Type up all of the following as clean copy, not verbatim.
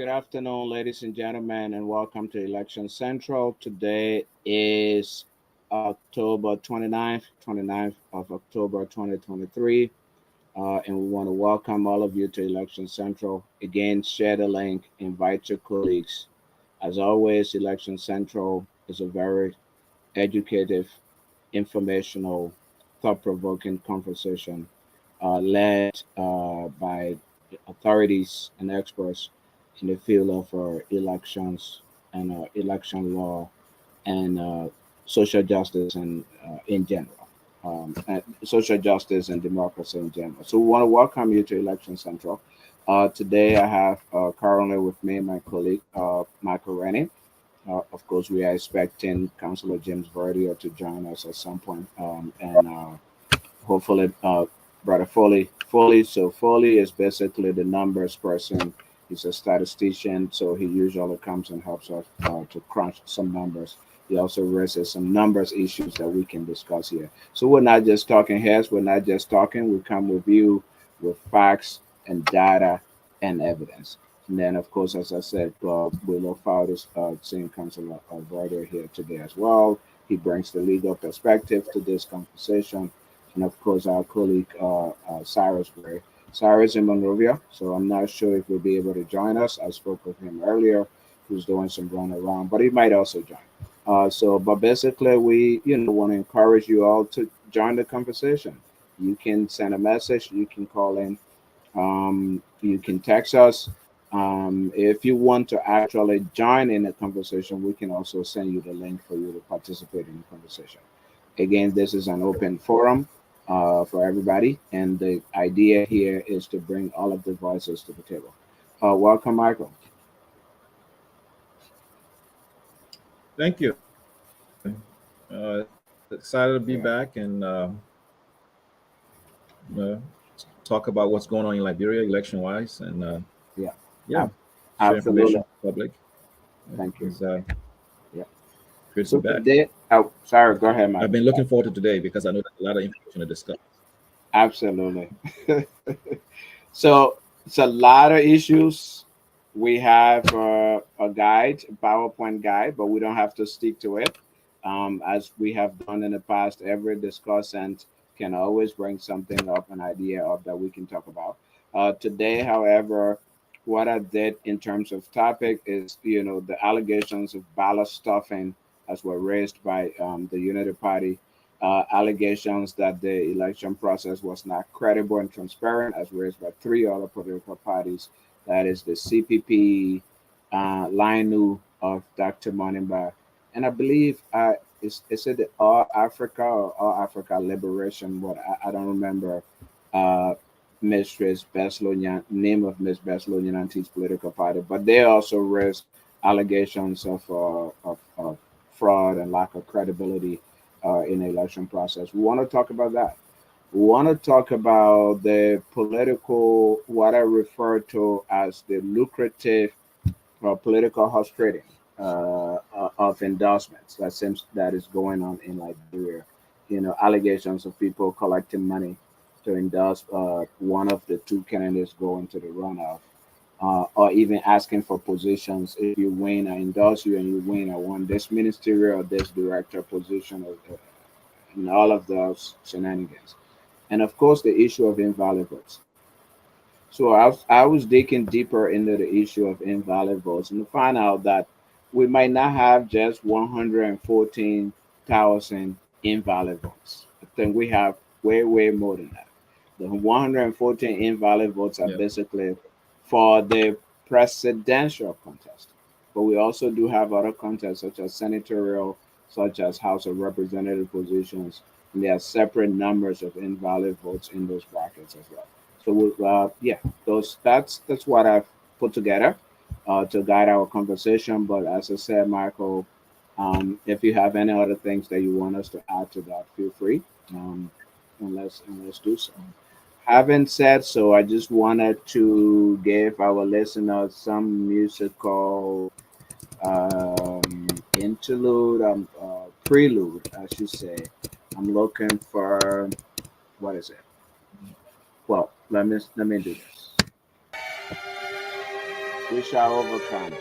Good afternoon, ladies and gentlemen, and welcome to Election Central. Today is October 29th of October 2023, and we want to welcome all of you to Election Central. Again, share the link, invite your colleagues. As always, Election Central is a very educative, informational, thought-provoking conversation led by authorities and experts in the field of elections and election law and social justice and in general, social justice and democracy in general. So we want to welcome you to Election Central. Today I have currently with me my colleague Michael Rennie. Of course, we are expecting Councillor James Verdier to join us at some point, and hopefully, Brother Foley. So Foley is basically the numbers person. He's a statistician, so he usually comes and helps us to crunch some numbers. He also raises some numbers issues that we can discuss here. So we're not just talking heads. We're not just talking. We come with you with facts and data and evidence. And then, of course, as I said, we look forward to seeing Councilor Verdier here today as well. He brings the legal perspective to this conversation. And of course, our colleague Cyrus Gray. Cyrus in Monrovia, so I'm not sure if he'll be able to join us. I spoke with him earlier. He was doing some run around, but he might also join. But basically, we want to encourage you all to join the conversation. You can send a message. You can call in. You can text us. If you want to actually join in the conversation, we can also send you the link for you to participate in the conversation. Again, this is an open forum for everybody, and the idea here is to bring all of the voices to the table. Welcome, Michael. Thank you. Excited to be back and talk about what's going on in Liberia election-wise, and share information with the public. Thank you. Yeah. Good So to be back. today, sorry, go ahead, Michael. I've been looking forward to today because I know there's a lot of information to discuss. Absolutely. So it's a lot of issues. We have a guide, a PowerPoint guide, but we don't have to stick to it. As we have done in the past, every discussant can always bring something up, an idea up that we can talk about. Today, however, what I did in terms of topic is, the allegations of ballot stuffing as were raised by the Unity Party, allegations that the election process was not credible and transparent, as raised by three other political parties. That is the CPP, Lionu of Dr. Monimba, and I believe is it the All Africa or All Africa Liberation? What I don't remember. Mistress Beslonian, name of Miss Beslonian Auntie's political party, but they also raised allegations of fraud and lack of credibility in the election process. We want to talk about that. We want to talk about the political, what I refer to as the lucrative political horse trading of endorsements that is going on in Liberia. Allegations of people collecting money to endorse one of the two candidates going to the runoff, or even asking for positions. If you win, I endorse you, and you win, I want this ministerial or this director position, and all of those shenanigans. And of course, the issue of invalid votes. So I was digging deeper into the issue of invalid votes and to find out that we might not have just 114,000 invalid votes. I think we have way more than that. The 114 invalid votes are basically for the presidential contest. But we also do have other contests such as senatorial, such as House of Representative positions, and there are separate numbers of invalid votes in those brackets as well. So that's what I've put together to guide our conversation. But as I said, Michael, if you have any other things that you want us to add to that, feel free. And let's do so. Having said so, I just wanted to give our listeners some musical interlude, prelude, I should say. I'm looking for, what is it? Well, let me do this. We shall overcome.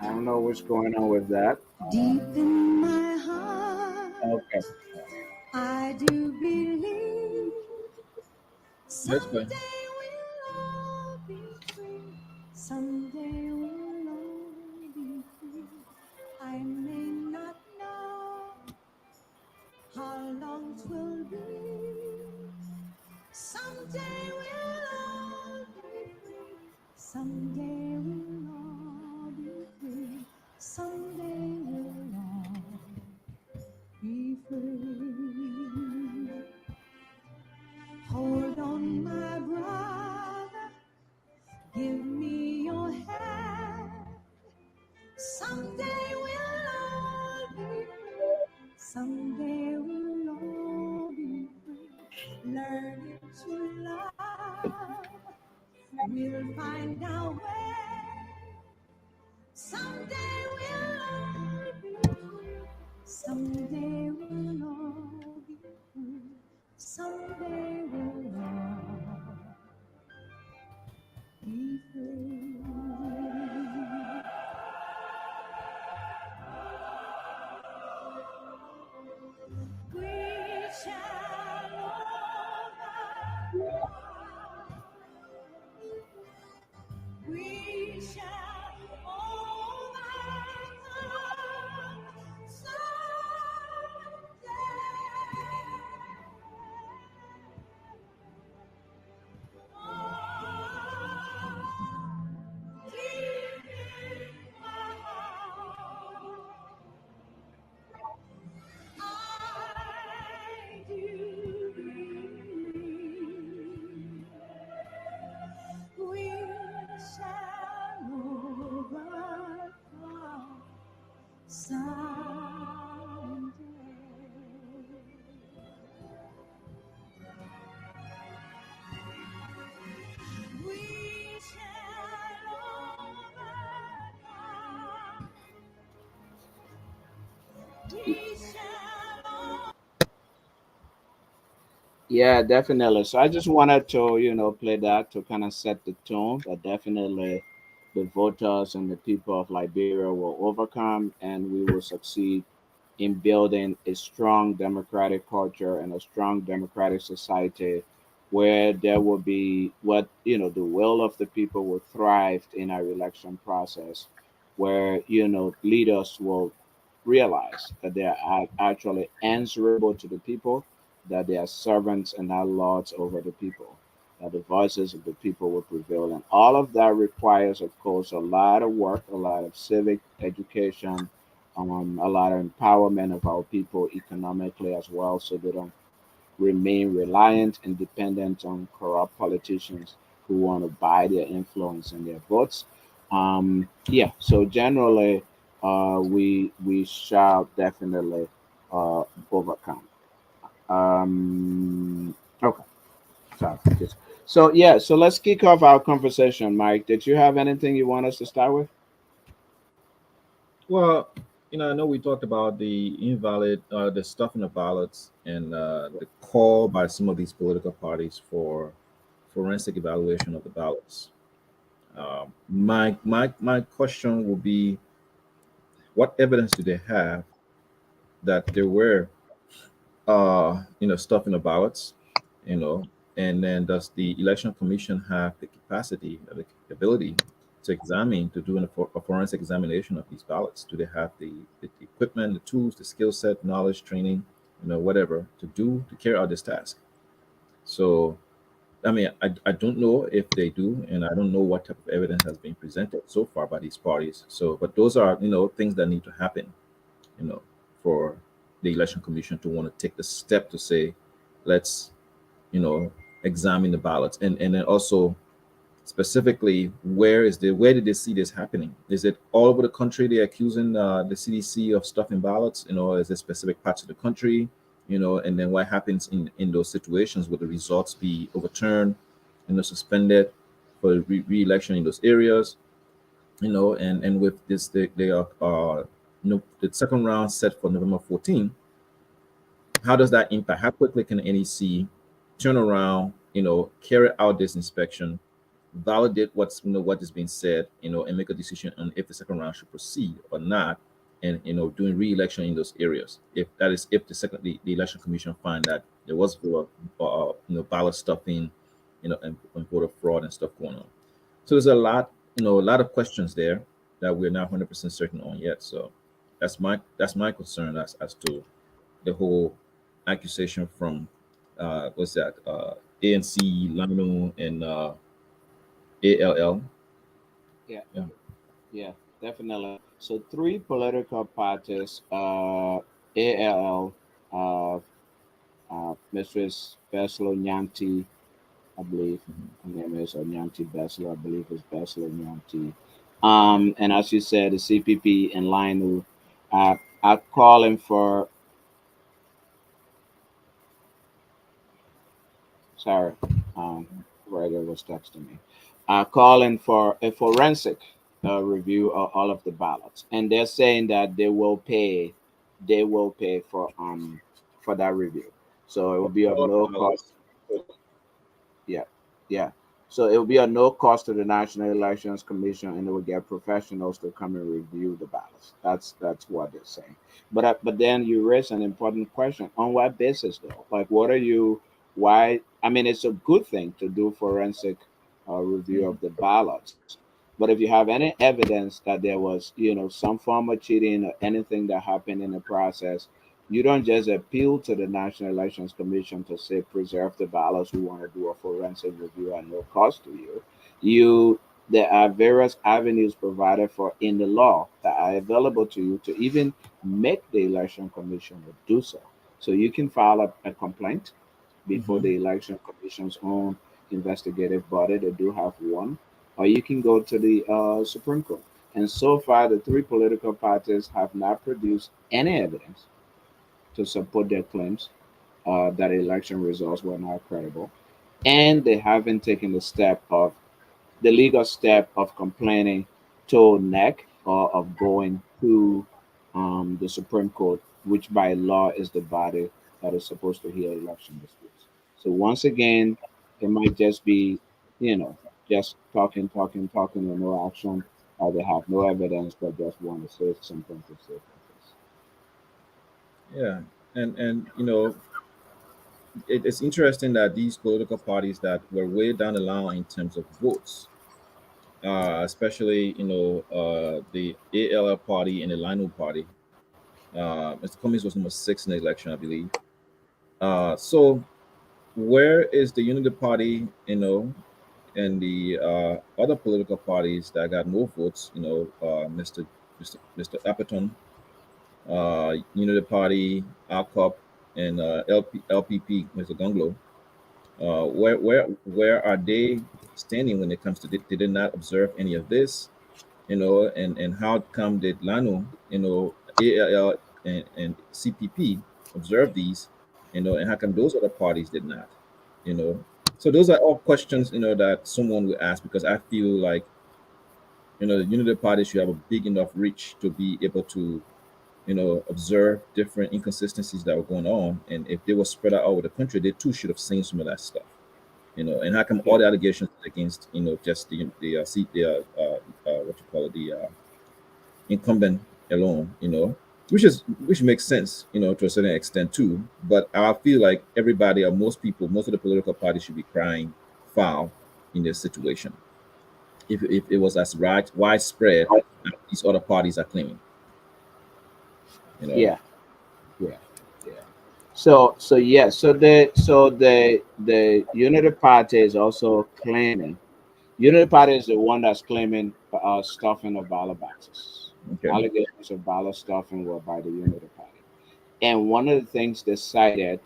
I don't know what's going on with that. Deep in my heart, Okay. I do believe That's fine. someday we'll all be free. Someday we'll all be free. I may not know how long 'twill be. Someday we'll all be free. Someday we'll all be free. Someday we'll all be free. Hold on, my brother, give me your hand. Someday we'll all be free. Someday we'll all be free. Learning to love, we'll find our way. Someday we'll all be free. Someday we'll all be free. Someday we'll all be free. We shall overcome. We shall overcome someday. Deep in my heart, I do believe we shall overcome someday. We shall overcome. We shall. Yeah, definitely. So I just wanted to, play that to kind of set the tone. But definitely, the voters and the people of Liberia will overcome, and we will succeed in building a strong democratic culture and a strong democratic society where there will be the will of the people will thrive in our election process, where leaders will realize that they are actually answerable to the people, that they are servants and not lords over the people, that the voices of the people will prevail. And all of that requires, of course, a lot of work, a lot of civic education, a lot of empowerment of our people economically as well, so they don't remain reliant and dependent on corrupt politicians who want to buy their influence and their votes. Yeah, so generally, we shall definitely overcome. Okay, sorry. So yeah, so let's kick off our conversation. Mike, did you have anything you want us to start with? Well, I know we talked about the invalid, the stuff in the ballots, and the call by some of these political parties for forensic evaluation of the ballots. My question will be, what evidence do they have that there were, stuff in the ballots, you know, and then does the election commission have the capacity, the ability to examine, to do a forensic examination of these ballots? Do they have the equipment, the tools, the skill set, knowledge, training, whatever to carry out this task? So, I mean, I don't know if they do, and I don't know what type of evidence has been presented so far by these parties. So, but those are, things that need to happen, you know, for the election commission to want to take the step to say, let's, you know, examine the ballots, and then also specifically where did they see this happening? Is it all over the country they're accusing the CDC of stuffing ballots? Is it specific parts of the country? And then what happens in those situations? Would the results be overturned, suspended for re-election in those areas? And with this, they are the second round set for November 14th. How does that impact? How quickly can NEC turn around, carry out this inspection, validate what is being said, and make a decision on if the second round should proceed or not, and doing re-election in those areas. If the election commission find that there was ballot stuffing, and voter fraud and stuff going on. So there's a lot of questions there that we're not 100% certain on yet. So that's my concern as to the whole accusation from what's that ANC, Lano, and ALL. Yeah, Yeah. yeah, definitely. So three political parties, ALL, uh, Mistress Beslo Nyanti, I believe her name is, or Nyanti Beslo, I believe it's Beslo Nyanti. And as you said, the CPP and Lino are calling for, sorry, um, Roger was texting me, calling for a forensic review of all of the ballots, and they're saying that they will pay for that review. So it will be of Fraud no cost. ballots. Yeah, yeah. So it will be at no cost to the National Elections Commission, and it will get professionals to come and review the ballots. That's what they're saying. But then you raise an important question: on what basis, though? Like, what are you? Why? I mean, it's a good thing to do forensic review of the ballots, but if you have any evidence that there was, some form of cheating or anything that happened in the process, you don't just appeal to the National Elections Commission to say preserve the ballots. We want to do a forensic review at no cost to you. You There are various avenues provided for in the law that are available to you to even make the election commission to do so. So you can file a complaint before Hmm. the election commission's own investigative body. They do have one, or you can go to the Supreme Court. And so far, the three political parties have not produced any evidence to support their claims that election results were not credible, and they haven't taken the legal step of complaining to NEC or of going to the Supreme Court, which by law is the body that is supposed to hear election disputes. So once again, it might just be, you know, just talking, talking, talking, and no action. They have no evidence, but just want to say something to say something. Yeah, and it's interesting that these political parties that were way down the line in terms of votes, especially the ALL party and the Lino party. Mr. Cummings was number 6 in the election, I believe. So where is the Unity Party, and the other political parties that got more votes? Mr. Appeton, Unity Party, ALCOP, and LPP, Mr. Gunglo. Where are they standing when it comes to did they not observe any of this? And how come did Lano, ALL and CPP observe these, and how come those other parties did not, you know? So those are all questions, that someone will ask, because I feel like, the Unity Party should have a big enough reach to be able to, observe different inconsistencies that were going on. And if they were spread out over the country, they too should have seen some of that stuff. And how come all Yeah, the allegations against, just what you call it, the incumbent alone, which makes sense, to a certain extent too. But I feel like everybody, or most people, most of the political parties should be crying foul in this situation. If it was as widespread as these other parties are claiming, you know. yeah, yeah, yeah. So the Unity Party is also claiming. Unity Party is the one that's claiming stuffing of ballot boxes. Okay. Allegations of ballot stuffing were by the Unity Party. And one of the things they cited,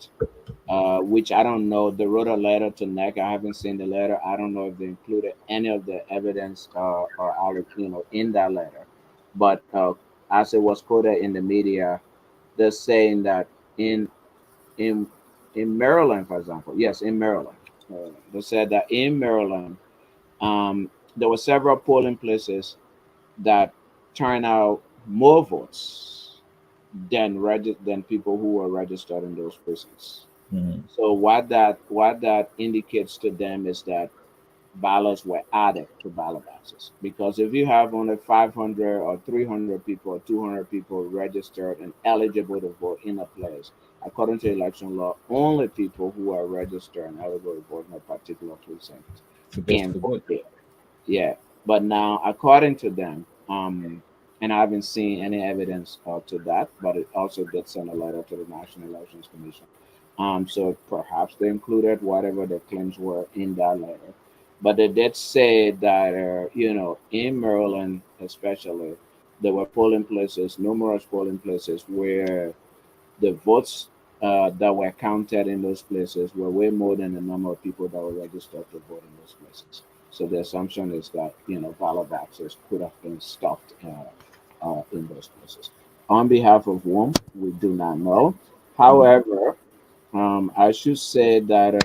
which I don't know, they wrote a letter to NEC. I haven't seen the letter. I don't know if they included any of the evidence in that letter. But as it was quoted in the media, they're saying that in in in Maryland, for example, yes, in Maryland, they said that in Maryland, there were several polling places that turn out more votes than people who were registered in those precincts. Mhm. So what that indicates to them is that ballots were added to ballot boxes. Because if you have only 500 or 300 people or 200 people registered and eligible to vote in a place, according to election law, only people who are registered and eligible to vote in a particular precinct Supposed can to vote vote. there. Yeah, but now according to them, and I haven't seen any evidence to that, but it also did send a letter to the National Elections Commission. So perhaps they included whatever the claims were in that letter, but they did say that in Maryland especially, there were polling places, numerous polling places where the votes that were counted in those places were way more than the number of people that were registered to vote in those places. So the assumption is that ballot boxes could have been stuffed in those places. On behalf of whom we do not know. Mhm. However, I should say that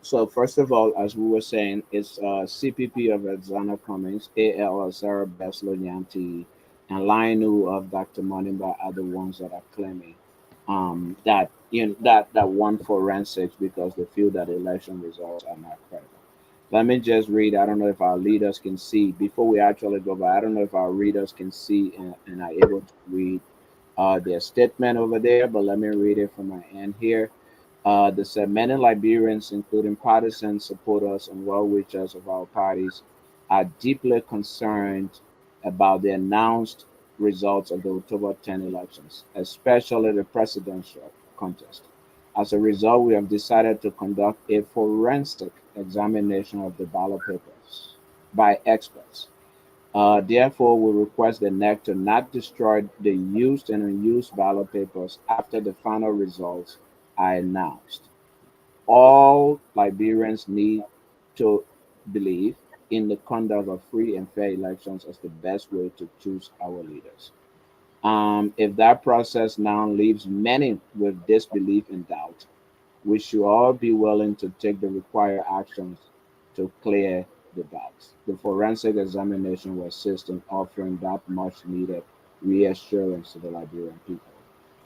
so first of all, as we were saying, it's CPP of Alexander Cummings, AL of Sarah Beslo Yanti, and Lionu of Dr. Monimba are the ones that are claiming that that won forensics because they feel that the election results are not credible. Let me just read. I don't know if our leaders can see before we actually go by. I don't know if our readers can see and are able to read their statement over there, but let me read it from my end here. They said many Liberians, including partisan supporters and well wishers of our parties, are deeply concerned about the announced results of the October 10 elections, especially the presidential contest. As a result, we have decided to conduct a forensic examination of the ballot papers by experts. Therefore, we request the NEC to not destroy the used and unused ballot papers after the final results are announced. All Liberians need to believe in the conduct of free and fair elections as the best way to choose our leaders. If that process now leaves many with disbelief and doubt, we should all be willing to take the required actions to clear the doubts. The forensic examination will assist in offering that much needed reassurance to the Liberian people.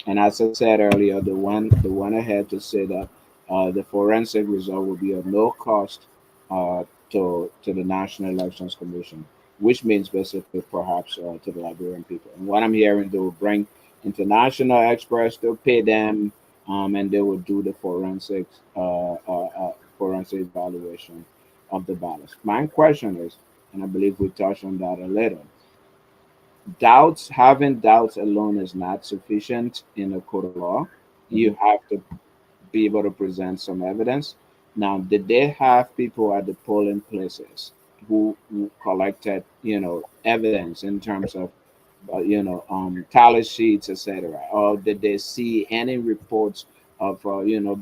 And as I said earlier, the one ahead to say that the forensic result will be of no cost to the National Elections Commission, which means basically perhaps to the Liberian people. And what I'm hearing, they will bring international experts, they'll pay them, and they will do the forensic evaluation of the ballots. My question is, and I believe we touched on that a little, having doubts alone is not sufficient in a court of law. You Mhm. have to be able to present some evidence. Now, did they have people at the polling places who collected, evidence in terms of, tally sheets, etc., or did they see any reports of,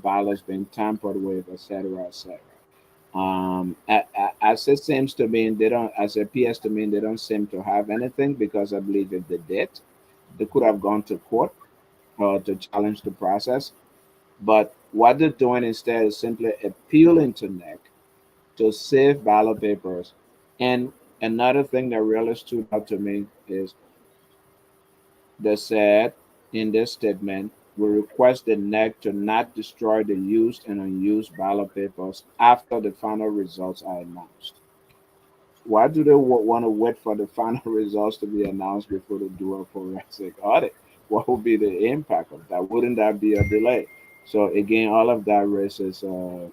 ballots being tampered with, etc., etc.? As it seems to me, they don't. As it appears to me, they don't seem to have anything because I believe if they did, they could have gone to court to challenge the process. But what they're doing instead is simply appealing to NEC to save ballot papers. And another thing that really stood out to me is they said in this statement, we request the NEC to not destroy the used and unused ballot papers after the final results are announced. Why do they want to wait for the final results to be announced before they do a forensic audit? What would be the impact of that? Wouldn't that be a delay? So again, all of that raises uh,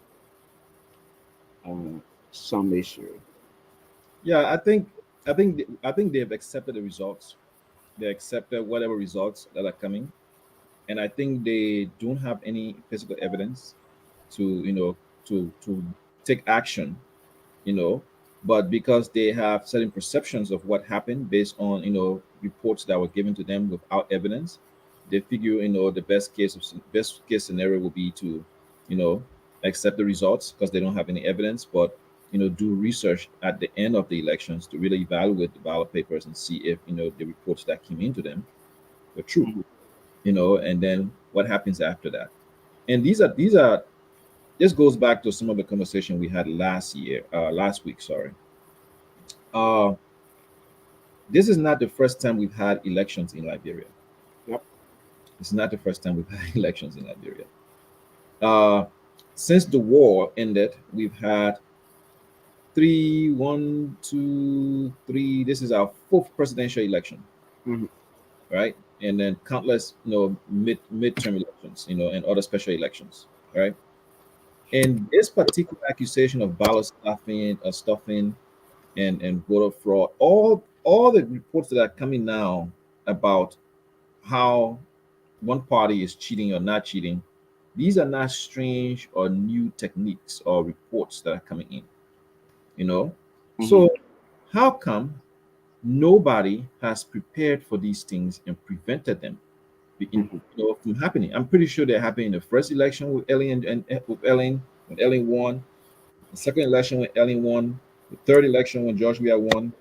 some issue. Yeah, I think they've accepted the results. They accepted whatever results that are coming, and I think they don't have any physical evidence to to take action. You know, but because they have certain perceptions of what happened based on reports that were given to them without evidence, they figure the best case scenario will be to you know accept the results because they don't have any evidence, but do research at the end of the elections to really evaluate the ballot papers and see if the reports that came into them were true. Mhm. And then what happens after that. And these are this goes back to some of the conversation we had last week, sorry. uh this is not the first time we've had elections in Liberia. Yep. It's not the first time we've had elections in Liberia. uh since the war ended, we've had three, one, two, three. This is our fourth presidential election, Mhm. right? And then countless, midterm elections, and other special elections, right? And this particular accusation of ballot stuffing, and voter fraud, all the reports that are coming now about how one party is cheating or not cheating, these are not strange or new techniques or reports that are coming in, you know. Mhm. So how come nobody has prepared for these things and prevented them Mhm. from happening? I'm pretty sure they happened in the first election with Ellen and with Ellen when Ellen won, the second election when Ellen won, the third election when Joshua won,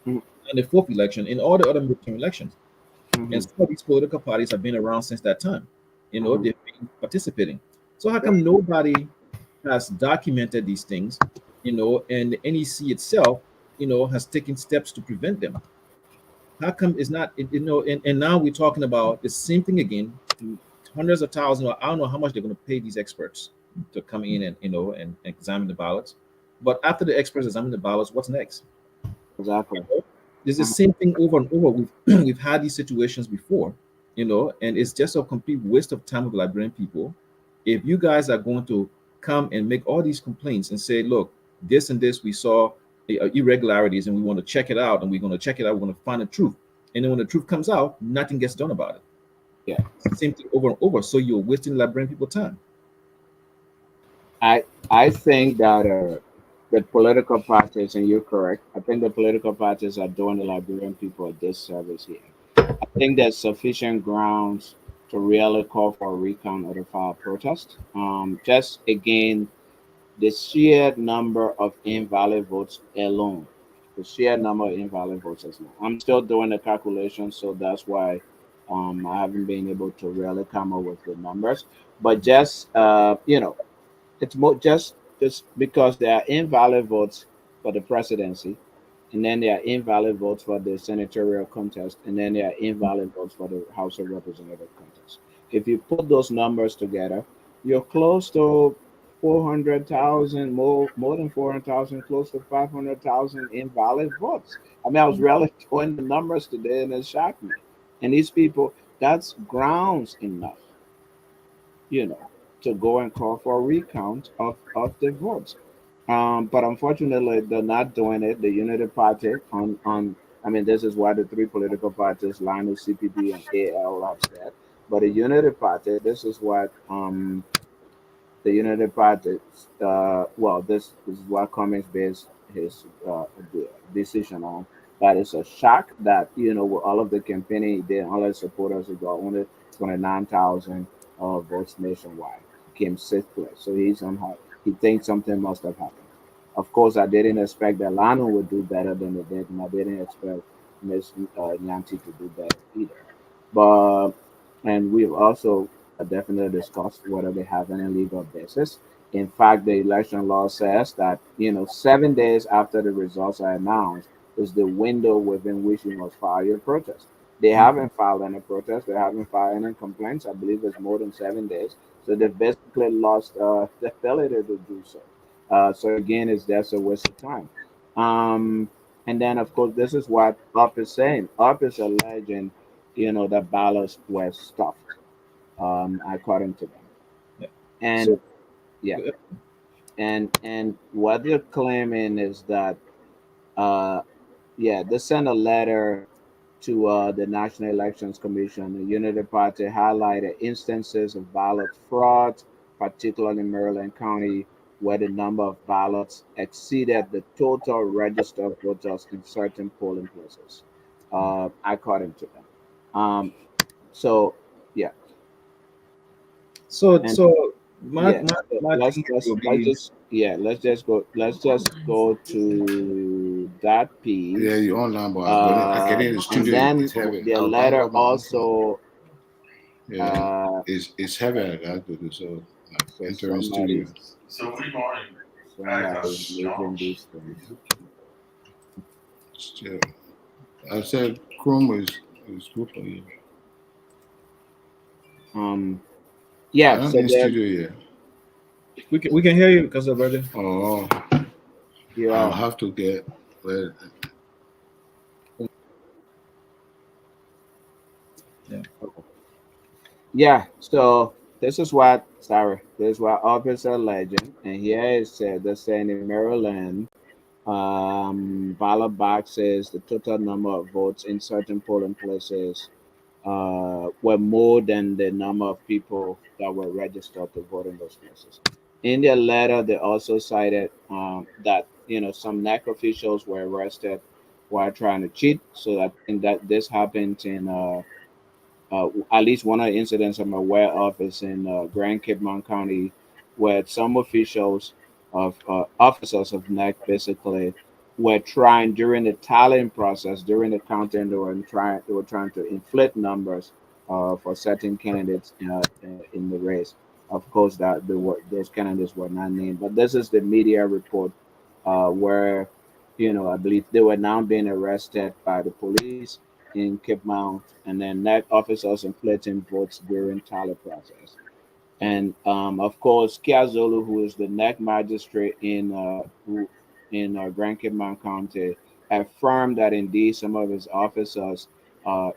Mhm. and the fourth election, and all the other midterm elections. And Mhm. some of these political parties have been around since that time. Mhm. They've been participating. So how Yep. come nobody has documented these things, and the NEC itself, has taken steps to prevent them? How come it's not, and now we're talking about the same thing again, hundreds of thousands, or I don't know how much they're going to pay these experts to come in and, and examine the ballots. But after the experts examine the ballots, what's next? Exactly. It's the Mhm. same thing over and over. We've we've had these situations before, and it's just a complete waste of time of Liberian people. If you guys are going to come and make all these complaints and say, look, this and this we saw irregularities and we want to check it out and we're going to check it out, we're going to find the truth. And then when the truth comes out, nothing gets done about it. Yeah. Same thing over and over. So you're wasting Liberian people time. I think that the political parties, and you're correct. I think the political parties are doing the Liberian people a disservice here. I think there's sufficient grounds to really call for a recount or to file a protest. Just again, the sheer number of invalid votes alone, the sheer number of invalid votes alone. I'm still doing the calculation, so that's why I haven't been able to really come up with the numbers. But just it's more just because there are invalid votes for the presidency, and then there are invalid votes for the senatorial contest, and then there are invalid votes for the House of Representative contest. If you put those numbers together, you're close to 400,000, more than 400,000, close to 500,000 invalid votes. I mean, I was really doing the numbers today, and it shocked me. And these people, that's grounds enough, you know, to go and call for a recount of the votes. But unfortunately, they're not doing it. The Unity Party I mean, this is why the three political parties, Linus, CPD, and AL, have said. But the Unity Party, this is what the Unity Party, well, this is what Cummings based his the decision on. That is a shock that, with all of the campaigning he did, all his supporters, he got only 29,000 votes nationwide. He came sixth place. So he's unhappy. He thinks something must have happened. Of course, I didn't expect that Lano would do better than they did, and I didn't expect Miss Nyanti to do better either. But and we've also definitely discussed whether they have any legal basis. In fact, the election law says that 7 days after the results are announced is the window within which you must file your protest. They haven't filed any protest. They haven't filed any complaints. I believe it's more than 7 days. So they've basically lost the ability to do so. So again, it's just a waste of time. Um, and then, of course, this is what UP is saying. UP is alleging, that ballots were stuffed, according to them. Yeah. So And yeah, and what they're claiming is that, uh, yeah, they sent a letter to the National Elections Commission. The Unity Party highlighted instances of ballot fraud, particularly in Maryland County, where the number of ballots exceeded the total registered voters in certain polling places, according to them. So yeah, So and so my yeah, my, so my let's thing let's will let's be, just yeah let's just go to that Yeah, piece, you online, but I get in the and studio. then It's heavy. the I'll letter go my own phone. also. Yeah, Uh, it's heavy. I got to do so. Like so entering studio. somebody's somebody's moving these things. Still, I said Chrome is good for you. Um, yeah. I'm So in there studio yet. we can hear you because of brother. Oh, you I'll are. have to get. Well, Yeah. Yeah. So this is what. Sorry. This is what Officer Legend, and here it said they're saying in Maryland, ballot boxes, the total number of votes in certain polling places were more than the number of people that were registered to vote in those places. In their letter, they also cited that some NEC officials were arrested while trying to cheat. So I think that this happened in at least one of the incidents I'm aware of is in Grand Cape Mount County, where some officials of officers of NEC basically were trying during the tallying process, during the counting, they were trying to inflate numbers for certain candidates in the race. Of course, that those candidates were not named, but this is the media report where I believe they were now being arrested by the police in Cape Mount, and then NEC officers inflating votes during tally process. And of course, Kia Zulu, who is the NEC magistrate in Grand Cape Mount County, affirmed that indeed some of his officers,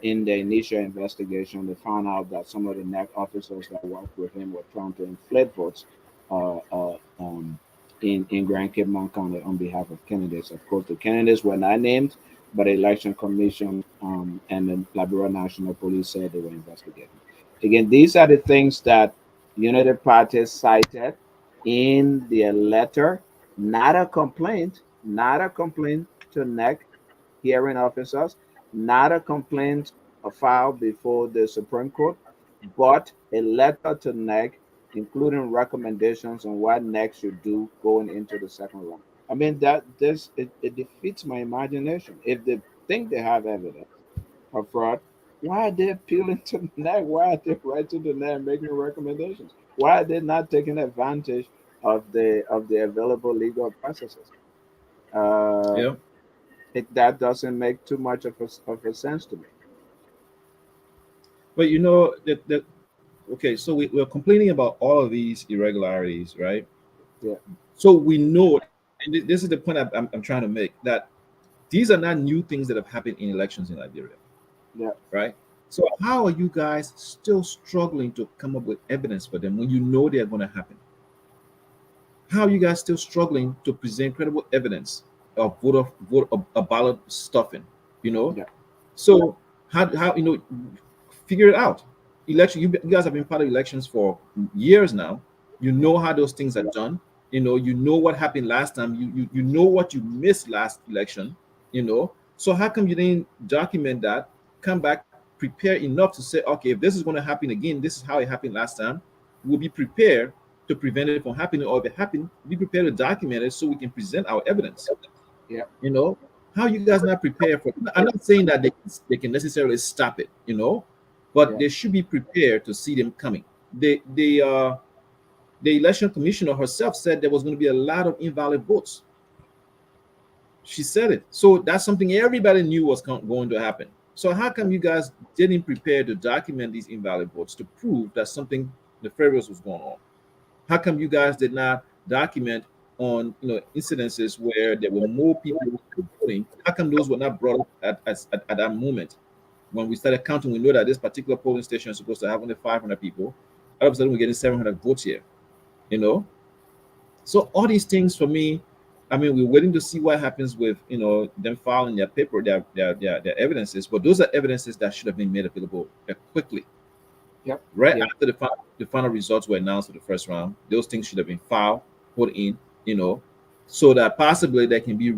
in the initial investigation, they found out that some of the NEC officers that worked with him were trying to inflate votes uh, uh, um, in Grand Cape Mount County on behalf of candidates. Of course, the candidates were not named, but the Election Commission and the Liberia National Police said they were investigating. Again, these are the things that United Parties cited in their letter, not a complaint to NEC hearing officers, not a complaint filed before the Supreme Court, but a letter to NEC including recommendations on what NEC should do going into the second round. I mean that this it defeats my imagination. If they think they have evidence of fraud, why are they appealing to the NEC? Why are they writing to the NEC making recommendations? Why are they not taking advantage of the available legal processes? Uh, Yeah. that doesn't make too much of a sense to me. But that okay, so we're complaining about all of these irregularities, right? Yeah, So we know, and this is the point I'm trying to make, that these are not new things that have happened in elections in Liberia, yeah, right? So how are you guys still struggling to come up with evidence for them when you know they are going to happen? How are you guys still struggling to present credible evidence of vote of a ballot stuffing? You know, yeah, so how figure it out. Election, you guys have been part of elections for years now. You know how those things are done. You know what happened last time. You know what you missed last election. So how come you didn't document that? Come back, prepare enough to say, okay, if this is going to happen again, this is how it happened last time. We'll be prepared to prevent it from happening, or if it happened, be prepared to document it so we can present our evidence. yeah, you know how you guys not prepare for? I'm not saying that they can necessarily stop it, but yeah, they should be prepared to see them coming. The election commissioner herself said there was going to be a lot of invalid votes. She said it, so that's something everybody knew was going to happen. So how come you guys didn't prepare to document these invalid votes to prove that something nefarious was going on? How come you guys did not document on incidences where there were more people voting? How come those were not brought up at that moment when we started counting? We know that this particular polling station is supposed to have only 500 people. All of a sudden, we're getting 700 votes here. You know, so all these things for me, I mean, we're waiting to see what happens with them filing their paper, their evidences. But those are evidences that should have been made available quickly. yep, Right yep, after the final results were announced for the first round, those things should have been filed put in, you know, so that possibly there can be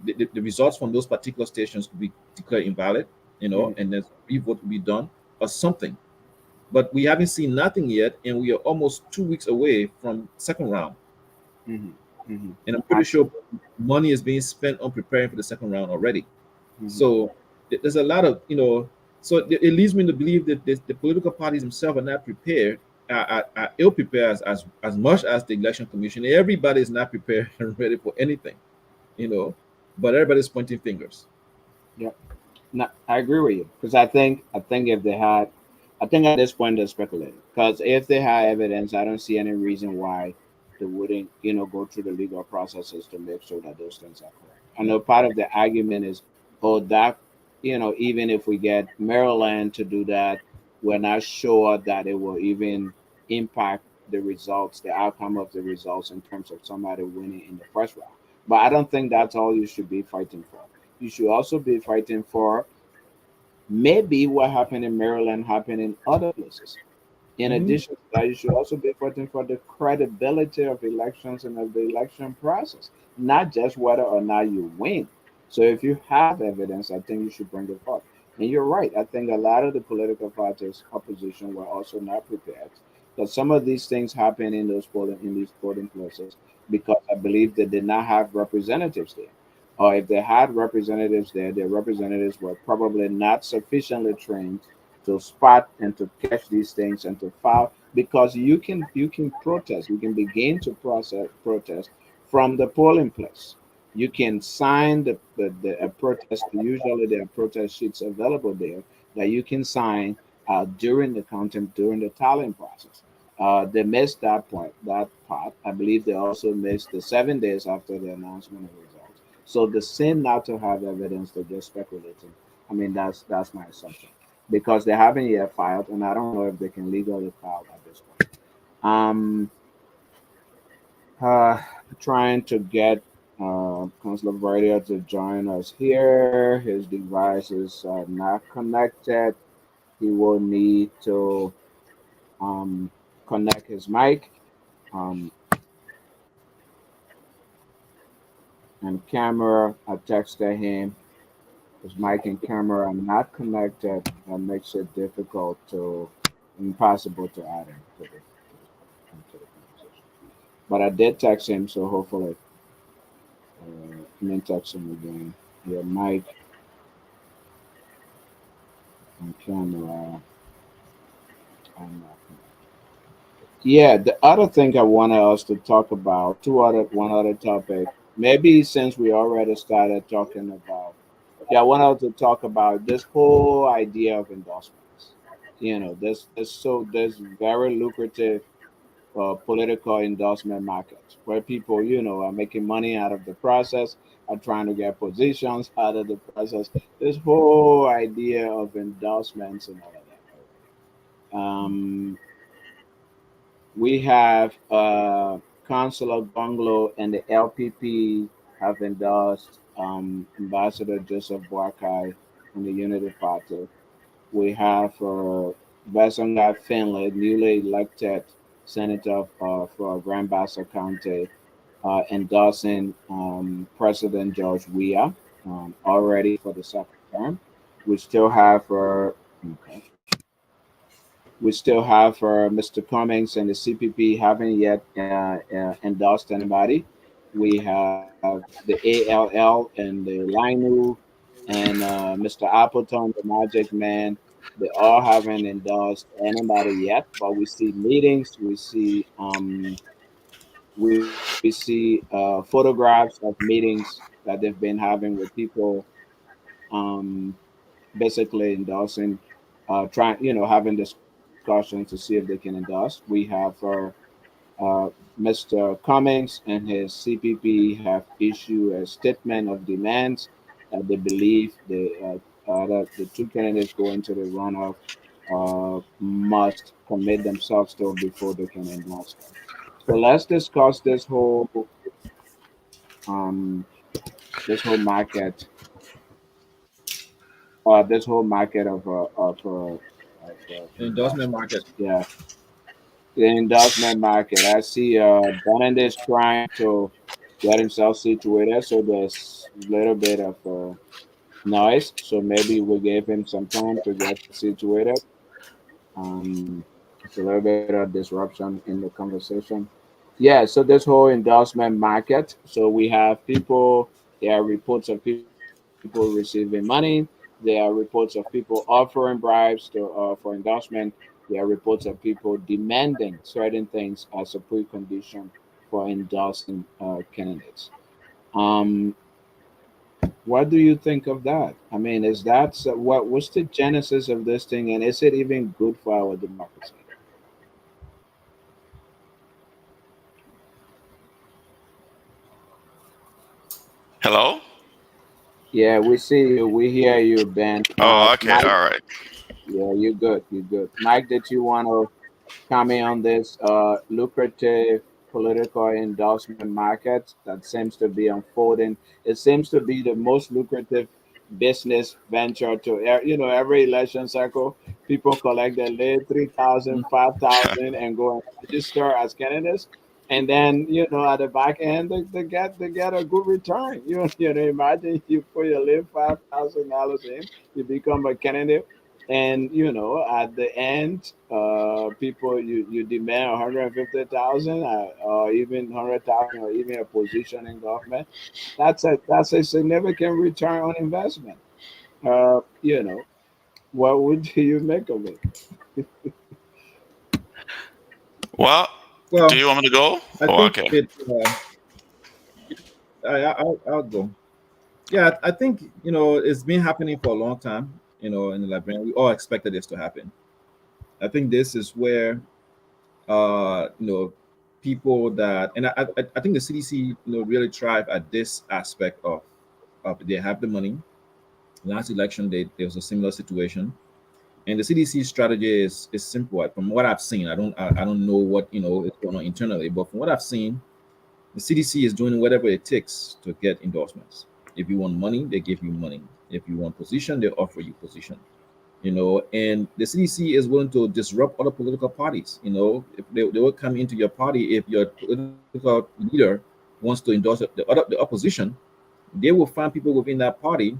the results from those particular stations could be declared invalid, you know, Mhm. and then revote will be done or something. But we haven't seen nothing yet, and we are almost 2 weeks away from second round. Mhm. Mhm. And I'm I pretty sure money is being spent on preparing for the second round already. mhm. So there's a lot of, you know, so it leads me to believe that the political parties themselves are not prepared, are ill prepared as much as the election commission. Everybody is not prepared and ready for anything, you know, but everybody's pointing fingers. Yeah. No, I agree with you because I think if they had, I think at this point they're speculating because if they had evidence, I don't see any reason why they wouldn't, go through the legal processes to make sure that those things are correct. I know part of the argument is, oh, that, even if we get Maryland to do that, we're not sure that it will even impact the results, the outcome of the results in terms of somebody winning in the first round. But I don't think that's all you should be fighting for. You should also be fighting for maybe what happened in Maryland happened in other places. In Hmm. addition to that, you should also be fighting for the credibility of elections and of the election process, not just whether or not you win. So if you have evidence, I think you should bring it forth. And you're right. I think a lot of the political parties opposition were also not prepared. Because some of these things happen in these polling places because I believe they did not have representatives there. Or if they had representatives there, their representatives were probably not sufficiently trained to spot and to catch these things and to file because you can protest, you can begin to process protest from the polling place. You can sign the a protest. Usually there are protest sheets available there that you can sign during the counting, during the tallying process. They missed that point, that part. I believe they also missed the 7 days after the announcement of results. So the same not to have evidence, they're just speculating. I mean, that's my assumption because they haven't yet filed, and I don't know if they can legally file at this point. Um, uh, Trying to get Councilor Vardia to join us here. His device is not connected. He will need to um, connect his mic and camera. I texted him. His mic and camera are not connected. That makes it difficult to impossible to add him into the conversation. But I did text him, so hopefully, I mean, text him again. Your mic and camera are not connected. Yeah, the other thing I wanted us to talk about, one other topic. Maybe since we already started talking about, yeah, I wanted to talk about this whole idea of endorsements. There's very lucrative political endorsement markets where people, are making money out of the process, are trying to get positions out of the process. This whole idea of endorsements and all of that already. We have Councillor Gonglo and the LPP have endorsed Ambassador Joseph Boakai from the Unity Party. We have Vasangat Finlay, newly elected senator for Grand Bassa County, endorsing President George Weah already for the second term. We still have okay. We still have Mr. Cummings and the CPP haven't yet endorsed anybody. We have the ALL and the Linu and Mr. Appleton, the Magic Man. They all haven't endorsed anybody yet, but we see meetings. We see photographs of meetings that they've been having with people, um, basically endorsing, trying, having discussions to see if they can endorse. We have uh, Mr. Cummings and his CPP have issued a statement of demands that they believe that the two candidates going to the runoff must commit themselves to before they can endorse them. So let's discuss um, this whole market, this whole market of Endorsement market. yeah, the endorsement market. I see Bennett is trying to get himself situated, so there's a little bit of noise. So maybe we gave him some time to get situated. Um, it's a little bit of disruption in the conversation. Yeah, so this whole endorsement market. So we have people. There are reports of people receiving money. There are reports of people offering bribes to for endorsement. There are reports of people demanding certain things as a precondition for endorsing candidates. Um, what do you think of that? I mean, is that what's the genesis of this thing, and is it even good for our democracy? Hello? Yeah, we see you, we hear you, Ben. Oh, okay. Mike, All right. yeah, you're good, you're good. Mike, did you want to comment on this lucrative political endorsement market that seems to be unfolding? It seems to be the most lucrative business venture to every election cycle. People collect their lay 3,000, 5,000, and go and register as candidates. And then at the back end they get a good return. Imagine you put your lay $5,000 in, you become a candidate, and at the end people you demand 150,000 or even 100,000 or even a position in government. That's a significant return on investment. What would you make of it? Well, do Well, you want me to go? I Oh, think okay. I'll go. Yeah, I think it's been happening for a long time. In the Liberian, we all expected this to happen. I think this is where people that, and I think the CDC really thrive at this aspect of they have the money. Last election, there was a similar situation, and the CDC strategy is simple. From what I've seen, I don't know what is going on internally, but from what I've seen, the CDC is doing whatever it takes to get endorsements. If you want money, they give you money. If you want position, they offer you position. And the CDC is willing to disrupt other political parties. If they will come into your party, if your political leader wants to endorse the opposition, they will find people within that party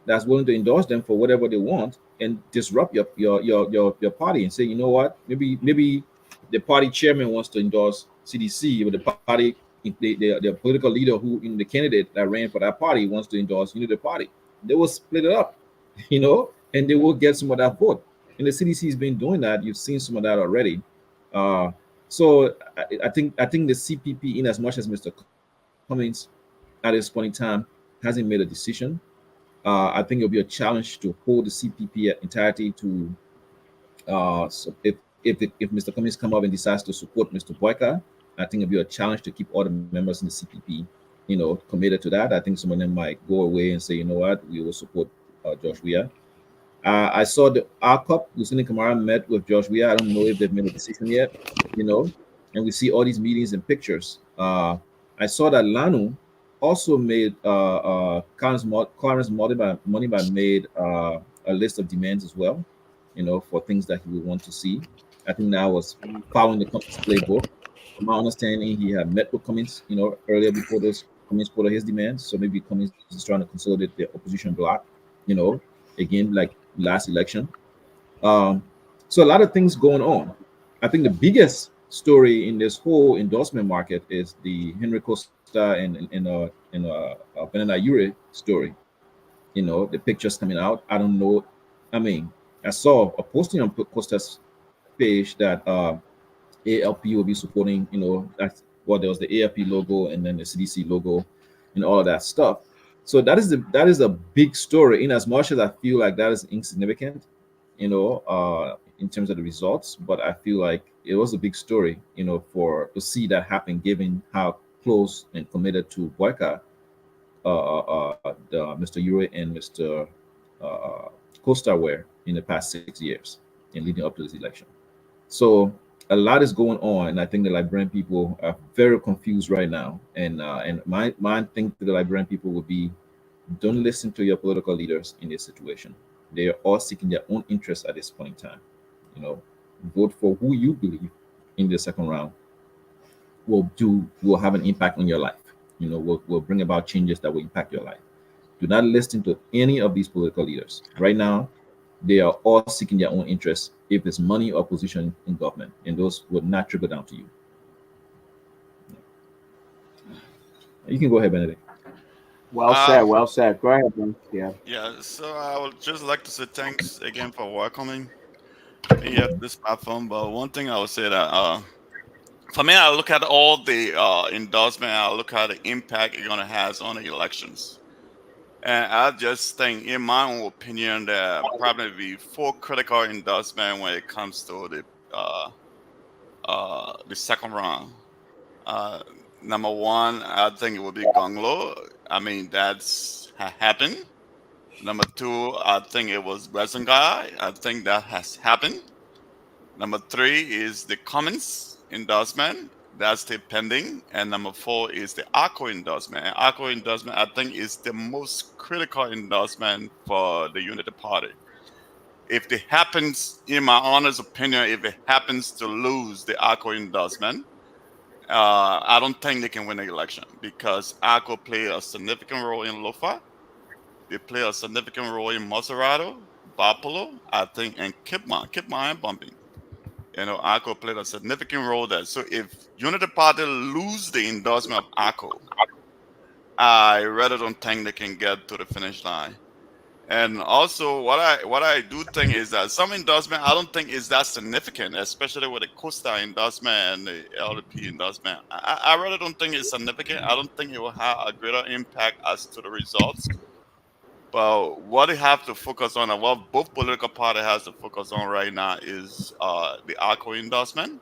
that's willing to endorse them for whatever they want and disrupt your party and say, you know what, maybe the party chairman wants to endorse CDC, but the party the political leader who in the candidate that ran for that party wants to endorse the party. They will split it up, and they will get some of that vote. And the CDC has been doing that. You've seen some of that already. So I think the CPP, in as much as Mr. Cummings at this point in time hasn't made a decision, I think it'll be a challenge to hold the CPP at entirety to so if Mr. Cummings come up and decides to support Mr. Boyka, I think it'll be a challenge to keep all the members in the CPP, committed to that. I think some of them might go away and say, you know what, we will support Josh Weah. I saw the RCOP, Lieutenant Kamara met with Josh Weah. I don't know if they've made a decision yet, you know, and we see all these meetings and pictures. I saw that Lanu also made Clarence Modiba made a list of demands as well, for things that he would want to see. I think that was following the Cummings playbook. From my understanding, he had met with Cummings, earlier before this Cummings put out his demands. So maybe Cummings is trying to consolidate the opposition bloc, you know, again, like last election. Um, so a lot of things going on. I think the biggest story in this whole endorsement market is the Henry Costa and Benana Ure story. The pictures coming out. I don't know. I mean, I saw a posting on Costa's page that ALP will be supporting. That's there was the ALP logo and then the CDC logo and all of that stuff. So that is a big story. In as much as I feel like that is insignificant, in terms of the results, but I feel like it was a big story, for to see that happen, given how close and committed to Boyka, Mr. Ure and Mr. Uh, Costa were in the past 6 years and leading up to this election. So a lot is going on, and I think the Liberian people are very confused right now. And my thing to the Liberian people would be, don't listen to your political leaders in this situation. They are all seeking their own interests at this point in time. You know, vote for who you believe in the second round will have an impact on your life. Will bring about changes that will impact your life. Do not listen to any of these political leaders. Right now, they are all seeking their own interests, if it's money or position in government, and those would not trickle down to you. You can go ahead, Benedict. Well said. Uh, Well said. Go ahead, man. Yeah. yeah, so I would just like to say thanks again for welcoming me at this platform. But one thing I would say that for me, I look at all the endorsement. I look at the impact it's gonna has on the elections, and I just think, in my own opinion, that probably be four critical endorsement when it comes to the second round. Uh, Number one, I think it will be Gonglo. I mean, happened. Number two, I think it was Guy. I think that has happened. Number three is the Commons endorsement. That's still pending. And number four is the ARCO endorsement. And ARCO endorsement, I think, is the most critical endorsement for the Unity Party. If it happens, in my honest opinion, if it happens to lose the ARCO endorsement, I don't think they can win the election, because ARCO play a significant role in Lofa. They play a significant role in Maserado, Bapolo, I think, and Kipma and Bumping. ARCO played a significant role there. So if Unity Party lose the endorsement of ARCO, I really don't think they can get to the finish line. And also, what I do think is that some endorsement I don't think is that significant, especially with the Costa endorsement and the LDP endorsement. I really don't think it's significant. I don't think it will have a greater impact as to the results. But what they have to focus on, and what both political parties has to focus on right now, is the ARCO endorsement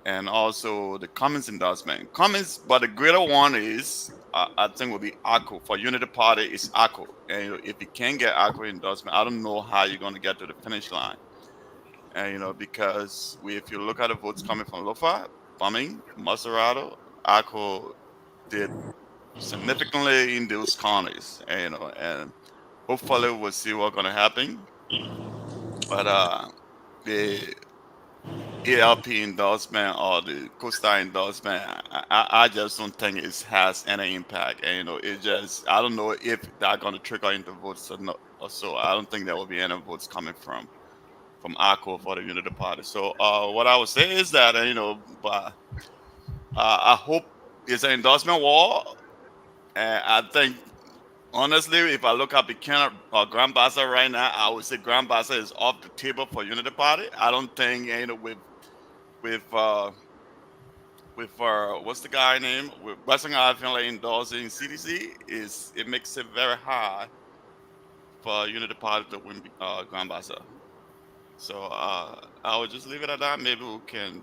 and also the Cummins endorsement. Cummins, but the greater one is, I think, will be ARCO. For Unity Party, it's ARCO. And if you can't get ARCO endorsement, I don't know how you're going to get to the finish line. And because if you look at the votes coming from Lofa, Bumming, Maserado, ARCO did significantly in those counties. And hopefully we'll see what's going to happen. But the ELP endorsement or the Costa endorsement, I just don't think it has any impact. And it just, I don't know if they're going to trickle into votes or not. Or so I don't think there will be any votes coming from ARCO for the Unity Party. So what I would say is that but I hope it's an endorsement war. And I think, honestly, if I look at Buchanan or Grand Bassa right now, I would say Grand Bassa is off the table for Unity Party. I don't think with what's the guy name, with Western Island endorsing CDC, is it makes it very hard for Unity Party to win Grand Bassa. So I would just leave it at that. Maybe we can,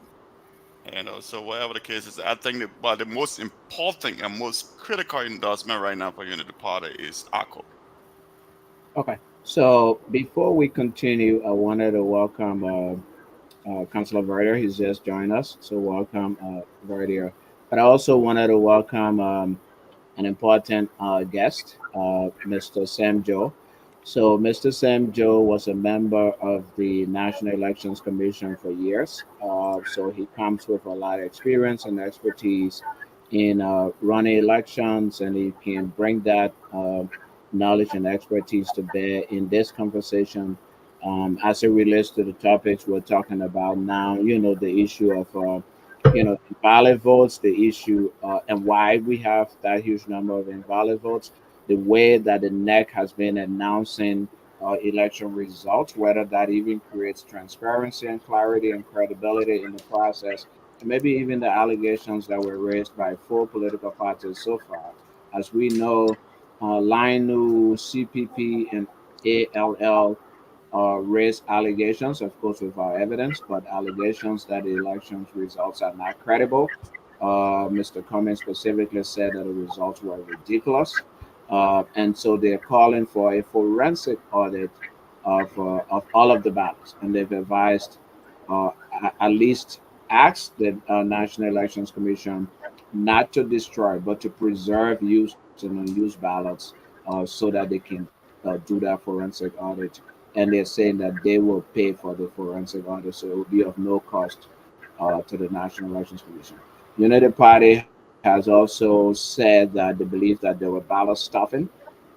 so whatever the case is, I think but the most important and most critical endorsement right now for Unity Party is ARCO. Okay. So before we continue, I wanted to welcome Councilor Verdier. He's just joined us. So welcome, Verdier. But I also wanted to welcome an important guest, Mr. Sam Joe. So Mr. Sam Joe was a member of the National Elections Commission for years. So he comes with a lot of experience and expertise in running elections, and he can bring that knowledge and expertise to bear in this conversation as it relates to the topics we're talking about now. The issue of invalid votes, the issue and why we have that huge number of invalid votes, the way that the NEC has been announcing election results, whether that even creates transparency and clarity and credibility in the process, and maybe even the allegations that were raised by four political parties so far. As we know, LINU, CPP, and ALL raised allegations, of course, without evidence, but allegations that the elections results are not credible. Mr. Cummings specifically said that the results were ridiculous. And so they're calling for a forensic audit of all of the ballots. And they've advised, at least asked the National Elections Commission not to destroy, but to preserve used and unused ballots so that they can do that forensic audit. And they're saying that they will pay for the forensic audit, so it will be of no cost to the National Elections Commission. Unity Party has also said that they believe that there were ballot stuffing.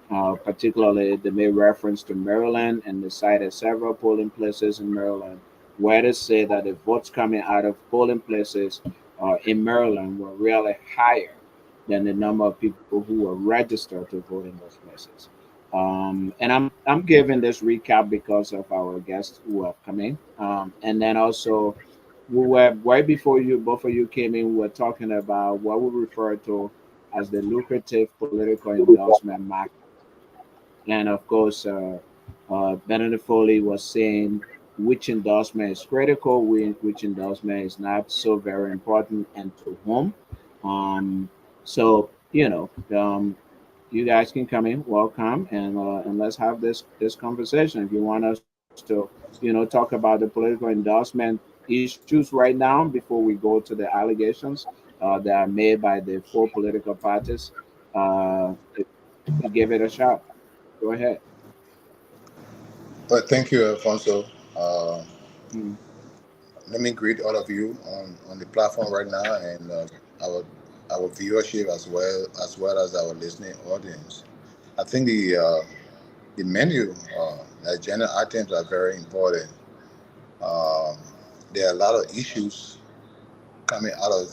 Particularly, they made reference to Maryland and they cited several polling places in Maryland where they say that the votes coming out of polling places in Maryland were really higher than the number of people who were registered to vote in those places. And I'm giving this recap because of our guests who have come in, and then also we were right before you both of you came in. We were talking about what we refer to as the lucrative political endorsement market. And of course, Benedict Foley was saying which endorsement is critical, which endorsement is not so very important, and to whom. Um, so you guys can come in, welcome, and let's have this conversation. If you want us to, talk about the political endorsement issues right now before we go to the allegations that are made by the four political parties, give it a shot. Go ahead. Well, thank you, Alfonso. Uh, Mm. Let me greet all of you on the platform right now and our our viewership as well as our listening audience. I think the menu, agenda items are very important. Um, there are a lot of issues coming out of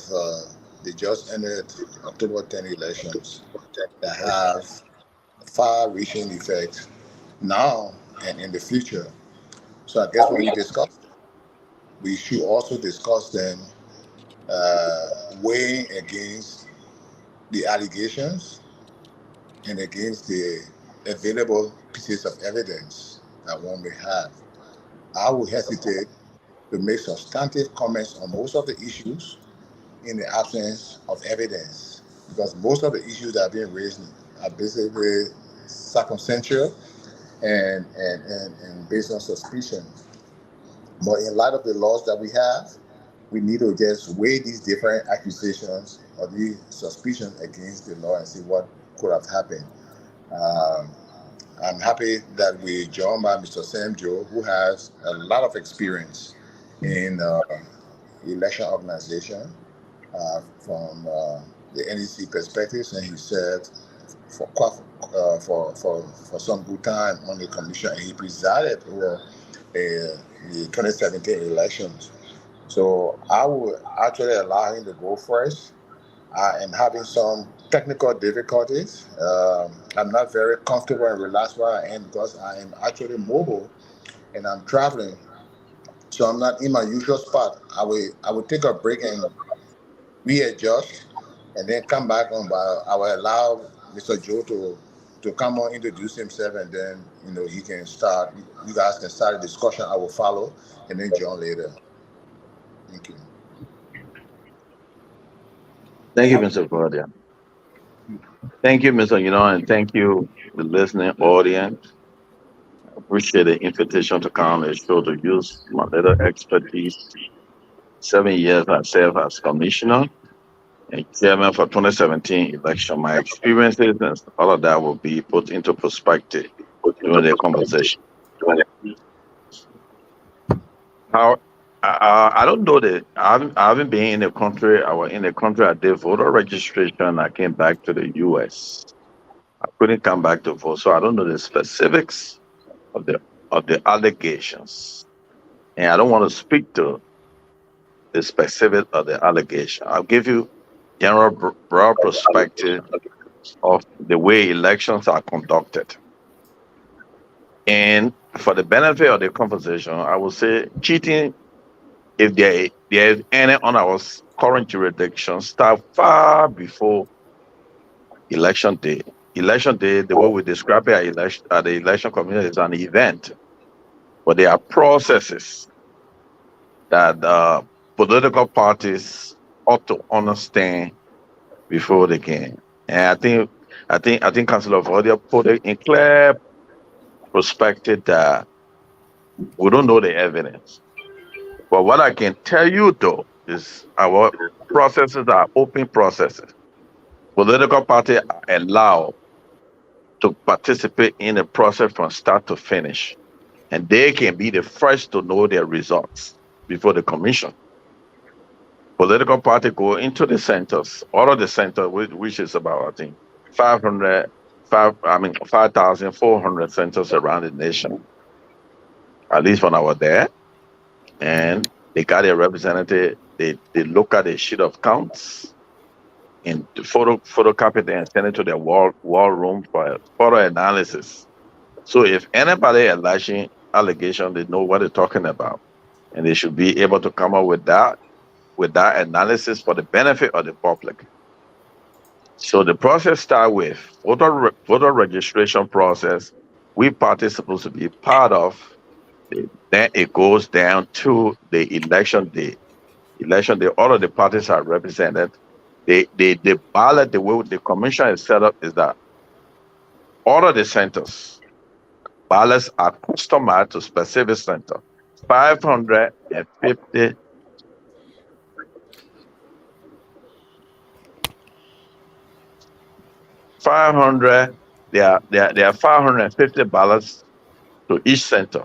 the just ended October 10 elections that have far-reaching effects now and in the future. So I guess when we discuss them, we should also discuss them uh, weighing against the allegations and against the available pieces of evidence that one may have. I will hesitate to make substantive comments on most of the issues in the absence of evidence because most of the issues that are being raised are basically circumstantial and based on suspicion. But in light of the laws that we have, we need to just weigh these different accusations or these suspicions against the law and see what could have happened. Um, I'm happy that we joined by Mr. Sam Joe, who has a lot of experience in election organization from the NEC perspectives, and he served for quite for some good time on the commission, and he presided over the 2017 elections. So I would actually allow him to go first. I am having some technical difficulties. I'm not very comfortable and relaxed where I am because I am actually mobile and I'm traveling. So I'm not in my usual spot. I will take a break and readjust and then come back on. But I will allow Mr. Joe to come on, introduce himself, and then he can start. You guys can start a discussion. I will follow, and then John later. Thank you. Thank you, Yep. Mr. Claudia. Thank you, Mr. And thank you, the listening audience. Appreciate the invitation to come and show to use my little expertise. 7 years I served as commissioner and chairman for 2017 election. My experiences and all of that will be put into perspective during the conversation. How I don't know that I haven't been in the country. I was in the country. I did voter registration. I came back to the U.S. I couldn't come back to vote, so I don't know the specifics of the allegations, and I don't want to speak to the specific of the allegation. I'll give you general broad perspective of the way elections are conducted. And for the benefit of the conversation, I will say cheating, if there is any on our current jurisdiction, start far before election day. Election day, the way we describe it at the election commission is an event, but there are processes that political parties ought to understand before they can. And I think Councilor Vodia put it in clear perspective that we don't know the evidence. But what I can tell you though is our processes are open processes. Political parties are allowed to participate in the process from start to finish. And they can be the first to know their results before the commission. political party go into the centers, all of the center, which is about, I think, 500, 5,400 centers around the nation, at least when I was there. And they got a representative, they look at a sheet of counts and photocopy it and send it to their war room for photo analysis. So if anybody alleging allegation, they know what they're talking about. And they should be able to come up with that analysis for the benefit of the public. So the process start with voter registration process. We party supposed to be part of. Then it goes down to the election day. Election day, all of the parties are represented. The ballot, the way the commission is set up is that all of the centers, ballots are customized to specific center. 550 500, there are 550 ballots to each center.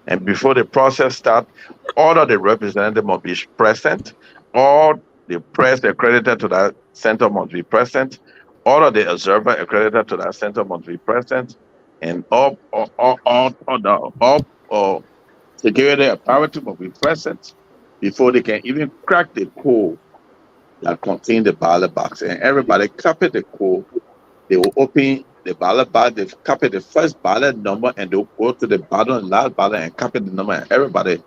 And before the process starts, all of the representatives must be present. All the press accredited to that center must be present. All of the observer accredited to that center must be present. And all security apparatus must be present before they can even crack the code that contain the ballot box. And everybody copy the code. They will open the ballot box, they copy the first ballot number, and they'll go to the bottom and last ballot and copy the number, and everybody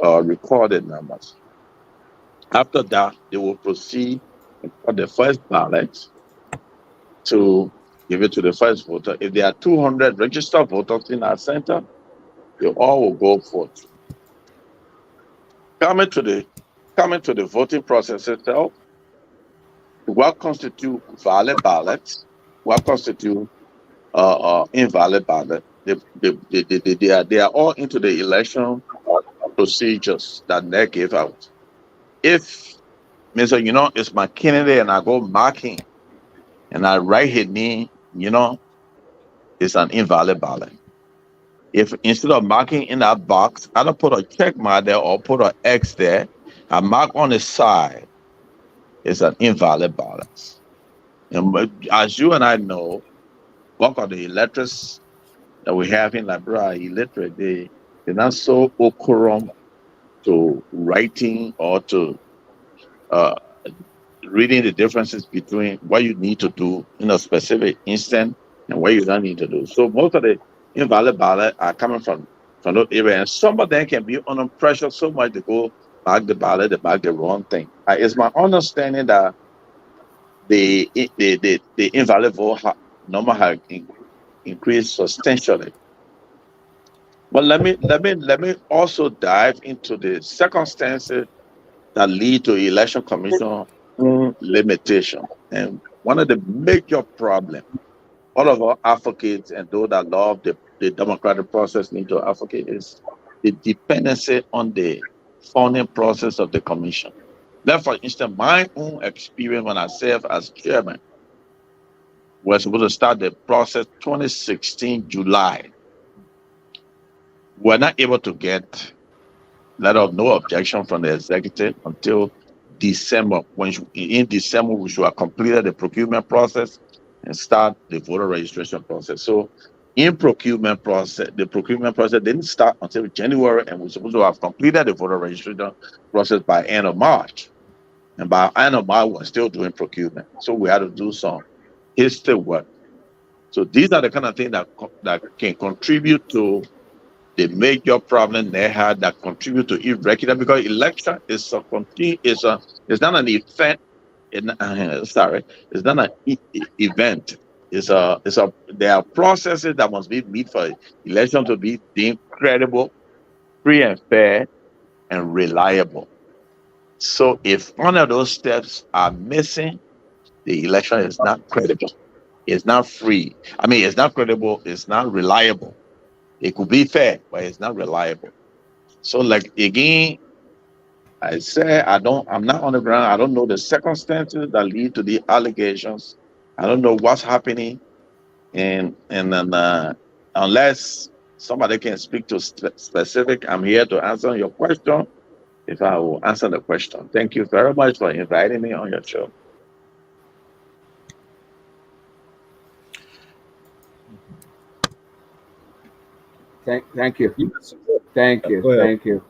record the numbers. After that, they will proceed for the first ballot to give it to the first voter. If there are 200 registered voters in our center, they all will go forth. Coming to the voting process itself, what constitute valid ballots, what constitute invalid ballot. They are all into the election procedures that they give out. If Mr. It's my candidate and I go marking and I write his name, it's an invalid ballot. If instead of marking in that box, I don't put a check mark there or put an X there, I mark on the side, it's an invalid ballot. And as you and I know, one of the electors that we have in Liberia are illiterate. They're not so occurring to writing or to reading the differences between what you need to do in a specific instant and what you don't need to do. So most of the invalid ballots are coming from those areas, and some of them can be under pressure so much to go back the ballot, they back the wrong thing. It's my understanding that the invalid vote number has increased substantially. But let me also dive into the circumstances that lead to election commission limitation. And one of the major problems all of our advocates and those that love the democratic process need to advocate is the dependency on the funding process of the commission. That, for instance, my own experience when I served as chairman was supposed to start the process 2016 July. We're not able to get letter of no objection from the executive until December. In December, we should have completed the procurement process and start the voter registration process. So in procurement process, the procurement process didn't start until January, and we're supposed to have completed the voter registration process by end of March. And by end of March, we're still doing procurement. So we had to do some history work. So these are the kind of things that can contribute to the major problem they had that contribute to irregular, because election is not an event. It's not an event. There are processes that must be met for election to be deemed credible, free and fair, and reliable. So if one of those steps are missing, the election is not credible. It's not free. It's not credible. It's not reliable. It could be fair, but it's not reliable. So, again, I say I'm not on the ground. I don't know the circumstances that lead to the allegations. I don't know what's happening, and then unless somebody can speak to specific, I'm here to answer your question. if I will answer the question. Thank you very much for inviting me on your show. Thank you. Yes. Thank you. Go ahead. Thank you.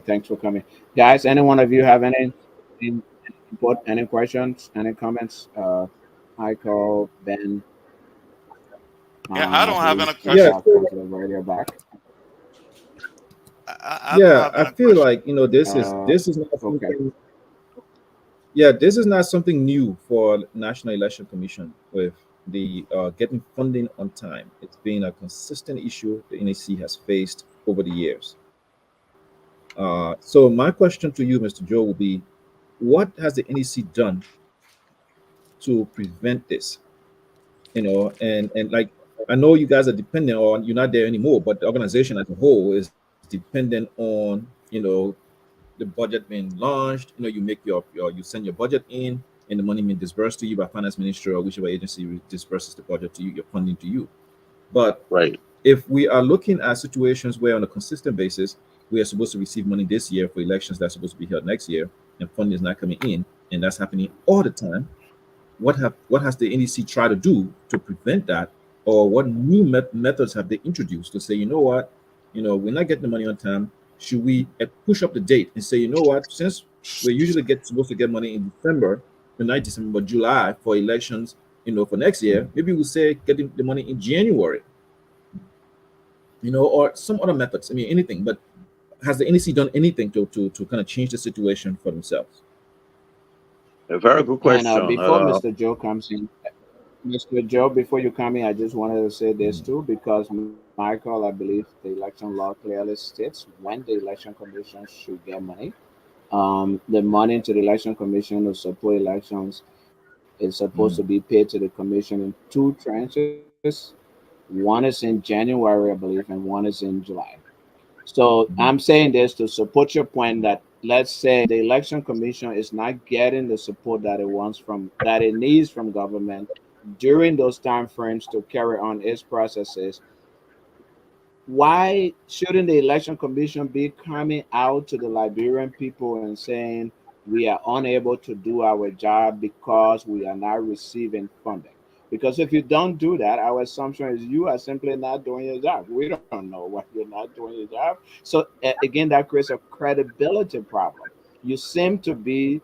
Thanks for coming. Guys, any one of you have any input, any questions, any comments? Michael, Ben, Yeah, I I don't have believe any we Yeah, question. have Councilor Verde back. I don't yeah. have I any feel question. like this is not Okay. something. Yeah, this is not something new for National Election Commission with the getting funding on time. It's been a consistent issue the NEC has faced over the years. So my question to you, Mr. Joe, will be, what has the NEC done to prevent this? And like, I know you guys are dependent on, you're not there anymore, but the organization as a whole is dependent on, the budget being launched. You make you send your budget in, and the money being disbursed to you by finance minister or whichever agency disperses the budget to you, your funding to you. But Right. if we are looking at situations where on a consistent basis we are supposed to receive money this year for elections that's supposed to be held next year, and funding is not coming in, and that's happening all the time, what has the NEC tried to do to prevent that, or what new methods have they introduced to say, what, we're not getting the money on time. Should we push up the date and say, what, since we usually get supposed to get money in December, not December, but July for elections, for next year, maybe we'll say getting the money in January, or some other methods. I mean, anything. But has the NEC done anything to kind of change the situation for themselves? A very good And question. before Mr. Joe comes in, Mr. Joe, before you come in, I just wanted to say this Mhm. too, because Michael, I believe the election law clearly states when the election commission should get money. The money to the election commission to support elections is supposed to be Mhm. paid to the commission in two tranches. One is in January, I believe, and one is in July. So I'm Mhm. saying this to support your point that, let's say, the election commission is not getting the support that it needs from government during those time frames to carry on its processes. Why shouldn't the election commission be coming out to the Liberian people and saying we are unable to do our job because we are not receiving funding? Because if you don't do that, our assumption is you are simply not doing your job. We don't know why you're not doing your job. So again, that creates a credibility problem. You seem to be,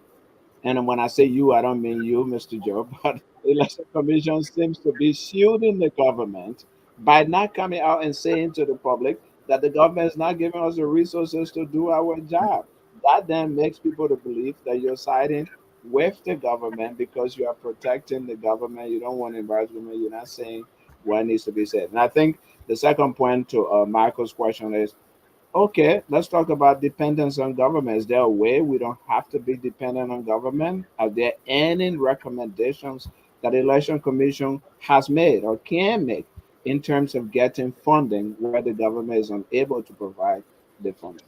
and when I say you, I don't mean you, Mr. Joe, but the election commission seems to be shielding the government by not coming out and saying to the public that the government is not giving us the resources to do our job. That then makes people to believe that you're siding with the government because you are protecting the government. You don't want embarrassment. You're not saying what needs to be said. And I think the second point to Michael's question is, okay, let's talk about dependence on government. Is there a way we don't have to be dependent on government? Are there any recommendations that the election commission has made or can make in terms of getting funding where the government is unable to provide the funding?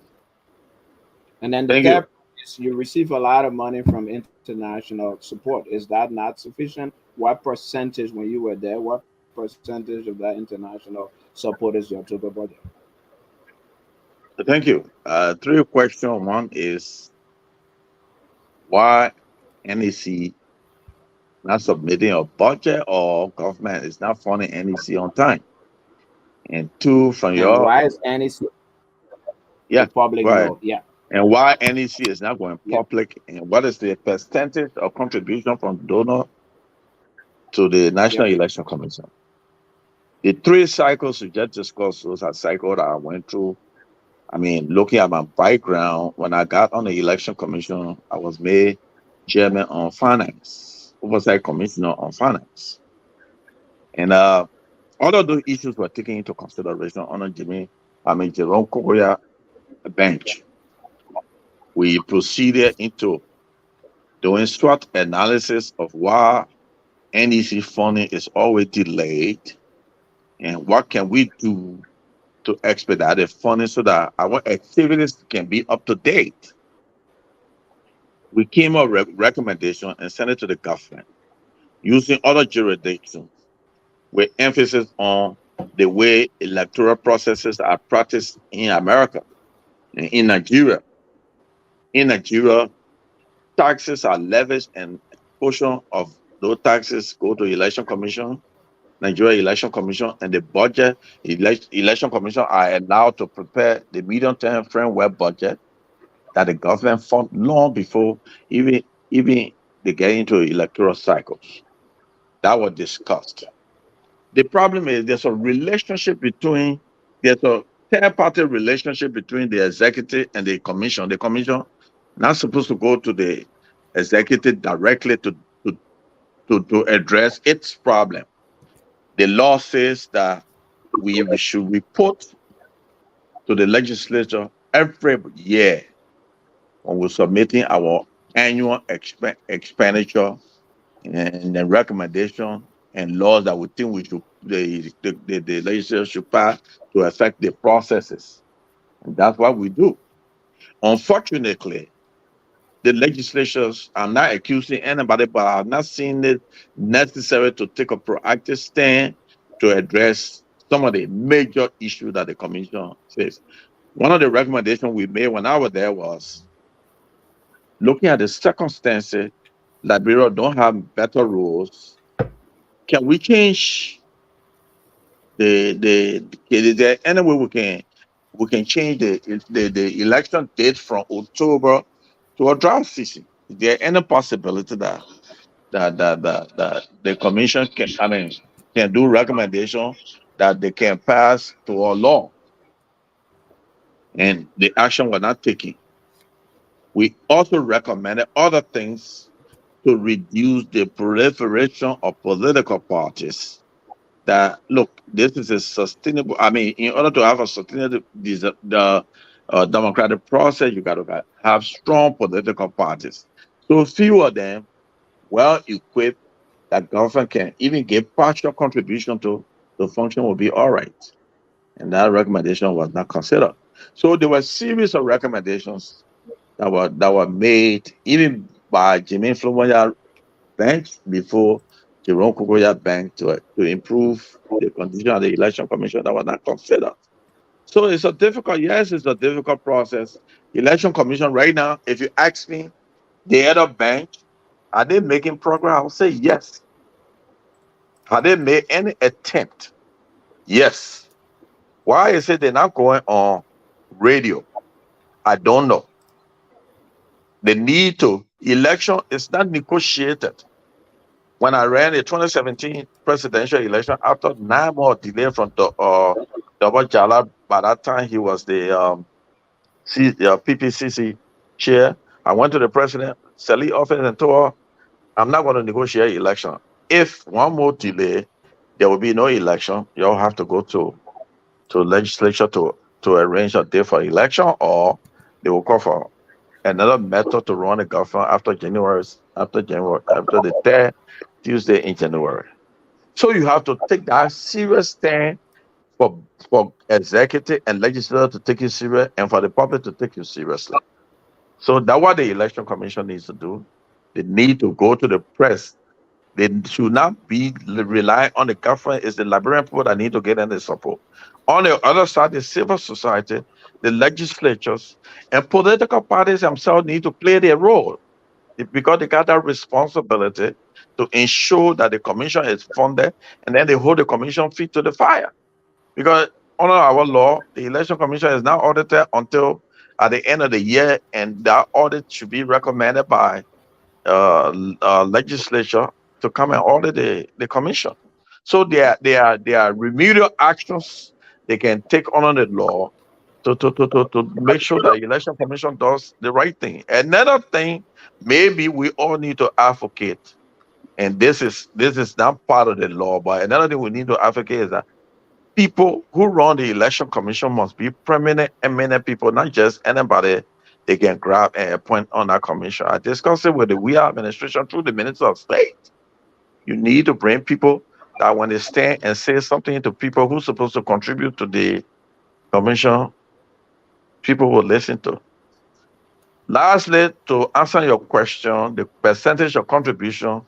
And then the Thank third you. is you receive a lot of money from international support. Is that not sufficient? What percentage, when you were there, what percentage of that international support is your total budget? Thank you. Three questions. One is why NEC not submitting a budget or government is not funding NEC on time. And two, from And your, why is any the yeah, public go ahead. know? Yeah, And why NEC is not going yeah, public, and what is the percentage of contribution from donor to the yeah. National Election Commission? The three cycles we just discussed, those are cycles that I went through. I mean, looking at my background, when I got on the election commission, I was made chairman on finance, oversight commissioner on finance. And all of those issues were taken into consideration on a Jerome Korea bench. We proceeded into doing SWOT analysis of why NEC funding is always delayed and what can we do to expedite the funding so that our activities can be up to date. We came up with recommendation and sent it to the government using other jurisdictions with emphasis on the way electoral processes are practiced in America and in Nigeria. In Nigeria, taxes are levied and a portion of those taxes go to election commission, Nigeria Election Commission, and the budget. Election Commission are allowed to prepare the medium-term framework budget that the government fund long before even they get into electoral cycles. That was discussed. The problem is there's a third-party relationship between the executive and the commission. The commission not supposed to go to the executive directly to address its problem. The law says that we should report to the legislature every year when we're submitting our annual expenditure and the recommendation and laws that we think we should the legislature should pass to affect the processes. And that's what we do. Unfortunately, the legislatures, I'm not accusing anybody, but I'm not seeing it necessary to take a proactive stand to address some of the major issues that the commission says. One of the recommendations we made when I was there was looking at the circumstances, Liberia don't have better rules. Can we change is there any way we can change the election date from October to a drought season? Is there any possibility that the commission can do recommendation that they can pass to a law and the action was not taken? We also recommended other things to reduce the proliferation of political parties. That look, this is a sustainable. I mean, in order to have a sustainable democratic process, you got to have strong political parties. So few of them well equipped that government can even give partial contribution to the function will be all right. And that recommendation was not considered. So there were a series of recommendations that were made even by Jimmy Flumoya bench before Jerome Kukoya Bank to improve the condition of the election commission that was not considered. So it's a difficult process. Election commission right now, if you ask me, the other bank, are they making progress? I'll say yes. Have they made any attempt? Yes. Why is it they're not going on radio? I don't know. The need to election is not negotiated. When I ran the 2017 presidential election, after 9 more delay from Double Jala, by that time he was the PPCC chair. I went to the president, Sally office, and told her, I'm not going to negotiate election. If one more delay, there will be no election. You'll have to go to legislature to arrange a day for election, or they will call for another method to run the government after the third Tuesday in January. So you have to take that serious stand for executive and legislature to take you serious and for the public to take you seriously. So that's what the election commission needs to do. They need to go to the press. They should not be relying on the government. It's the Liberian people that need to get in the support. On the other side, the civil society, the legislatures, and political parties themselves need to play their role because they got that responsibility to ensure that the commission is funded, and then they hold the commission feet to the fire. Because under our law, the election commission is not audited until at the end of the year, and that audit should be recommended by legislature to come and audit the commission. So there are remedial actions they can take under the law to make sure that the election commission does the right thing. Another thing, maybe we all need to advocate, and this is not part of the law, but another thing we need to advocate is that people who run the election commission must be permanent, eminent people, not just anybody they can grab and appoint on that commission. I discussed it with the WIA administration through the Minister of State. You need to bring people that when they stand and say something to people who's supposed to contribute to the commission, people will listen to. Lastly, to answer your question, the percentage of contribution,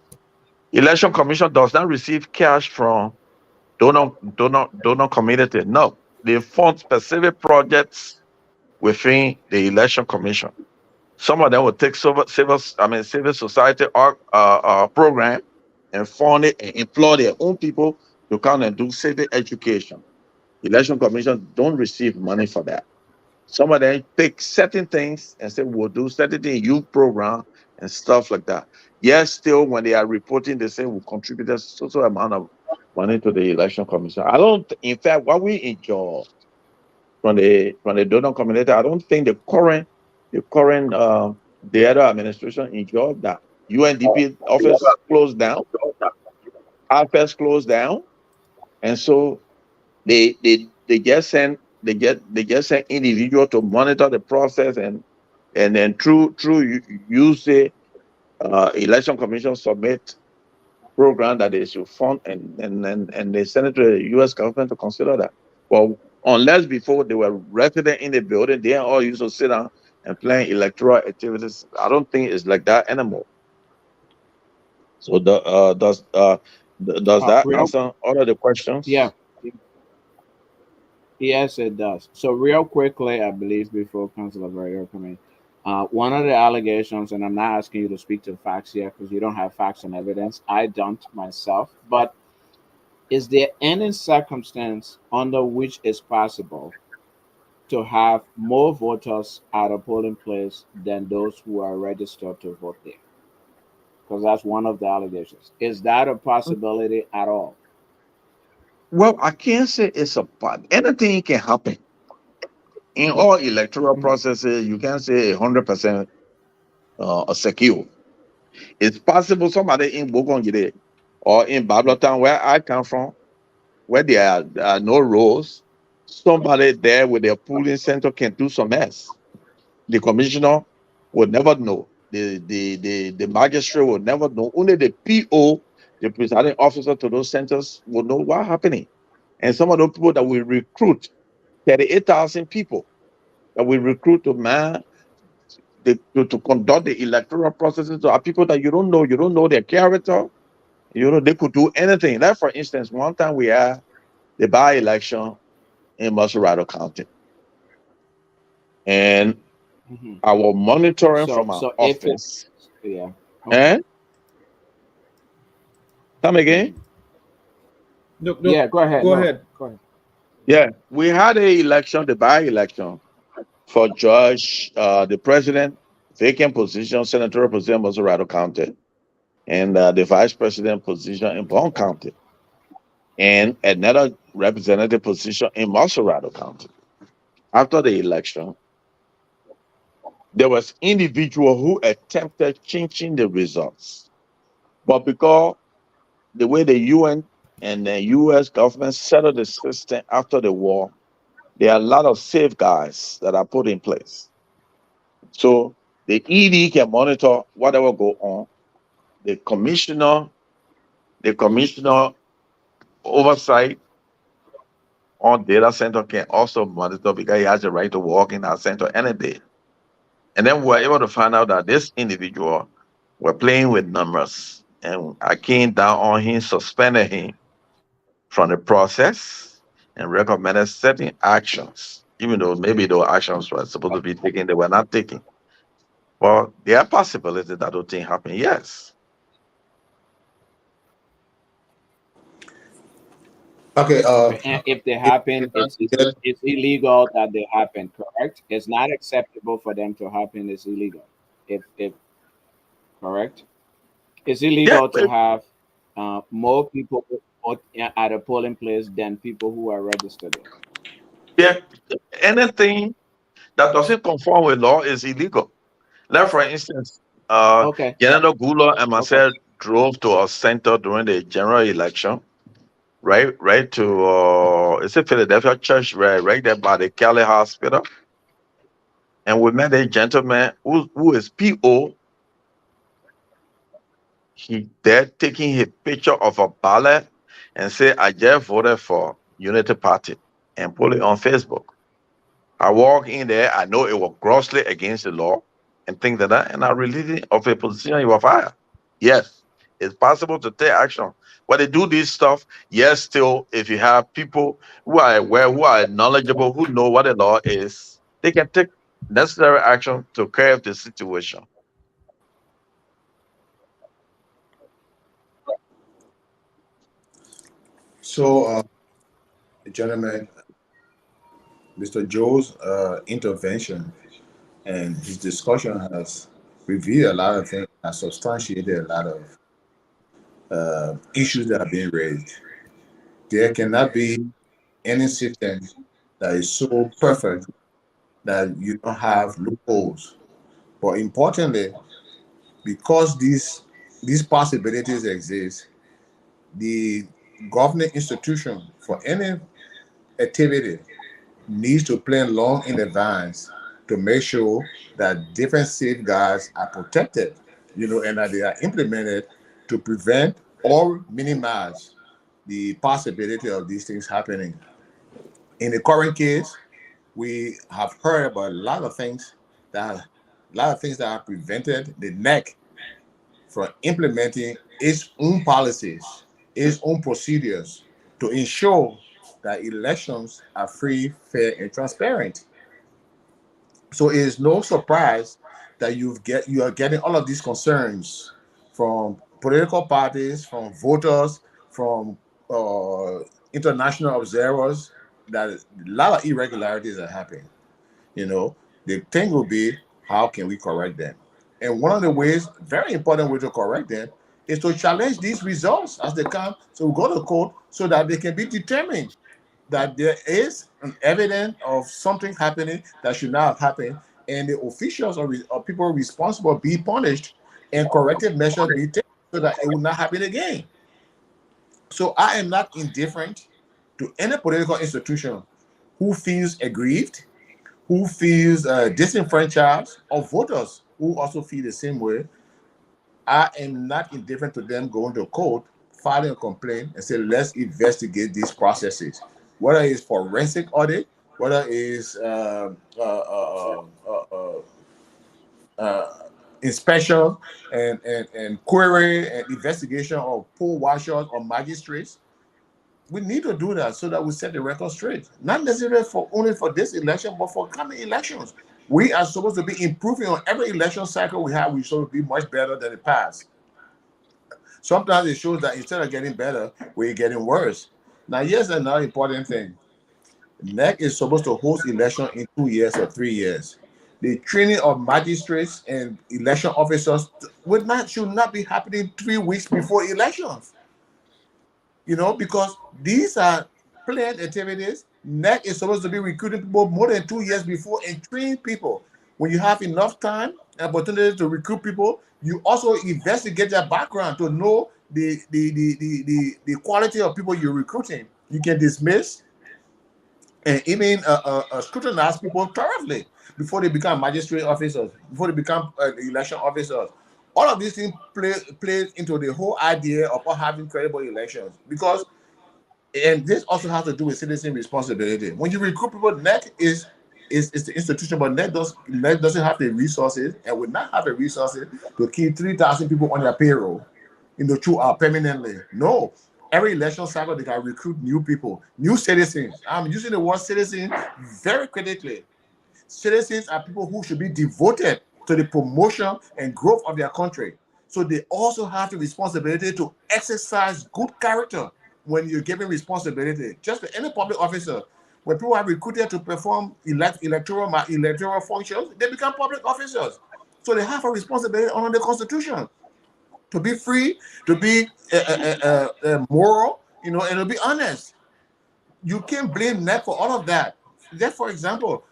election commission does not receive cash from donor community. No, they fund specific projects within the election commission. Some of them will take civil society program and fund it and employ their own people to come and do civic education. Election commission don't receive money for that. Some of them take certain things and say we'll do certain things, youth program and stuff like that. Yes, still when they are reporting, they say we'll contribute a so amount of money to the election commission. I don't. In fact, what we enjoy from the donor community, I don't think the other administration enjoyed that. UNDP office closed down, office closed down, and so they just send individual to monitor the process and then through you say election commission submit program that they should fund and they send it to the US government to consider that. Well, unless before they were resident in the building, they all used to sit down and plan electoral activities. I don't think it's like that anymore. So does that Real, answer all of the questions? yeah, yes, it does. So real quickly, I believe before Councilor Barrier come in, one of the allegations, and I'm not asking you to speak to facts here because you don't have facts and evidence. I don't myself, but is there any circumstance under which it's possible to have more voters at a polling place than those who are registered to vote there? Because that's one of the allegations. Is that a possibility at all? Well, I can't say it's a part. Anything can happen in all electoral Mhm. processes. You can't say 100% secure. It's possible somebody in Bogongide or in Babylon, where I come from, where there are no roads, somebody there with their polling center can do some mess. The commissioner will never know. The magistrate will never know. Only the PO, the presiding officer to those centers, will know what's happening. And some of those people that we recruit, 38,000 people that we recruit to man to conduct the electoral processes are people that you don't know. You don't know their character. You know, they could do anything. Like, for instance, one time we had the by-election in Maserado County. And Mhm. our monitoring So, from our so if it, office. yeah, okay. And come again? Mhm. No, no, Yeah, go ahead. go No, ahead. go ahead. Yeah, we had a election, the by-election for judge, the president, vacant position, senatorial position, Maserado County, and the vice president position in Bond County, and another representative position in Maserado County. After the election, there was individual who attempted changing the results, but because the way the UN and the US government settled the system after the war, there are a lot of safeguards that are put in place. So the ED can monitor whatever go on. The commissioner, the commissioner oversight on data center can also monitor because he has the right to walk in our center any day. And then we were able to find out that this individual were playing with numbers. And I came down on him, suspended him from the process and recommended certain actions, even though maybe those actions were supposed to be taken, they were not taken. Well, there are possibilities that those things happen, yes. Okay. Okay. And if they happen, Get it's illegal that they happen. Correct. It's not acceptable for them to happen. It's illegal. If correct, it's Yeah, illegal to have more people vote at a polling place than people who are registered there. yeah. Anything that doesn't conform with law is illegal. Like, for instance, Okay. General Gula and Okay. myself drove to our center during the general election, right to it's a Philadelphia church, right there by the Cali Hospital, and we met a gentleman who is PO. He there taking his picture of a ballot and say, "I just voted for Unity Party," and put it on Facebook. I walk in there, I know it was grossly against the law and things like that, and I released it of a position, you were fired. Yes, it's possible to take action. When they do this stuff, yes, still, if you have people who are aware, who are knowledgeable, who know what the law is, they can take necessary action to curb the situation. So, gentlemen, Mr. Joe's intervention and his discussion has revealed a lot of things, has substantiated a lot of issues that are being raised. There cannot be any system that is so perfect that you don't have loopholes. But importantly, because these possibilities exist, the governing institution for any activity needs to plan long in advance to make sure that different safeguards are protected, and that they are implemented to prevent or minimize the possibility of these things happening. In the current case, we have heard about a lot of things that have prevented the NEC from implementing its own policies, its own procedures to ensure that elections are free, fair, and transparent. So it is no surprise that you are getting all of these concerns from political parties, from voters, from uh, international observers that a lot of irregularities are happening. You know, the thing will be, how can we correct them? And one of the ways, very important way to correct them, is to challenge these results as they come. So we go to court so that they can be determined that there is an evidence of something happening that should not have happened, and the officials or people responsible be punished, and corrective measures be taken so that it will not happen again. So I am not indifferent to any political institution who feels aggrieved, who feels disenfranchised, or voters who also feel the same way. I am not indifferent to them going to court, filing a complaint, and say, let's investigate these processes. Whether it's forensic audit, whether it's uh, inspection and query and investigation of poll washers or magistrates, we need to do that so that we set the record straight. Not necessarily for only for this election, but for coming elections. We are supposed to be improving on every election cycle we have. We should be much better than the past. Sometimes it shows that instead of getting better, we're getting worse. Now, here's another important thing. NEC is supposed to host election in 2 years or 3 years. The training of magistrates and election officers should not be happening 3 weeks before elections. Because these are planned activities. NEC is supposed to be recruiting people more than 2 years before and train people. When you have enough time and opportunity to recruit people, you also investigate their background to know the quality of people you're recruiting. You can dismiss and even scrutinize people thoroughly before they become magistrate officers, before they become election officers. All of these things plays into the whole idea of having credible elections, because and this also has to do with citizen responsibility. When you recruit people, NEC is the institution, but NEC doesn't have the resources and would not have the resources to keep 3,000 people on their payroll, permanently. No. Every election cycle, they can recruit new people, new citizens. I'm using the word citizen very critically. Citizens are people who should be devoted to the promotion and growth of their country. So they also have the responsibility to exercise good character when you're given responsibility. Just like any public officer, when people are recruited to perform electoral functions, they become public officers. So they have a responsibility under the Constitution to be free, to be moral, and to be honest. You can't blame NEP for all of that. Just for example,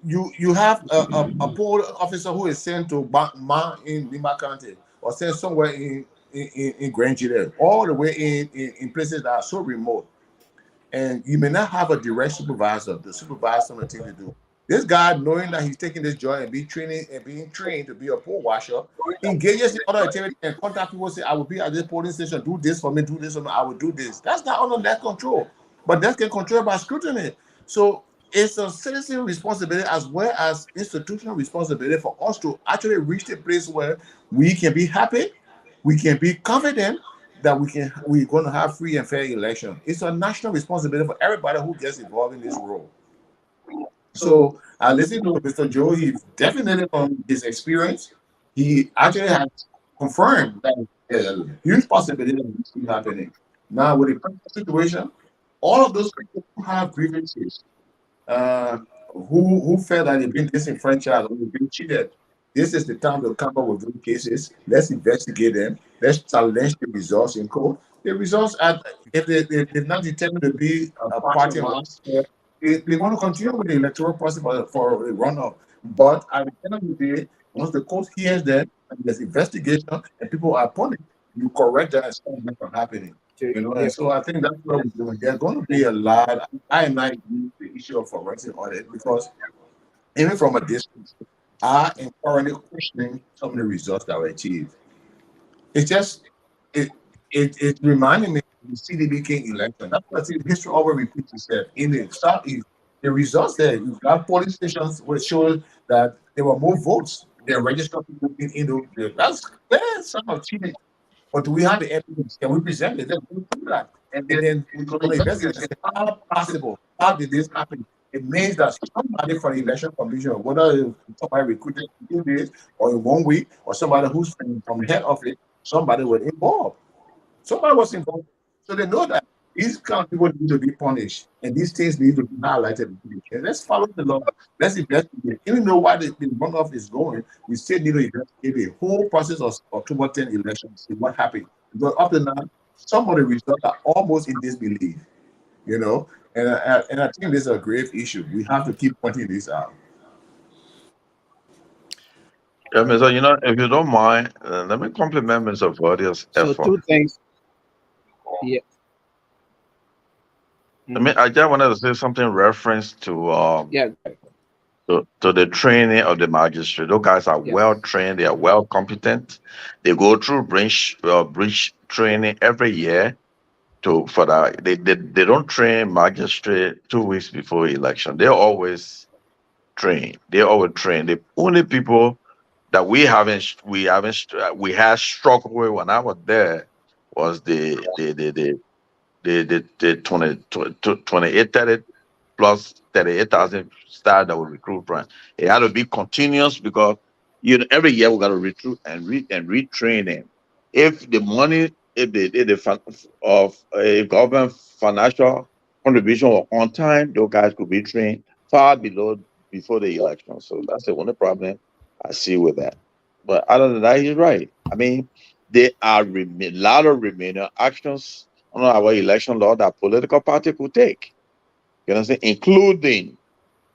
you have a poll officer who is sent to Ma in Lima County, or sent somewhere in Grand Chile, all the way in places that are so remote. And you may not have a direct supervisor to supervise some of the things to do. This guy, knowing that he's taking this job and being trained to be a poll washer, engages in other activities and contact people, say, I will be at this polling station, do this for me, do this for me, I will do this. That's not under that control. But that can control by scrutiny. So it's a citizen responsibility as well as institutional responsibility for us to actually reach the place where we can be happy, we can be confident that we're going to have free and fair election. It's a national responsibility for everybody who gets involved in this role. So I listened to Mr. Joe. He definitely, from his experience, he actually has confirmed that a huge possibility of this thing happening. Now, with the current situation, all of those people who have grievances, uh, who felt that they've been disenfranchised or they've been cheated, this is the time to come up with those cases. Let's investigate them. Let's challenge the results in court. The results are, if they've not determined to be a party and they want to continue with the electoral process for a runoff. But at the end of the day, once the court hears them and there's investigation and people are punished, you correct that and stop that from happening. Yeah, And so I think that's what we're doing. There's going to be a lot. I might use the issue of forensic audit because even from a distance, I am currently questioning some of the results that were achieved. It's just it it reminded me of the CDB King election. That's what I see history always repeats itself. In the southeast, the results there, you got polling stations which showed that there were more votes than registered people in that's clear some of cheating. But do we have the evidence? Can we present it? Then we do that. And then we're going to investigate and say, how possible? How did this happen? It means that somebody from the election commission, whether somebody recruited in 2 days or in 1 week, or somebody who's from the head office, somebody was involved. Somebody was involved. So they know that these kind of people need to be punished and these things need to be highlighted. And let's follow the law. Let's investigate. Even though why the runoff is going, we still need to investigate the whole process of October 10 elections, see what happened. Because up to now, some of the results are almost in disbelief, you know. And I think this is a grave issue. We have to keep pointing this out. Yeah, Mr. If you don't mind, let me compliment Mr. Vardia's so effort. two things. Yeah. Mhm. I just wanted to say something in reference Yeah. to the training of the magistrate. Those guys are Yeah. well trained. They are well competent. They go through breach training every year to for that. They don't train magistrate 2 weeks before election. They always train. They always train. The only people that we had struggled with when I was there was the 28 30 plus 38,000 staff that will recruit from. It had to be continuous because every year we got to recruit and retrain them. If the money, if the of a government financial contribution were on time, those guys could be trained far below before the election. So that's the only problem I see with that. But other than that, he's right. I mean, there are a lot of remaining actions on our election law that political party could take. You understand? Including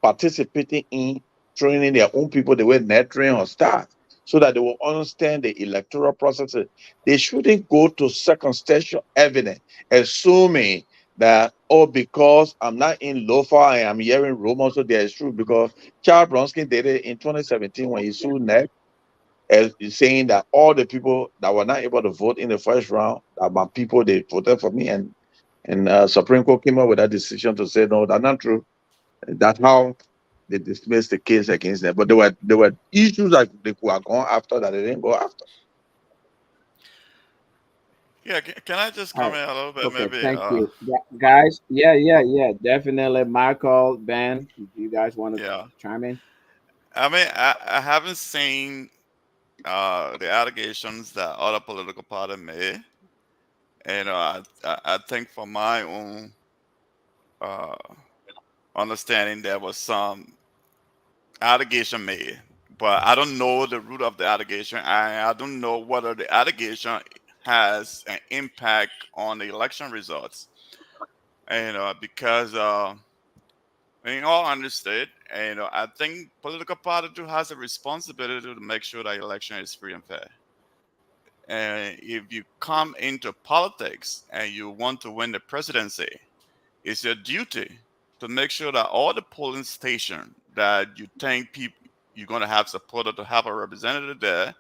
participating in training their own people the way net train or staff so that they will understand the electoral processes. They shouldn't go to circumstantial evidence, assuming that, oh, because I'm not in Lofa, I am hearing rumors, so there is true. Because Charles Bronski did it in 2017 when he sued NEC, as saying that all the people that were not able to vote in the first round, that my people, they voted for me, and Supreme Court came up with that decision to say no, that's not true. That's how they dismissed the case against them. But there were issues that they were going after that they didn't go after. Yeah, can I just All right. comment a little bit, Okay. maybe? Thank you, guys. Yeah. Yeah. Yeah. Definitely, Michael, Ben. You guys want to Yeah. chime in? I mean, I haven't seen the allegations that other political party made. And I think from my own uh, understanding, there was some allegation made, but I don't know the root of the allegation. I don't know whether the allegation has an impact on the election results. And because in all honesty, and I think political party too has a responsibility to make sure that election is free and fair. And if you come into politics and you want to win the presidency, it's your duty to make sure that all the polling station that you think people you're going to have supported to have a representative there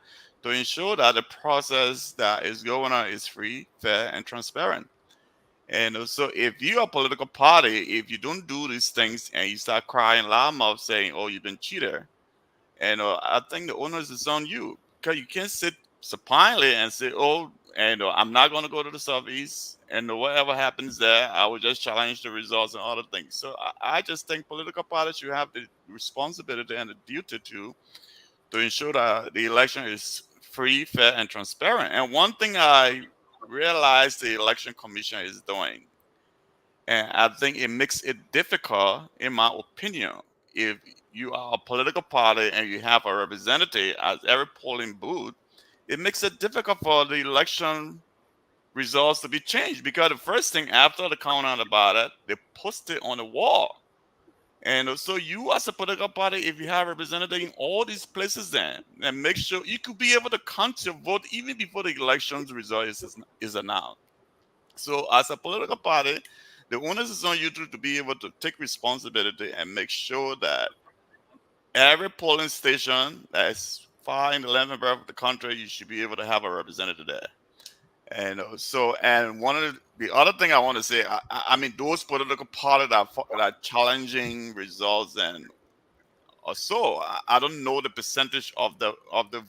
to ensure that the process that is going on is free, fair, and transparent. And so, if you're a political party, if you don't do these things and you start crying loudmouth saying, "Oh, you've been cheated," and I think the onus is on you because you can't sit supinely and say, "Oh, and I'm not going to go to the southeast, and whatever happens there, I will just challenge the results and other things. So I just think political parties should have the responsibility and the duty to ensure that the election is free, fair, and transparent. And one thing I realized the election commission is doing, and I think it makes it difficult, in my opinion, if you are a political party and you have a representative at every polling booth, it makes it difficult for the election results to be changed, because the first thing after the count on the ballot, they post it on the wall. And so you as a political party, if you have representative in all these places, then and make sure you could be able to count your vote even before the elections result is announced. So as a political party, the onus is on you to be able to take responsibility and make sure that every polling station that's far in the length and breadth of the country, you should be able to have a representative there. And one of the other thing I want to say, I mean, those political parties that are challenging results and or so, I don't know the percentage of the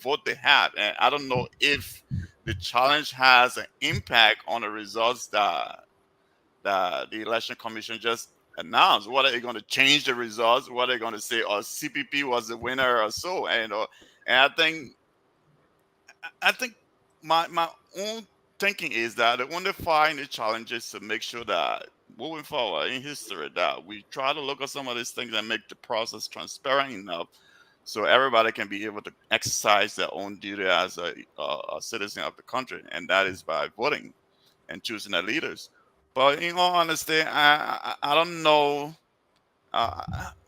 vote they had, and I don't know if the challenge has an impact on the results that the election commission just announced. What are they going to change the results? What are they going to say? Or CPP was the winner or so? And I think my own thinking is that the only find the challenges to make sure that moving forward in history that we try to look at some of these things and make the process transparent enough so everybody can be able to exercise their own duty as a citizen of the country, and that is by voting and choosing their leaders. But in all honesty, I don't know.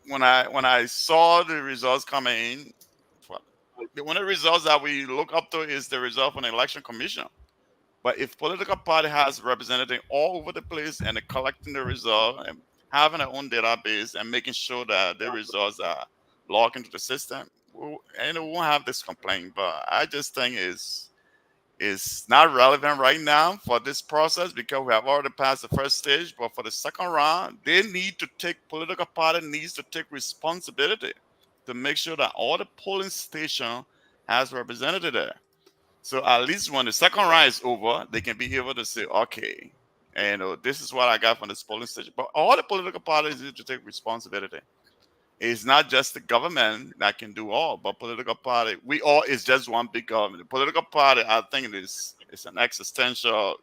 When I saw the results coming in, the only results that we look up to is the result from the election commission. But if political party has representative all over the place and they're collecting the result and having their own database and making sure that the results are logged into the system, and it won't have this complaint. But I just think is not relevant right now for this process because we have already passed the first stage. But for the second round, political party needs to take responsibility to make sure that all the polling station has representative there. So at least when the second round is over, they can be able to say, okay, and this is what I got from this polling station. But all the political parties need to take responsibility. It's not just the government that can do all, but political party. We all is just one big government. The political party, I think, is an existential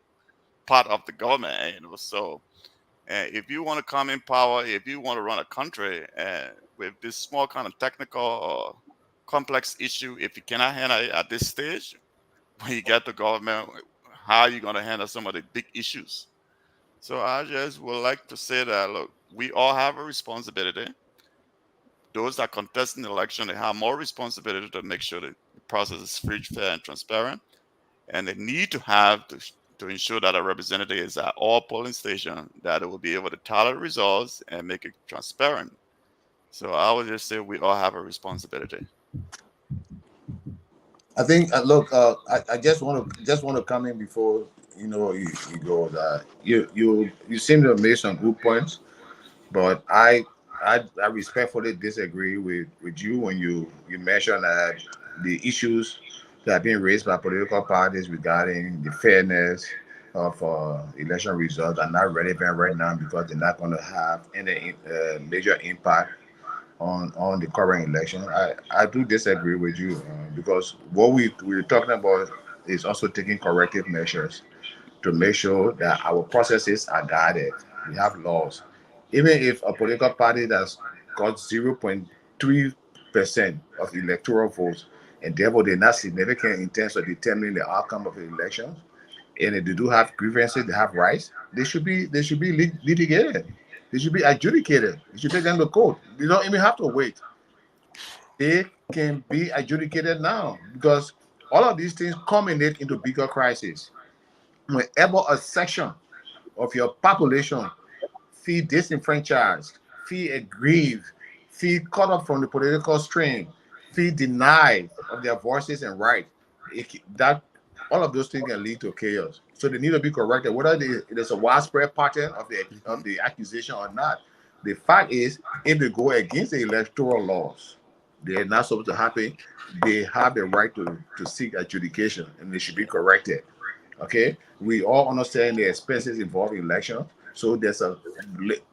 part of the government. So if you want to come in power, if you want to run a country with this small kind of technical or complex issue, if you cannot handle it at this stage, when you get to government, how are you going to handle some of the big issues? So I just would like to say that, look, we all have a responsibility. Those that contest an election, they have more responsibility to make sure that the process is free, fair, and transparent. And they need to have to ensure that a representative is at all polling stations, that it will be able to tally results and make it transparent. So I would just say we all have a responsibility. I think look, I just want to come in before you go. That you seem to have made some good points, but I respectfully disagree with you when you mention that the issues that are being raised by political parties regarding the fairness of election results are not relevant right now because they're not going to have any major impact on the current election. I do disagree with you because what we're talking about is also taking corrective measures to make sure that our processes are guided. We have laws. Even if a political party that's got 0.3% of electoral votes and therefore they're not significant in terms of determining the outcome of the election, and if they do have grievances, they have rights, they should be litigated. They should be adjudicated. You should take them to court. You don't even have to wait. They can be adjudicated now because all of these things culminate into bigger crises. Whenever a section of your population feel disenfranchised, feel aggrieved, feel cut off from the political stream, feel denied of their voices and rights, that all of those things can lead to chaos. So they need to be corrected, whether there's a widespread pattern of Mhm. the accusation or not. The fact is, if they go against the electoral laws, they're not supposed to happen. They have the right to seek adjudication, and they should be corrected. Okay, we all understand the expenses involved in election, so there's a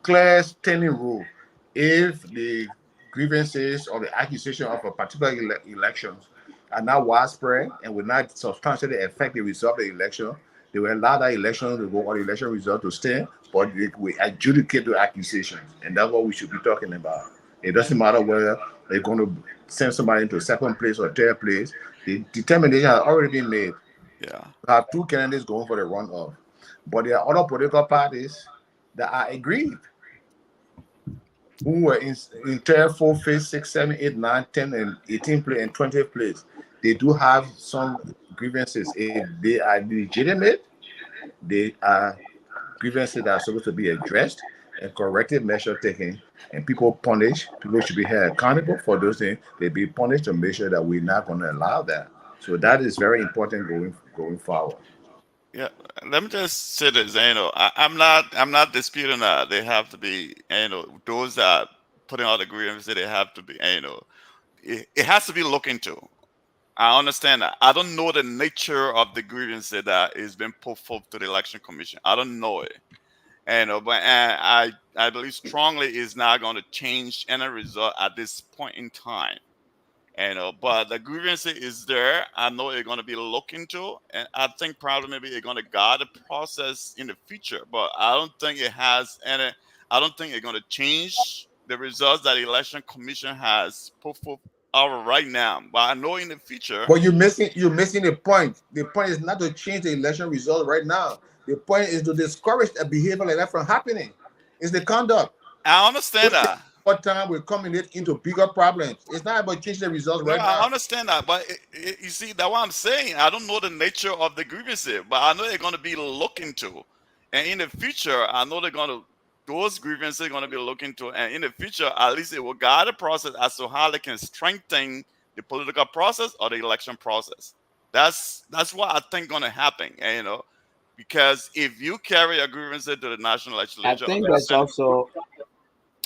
clear standing rule. If the grievances or the accusation of a particular election are not widespread and will not substantially affect the result of the election, they will allow that election to go or the election result to stand, but they will adjudicate the accusations, and that's what we should be talking about. It doesn't matter whether they're going to send somebody into second place or third place. The determination has already been made. Yeah. Have two candidates going for the runoff, but there are other political parties that are aggrieved, who were in third, fourth, fifth, sixth, seventh, eighth, ninth, 10, and 18th place and 20th place. They do have some grievances. If they are legitimate, they are grievances that are supposed to be addressed and corrective measure taken, and people punished. People should be held accountable for those things. They be punished to make sure that we're not going to allow that. So that is very important going forward. Yeah, let me just say this. I'm not disputing that they have to be. Those that putting out the grievances, they have to be. It has to be looked into. I understand that. I don't know the nature of the grievance that is being put forth to the election commission. I don't know it. But I believe strongly it's not going to change any result at this point in time. But the grievance is there. I know it's going to be looked into, and I think probably maybe it's going to guide the process in the future. But I don't think it has any. I don't think it's going to change the results that the election commission has put forth out right now. But I know in the future. But you're missing the point. The point is not to change the election result right now. The point is to discourage a behavior like that from happening. It's the conduct. I understand Those things that. over time will culminate into bigger problems. It's not about changing the results No, right I now. understand that, but you see, that's what I'm saying. I don't know the nature of the grievances, but I know they're going to be looked into, and in the future, I know they're going to those grievances are going to be looked into, and in the future, at least it will guide the process as to how they can strengthen the political process or the election process. That's what I think going to happen, and, because if you carry a grievance to the national I legislature or think to the that's Senate, also.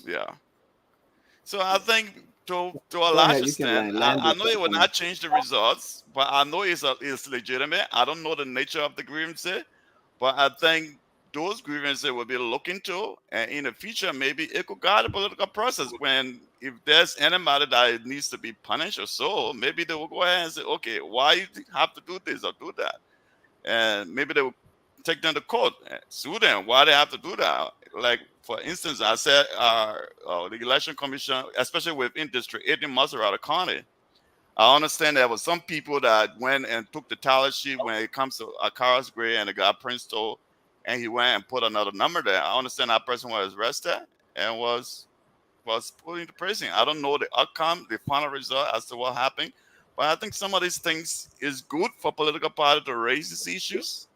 yeah. So I think to a Go large ahead. You can extent, land I your know it thoughts will on it. not change the results, but I know it's legitimate. I don't know the nature of the grievance, but I think those grievances will be looked into, and in the future, maybe it could guide the political process. When if there's anybody that it needs to be punished or so, maybe they will go ahead and say, okay, why you have to do this or do that, and maybe they will take them to court, and sue them. Why they have to do that? Like for instance, I said the election commission, especially within District 8 in Maserati County. I understand there was some people that went and took the tally sheet when it comes to Akaras Gray and the guy Prince told, and he went and put another number there. I understand that person was arrested and was put into prison. I don't know the outcome, the final result as to what happened, but I think some of these things is good for political party to raise these issues.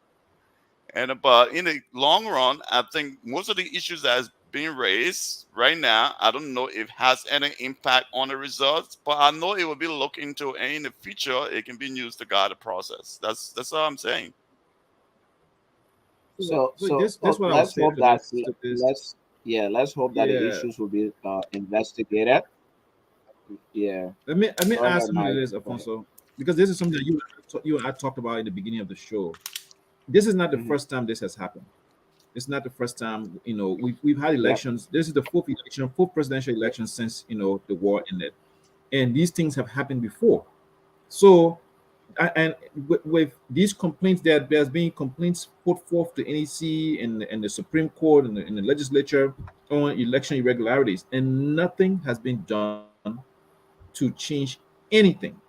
And but in the long run, I think most of the issues that is being raised right now, I don't know if has any impact on the results, but I know it will be looked into, and in the future, it can be used to guide the process. That's all I'm saying. So, So so this what I'll let's say hope to that this to this. let's hope that the Yeah. issues will be investigated. Yeah. Let me Go ask ahead, something to Mike. this, Go ahead. Alfonso, because this is something that you and I talked about in the beginning of the show. This is not the Hmm. first time this has happened. It's not the first time. We've had Yep. elections. This is the fourth presidential election since the war ended, and these things have happened before. So, and with these complaints, there's been complaints put forth to NEC and the Supreme Court and the legislature on election irregularities, and nothing has been done to change anything.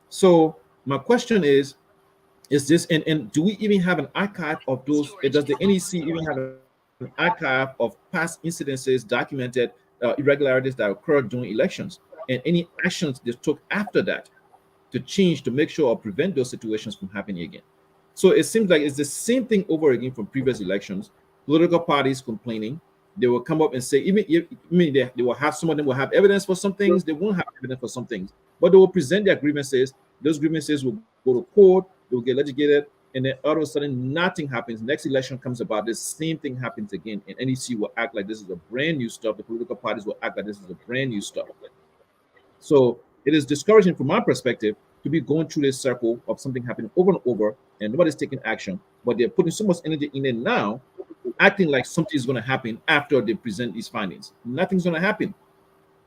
So, my question is this, and do we even have an archive of those? Does the NEC even have an archive of past incidences documented, irregularities that occurred during elections, and any actions they took after that to change, to make sure or prevent those situations from happening again? So it seems like it's the same thing over again from previous elections. Political parties complaining, they will come up and say, even if, I mean, they will have, some of them will have evidence for some things, they won't have evidence for some things, but they will present their grievances. Those grievances will go to court, they will get litigated, and then all of a sudden nothing happens. Next election comes about, the same thing happens again, and NEC will act like this is a brand new stuff. The political parties will act like this is a brand new stuff. So it is discouraging from my perspective to be going through this circle of something happening over and over, and nobody's taking action, but they're putting so much energy in it now, acting like something is going to happen after they present these findings. Nothing's going to happen.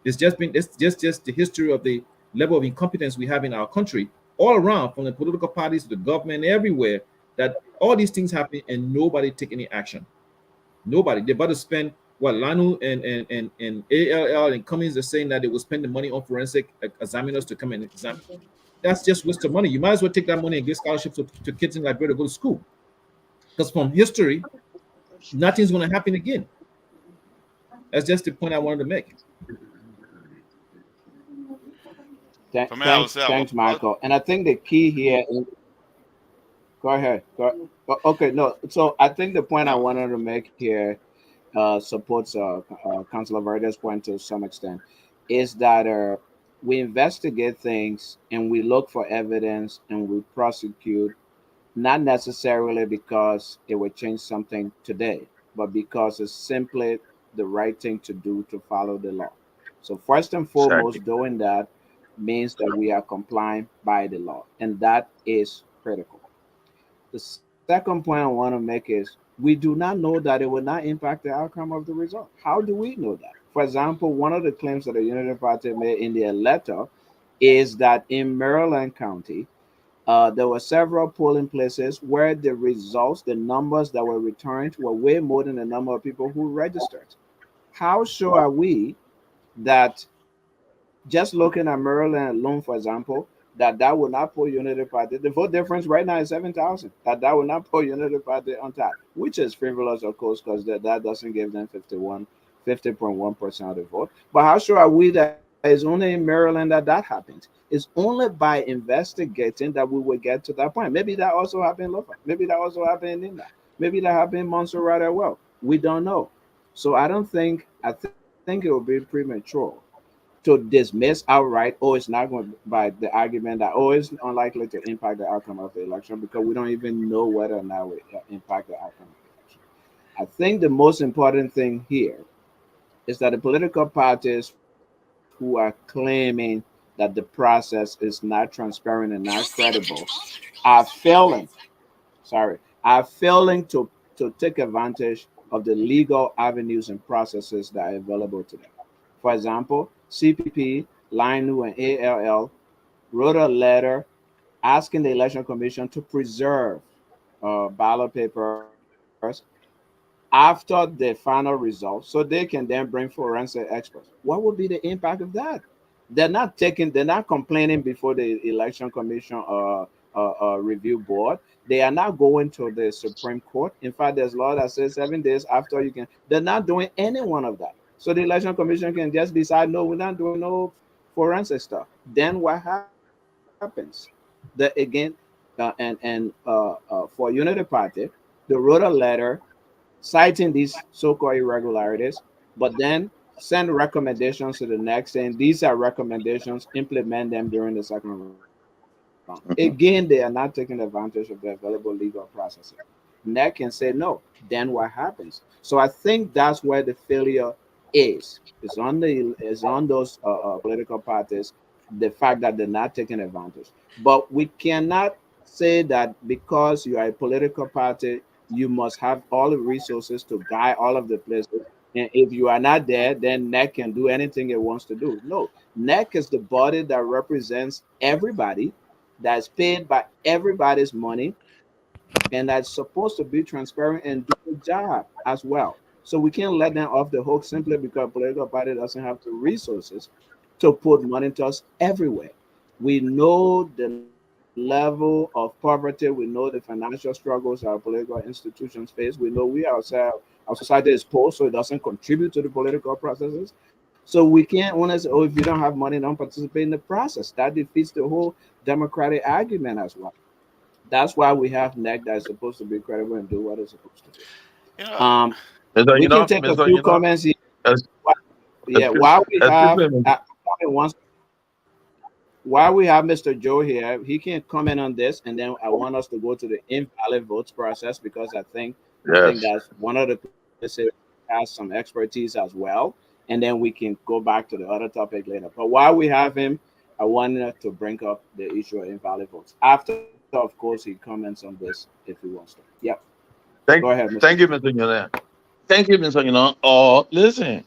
It's just the history of the level of incompetence we have in our country all around, from the political parties to the government, everywhere. That all these things happen and nobody take any action. Nobody. They're about to spend what Lanu and ALL and Cummings are saying that they will spend the money on forensic examiners to come and examine. That's just waste of money. You might as well take that money and give scholarships to kids in Liberia to go to school. Because from history, nothing's going to happen again. That's just the point I wanted to make. For me, I would say Thanks, Michael. And I think the key here is, go ahead. Okay, no. So I think the point I no. wanted to make here supports Councilor Verde's point to some extent, is that we investigate things and we look for evidence and we prosecute, not necessarily because it would change something today, but because it's simply the right thing to do to follow the law. So first and Exactly. foremost, doing that means that we are complying by the law, and that is critical. The second point I want to make is we do not know that it will not impact the outcome of the result. How do we know that? For example, one of the claims that the Unity Party made in their letter is that in Maryland County, there were several polling places where the results, the numbers that were returned, were way more than the number of people who registered. How sure are we that just looking at Maryland alone, for example, that will not put Unity Party? The vote difference right now is 7,000. That will not put Unity Party on top, which is frivolous, of course, because that doesn't give them 50.1% of the vote. But how sure are we that it's only in Maryland that happens? It's only by investigating that we will get to that point. Maybe that also happened in Lofa. Maybe that also happened in India. Maybe that happened in Montserrat as well. We don't know. So I think it would be premature to dismiss outright, oh, it's not going to, by the argument that, oh, it's unlikely to impact the outcome of the election, because we don't even know whether or not it impact the outcome of the election. I think the most important thing here is that the political parties who are claiming that the process is not transparent and not credible are failing, sorry, are failing to take advantage of the legal avenues and processes that are available to them. For example, CPP, LINU, and ALL wrote a letter asking the Election Commission to preserve ballot papers after the final result so they can then bring forensic experts. What would be the impact of that? They're not complaining before the Election Commission review board. They are not going to the Supreme Court. In fact, there's law that says 7 days after you can. They're not doing any one of that. So the Election Commission can just decide, no, we're not doing no forensic stuff. Then what happens? Again, for Unity Party, they wrote a letter citing these so-called irregularities, but then send recommendations to the next, saying these are recommendations, implement them during the second round. Again, they are not taking advantage of the available legal processes. NEC can say no, then what happens? So I think that's where the failure is on those political parties, the fact that they're not taking advantage. But we cannot say that because you are a political party, you must have all the resources to guide all of the places. And if you are not there, then NEC can do anything it wants to do. No, NEC is the body that represents everybody, that's paid by everybody's money, and that's supposed to be transparent and do the job as well. So we can't let them off the hook simply because a political party doesn't have the resources to put monitors everywhere. We know the level of poverty. We know the financial struggles our political institutions face. We know we ourselves, our society is poor, so it doesn't contribute to the political processes. So we can't want to say, oh, if you don't have money, don't participate in the process. That defeats the whole democratic argument as well. That's why we have NEC that is supposed to be credible and do what it's supposed to do. You know, Um, Mr. we You can know, take a Mr. few You know, comments here. ex- Yeah, excuse, excuse me, while we have Mr. Joe here, he can comment on this, and then I want us to go to the invalid votes process, because I think yes. that's one of the places that has some expertise as well, and then we can go back to the other topic later. But while we have him, I wanted to bring up the issue of invalid votes. After, of course, he comments on this if he wants to. Yep. Go Thank, ahead, Mr. J. thank you, Mr. Yuna. Thank you, Mr. Yuna. Oh, listen.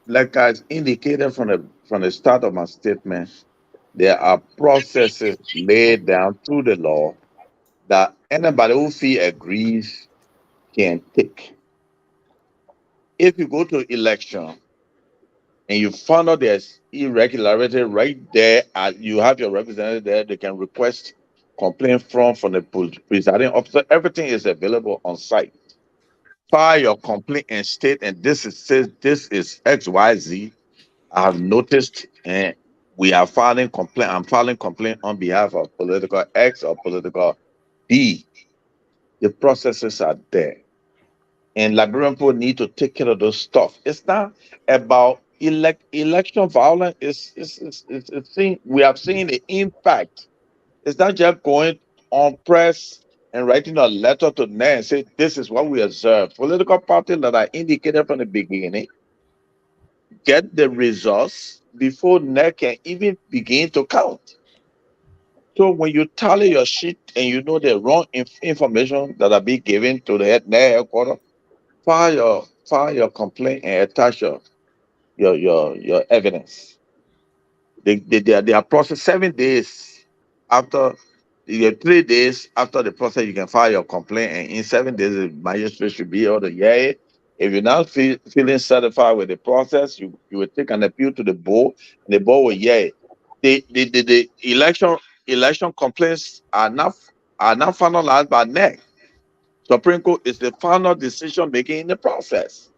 Like I indicated from the start of my statement, there are processes laid down through the law that anybody who feel agrees can take. If you go to election and you find out there's irregularity right there, and you have your representative there, they can request complaint from the presiding officer. Everything is available on site. File your complaint and state, and this is says this is XYZ. I have noticed, and we are filing complaint. I'm filing complaint on behalf of political X or political B. The processes are there, and Liberian people need to take care of those stuff. It's not about election violence. It's seen, we have seen the impact. It's not just going on press and writing a letter to NER and say this is what we observe. Political parties that are indicated from the beginning get the results before NER can even begin to count. So when you tally your sheet and you know the wrong information that are being given to the NER headquarters, file your complaint and attach your evidence. They are processed 7 days after, you get 3 days after the process, you can file your complaint, and in 7 days, the magistrate should be able to hear it. If you're not feeling satisfied with the process, you will take an appeal to the board, and the board will hear it. The election complaints are not finalized by NEC. Supreme Court is the final decision making in the process.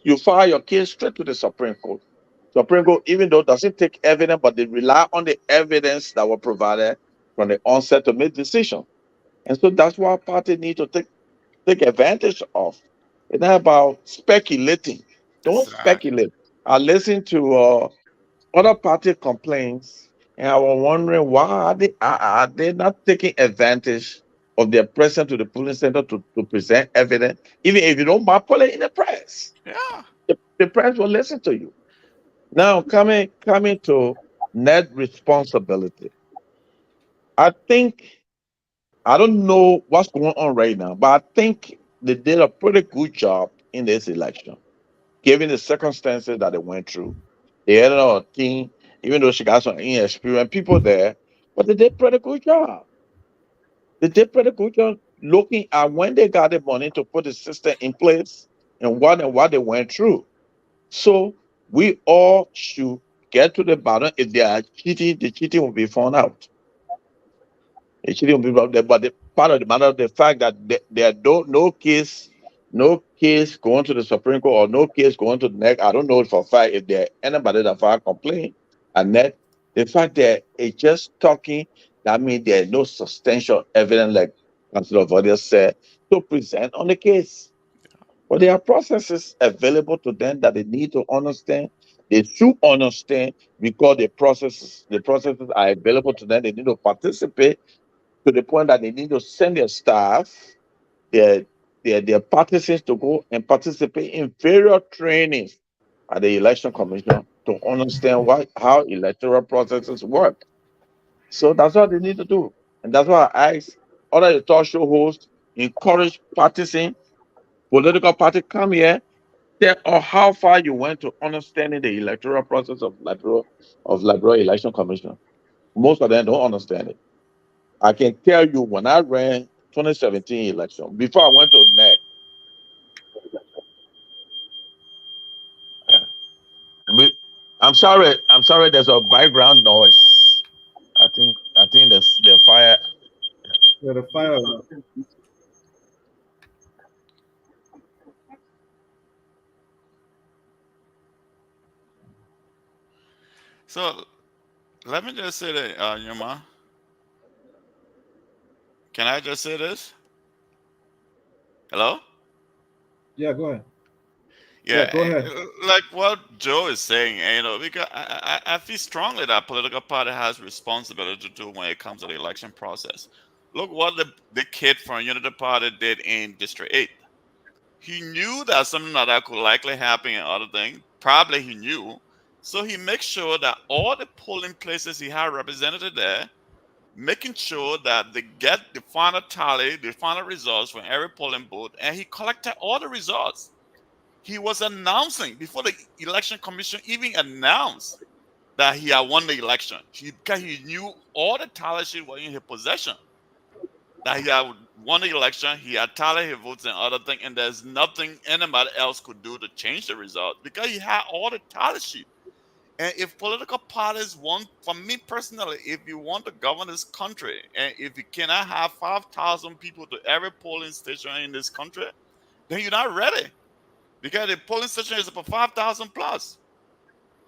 You file your case straight to the Supreme Court. Supreme Court, even though it doesn't take evidence, but they rely on the evidence that were provided from the onset to make decision. And so that's what parties need to take advantage of. It's not about speculating. Don't Exactly. speculate. I listened to other party complaints, and I was wondering why are they not taking advantage of their presence to the polling center to present evidence, even if you don't mind put it in the press. Yeah. The press will listen to you. Now coming to net responsibility. I think I don't know what's going on right now, but I think they did a pretty good job in this election, given the circumstances that they went through. They had a team, even though she got some inexperienced people there, but they did pretty good job. They did pretty good job looking at when they got the money to put the system in place and what they went through. So we all should get to the bottom. If they are cheating, the cheating will be found out. It shouldn't be about that. But the part of the matter, the fact that there no case going to the Supreme Court or no case going to the next. I don't know for a fact if there anybody that filed complaint and that the fact that it's just talking, that means there's no substantial evidence, like Councilor Vodia said, to present on the case. But there are processes available to them that they need to understand. They should understand because the processes are available to them. They need to participate to the point that they need to send their staff, their their participants to go and participate in various trainings at the election commission to understand how electoral processes work. So that's what they need to do. And that's why I ask other talk show hosts, encourage participants, political party come here, tell or how far you went to understanding the electoral process of Liberia Election Commission. Most of them don't understand it. I can tell you when I ran 2017 election, before I went to NEC, I'm sorry, there's a background noise. I think there's the fire. Yeah, the fire. So let me just say that, Yuma. Can I just say this? Hello? Yeah, go ahead. Yeah, Yeah, go ahead. like what Joe is saying, because I feel strongly that political party has responsibility to do when it comes to the election process. Look what the kid from Unity Party did in District 8. He knew that something like that could likely happen and other things. Probably he knew. So he makes sure that all the polling places he had represented there, making sure that they get the final tally, the final results from every polling booth, and he collected all the results. He was announcing before the election commission even announced that he had won the election. Because he knew all the tally sheet were in his possession. That he had won the election, he had tallied his votes and other things, and there's nothing anybody else could do to change the result because he had all the tally sheet. And if political parties want, for me personally, if you want to govern this country, and if you cannot have 5,000 people to every polling station in this country, then you're not ready because the polling station is about 5,000 plus.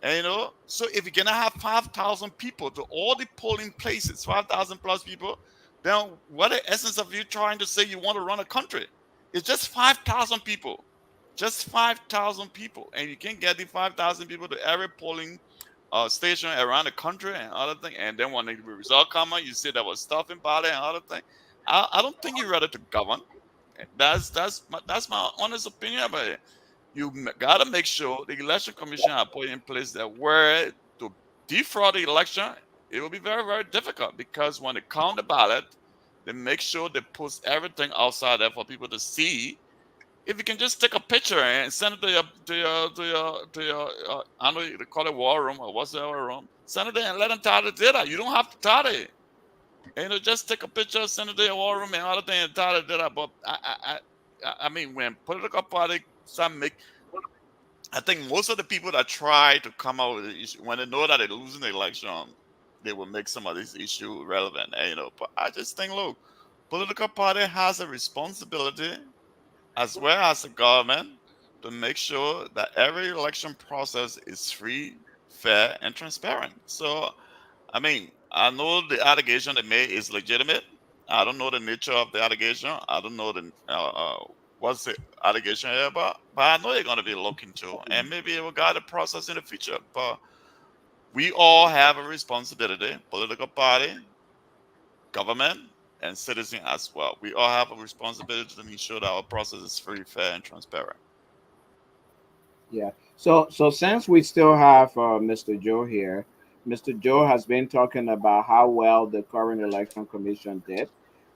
And so if you cannot have 5,000 people to all the polling places, 5,000 plus people, then what the essence of you trying to say you want to run a country? It's just 5,000 people. Just 5,000 people. And you can't get the 5,000 people to every polling station around the country and other thing. And then when the result come out, you say there was stuff in Ballot and other thing. I don't think you're ready to govern. That's my honest opinion about it. You gotta make sure the election commission are put in place that where to defraud the election, it will be very, very difficult because when they count the ballot, they make sure they post everything outside there for people to see. If you can just take a picture and send it to your I know they call it war room or what's the other room, send it there and let them tally the data. You don't have to tally it. And just take a picture, send it to your war room and other thing and tally the data. But I mean, when political party start make, I think most of the people that try to come out with the issue, when they know that they're losing the election, they will make some of this issue relevant. But I just think, look, political party has a responsibility as well as the government to make sure that every election process is free, fair, and transparent. So, I mean, I know the allegation they made is legitimate. I don't know the nature of the allegation. I don't know the what's the allegation here about, but I know they're going to be looking to, and maybe it will guide the process in the future. But we all have a responsibility: political party, government, and citizen as well. We all have a responsibility to ensure that our process is free, fair, and transparent. Yeah. So since we still have Mr. Joe here, Mr. Joe has been talking about how well the current election commission did.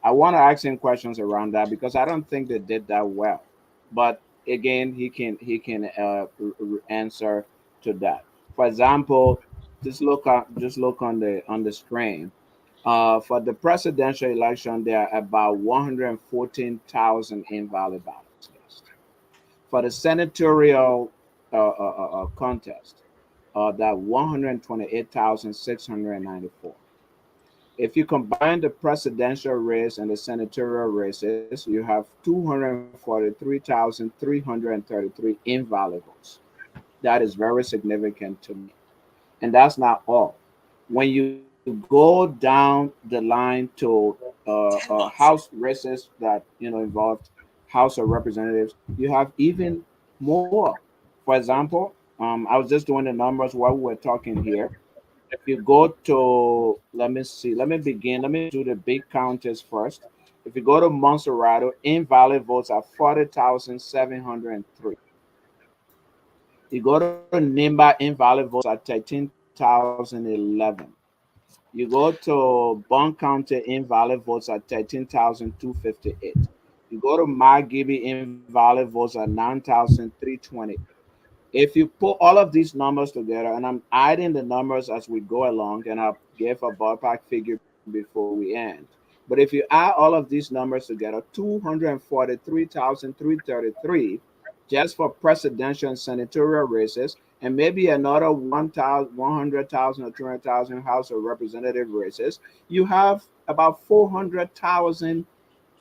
I want to ask him questions around that because I don't think they did that well. But again, he can answer to that. For example, just look on the screen. For the presidential election, there are about 114,000 invalid ballots cast. For the senatorial contest, that 128,694. If you combine the presidential race and the senatorial races, you have 243,333 invalid votes. That is very significant to me. And that's not all. When you go down the line to House races that involved House of Representatives, you have even more. For example, I was just doing the numbers while we were talking here. If you go to, let me see, let me begin. Let me do the big counters first. If you go to Monserrato, invalid votes are 40,703. You go to Nimba, invalid votes are 13,011. You go to Bond County, invalid votes are 13,258. You go to Margibi, invalid votes are 9,320. If you put all of these numbers together, and I'm adding the numbers as we go along, and I'll give a ballpark figure before we end. But if you add all of these numbers together, 243,333 just for presidential and senatorial races, and maybe another 1,000, 100,000 or 200,000 House of Representative races, you have about 400,000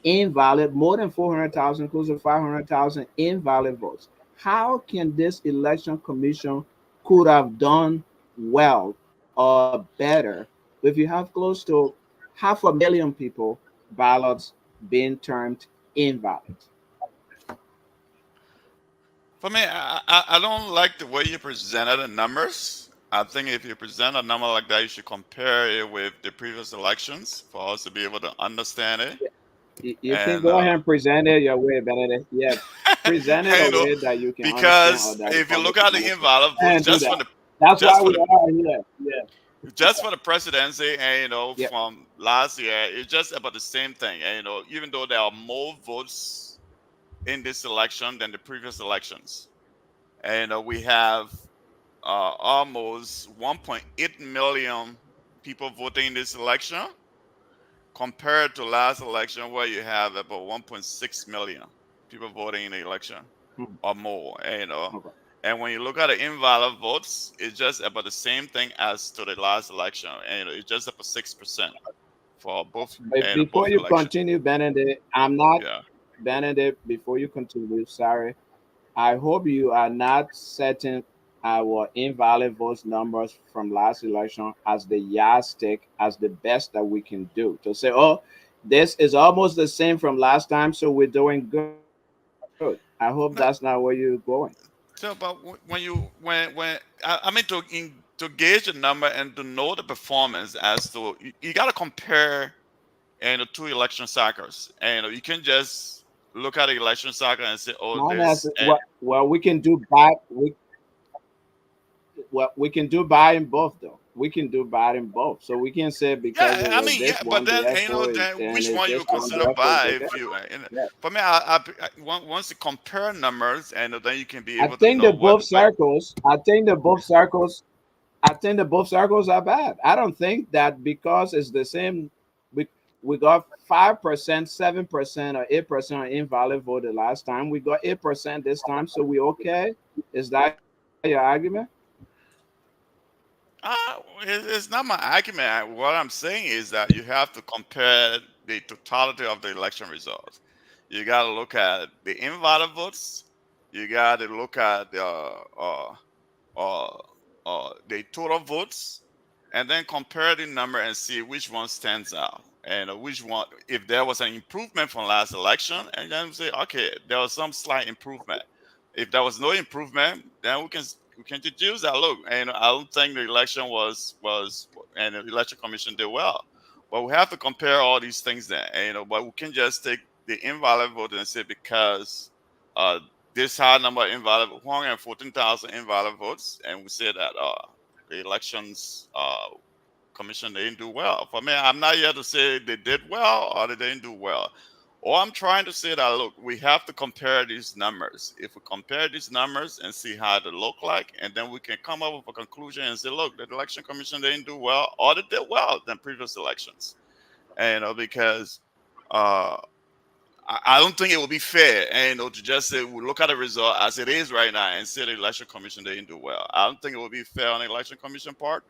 invalid, more than 400,000, close to 500,000 invalid votes. How can this election commission could have done well or better if you have close to 500,000 people ballots being termed invalid? For me, I don't like the way you presented the numbers. I think if you present a number like that, you should compare it with the previous elections for us to be able to understand it. You can And go ahead and present it your way, Benedict. Yeah, present it a you know, way that you can understand or because that the if you public look can at the understand. invalid votes, And do just from that. the That's why just for we the are here. Yeah. just for the presidency, and Yeah. from last year, it's just about the same thing. And even though there are more votes in this election than the previous elections, and we have almost 1.8 million people voting in this election compared to last election where you have about 1.6 million people voting in the election Hmm. or more. Okay. And when you look at the invalid votes, it's just about the same thing as to the last election, and it's just about 6% for both But and before both you election. continue, Benedict, I'm not Yeah. Benedict. Before you continue, sorry. I hope you are not setting our invalid votes numbers from last election as the yardstick as the best that we can do. To say, oh, this is almost the same from last time, so we're doing good. I hope that's not where you're going. So, but when you when I mean to gauge the number and to know the performance as to you got to compare the two election cycles, and you can just look at the election cycle and say, oh, Not this as and well. We can do bad. We can do bad in both though. We can do bad in both. So we can say because it yeah, I was mean, yeah, this but one, then therefore, then and which it's one you this one, consider therefore it's bad okay. if you Yeah. for me, once you compare numbers, and then you can be I able to think know that what both what. circles. I think the both circles are bad. I don't think that because it's the same. We we got 5%, 7%, or 8% invalid vote the last time. We got 8% this time, so we okay. Is that your argument? It's not my argument. What I'm saying is that you have to compare the totality of the election results. You got to look at the invalid votes. You got to look at uh, the total votes, and then compare the number and see which one stands out and which one, if there was an improvement from last election, and then say, okay, there was some slight improvement. If there was no improvement, then we can deduce that. Look, and I don't think the election was and the election commission did well, but we have to compare all these things then. And, but we can just take the invalid vote and say because uh, this high number of invalid, 114,000 invalid votes, and we say that the elections commission they didn't do well. For me, I'm not here to say they did well or they didn't do well. Or I'm trying to say that look, we have to compare these numbers. If we compare these numbers and see how they look like, and then we can come up with a conclusion and say, look, the election commission they didn't do well or they did well than previous elections. And because uh, I don't think it would be fair, and to just say we look at the result as it is right now and say the election commission they didn't do well. I don't think it would be fair on the election commission part.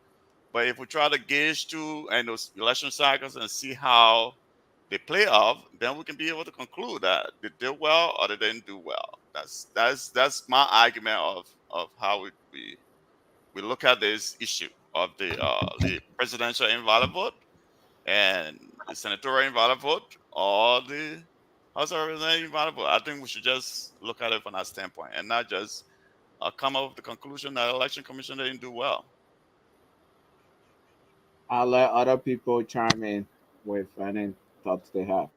But if we try to gauge to and those election cycles and see how they play off, then we can be able to conclude that they did well or they didn't do well. That's my argument of how we look at this issue of the presidential invalid vote and the senatorial invalid vote or the House of Representatives invalid vote. I think we should just look at it from that standpoint and not just come up with the conclusion that election commission didn't do well. I'll let other people chime in with any thoughts they have.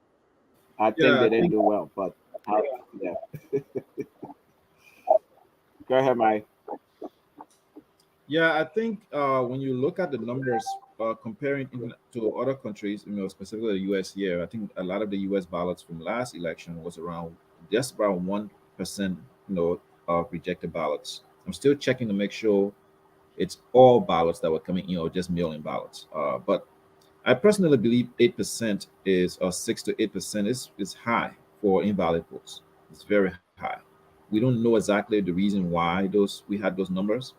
I think they didn't Yeah, do I think well, but yeah. Go ahead, Mike. Yeah, I think when you look at the numbers comparing to other countries, specifically the U.S. here, I think a lot of the U.S. ballots from last election was around just around 1%, of rejected ballots. I'm still checking to make sure it's all ballots that were coming in or just mail-in ballots. But I personally believe 8% is or 6 to 8% is high for invalid votes. It's very high. We don't know exactly the reason why those we had those numbers,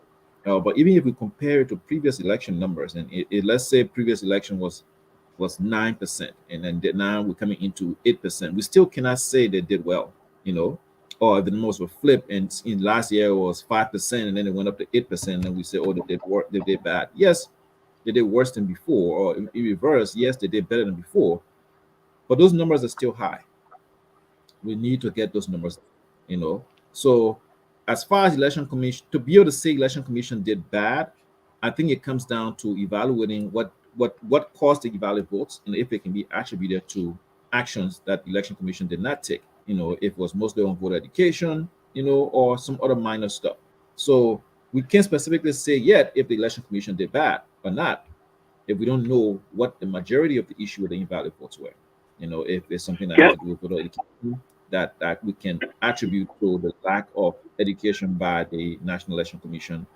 but even if we compare it to previous election numbers, and let's say previous election was 9%, and then now we're coming into 8%, we still cannot say they did well, you know. Or the numbers were flipped, and in last year it was 5%, and then it went up to 8%, and we say, oh, they did bad. Yes, they did worse than before, or in reverse, yes, they did better than before, but those numbers are still high. We need to get those numbers, you know. So as far as election commission, to be able to say election commission did bad, I think it comes down to evaluating what caused the invalid votes and if it can be attributed to actions that the election commission did not take. If it was mostly on voter education, or some other minor stuff. So we can't specifically say yet if the election commission did bad or not if we don't know what the majority of the issue of the invalid votes were. If it's something that has Can to do with voter education, that we can attribute to the lack of education by the National Election Commission,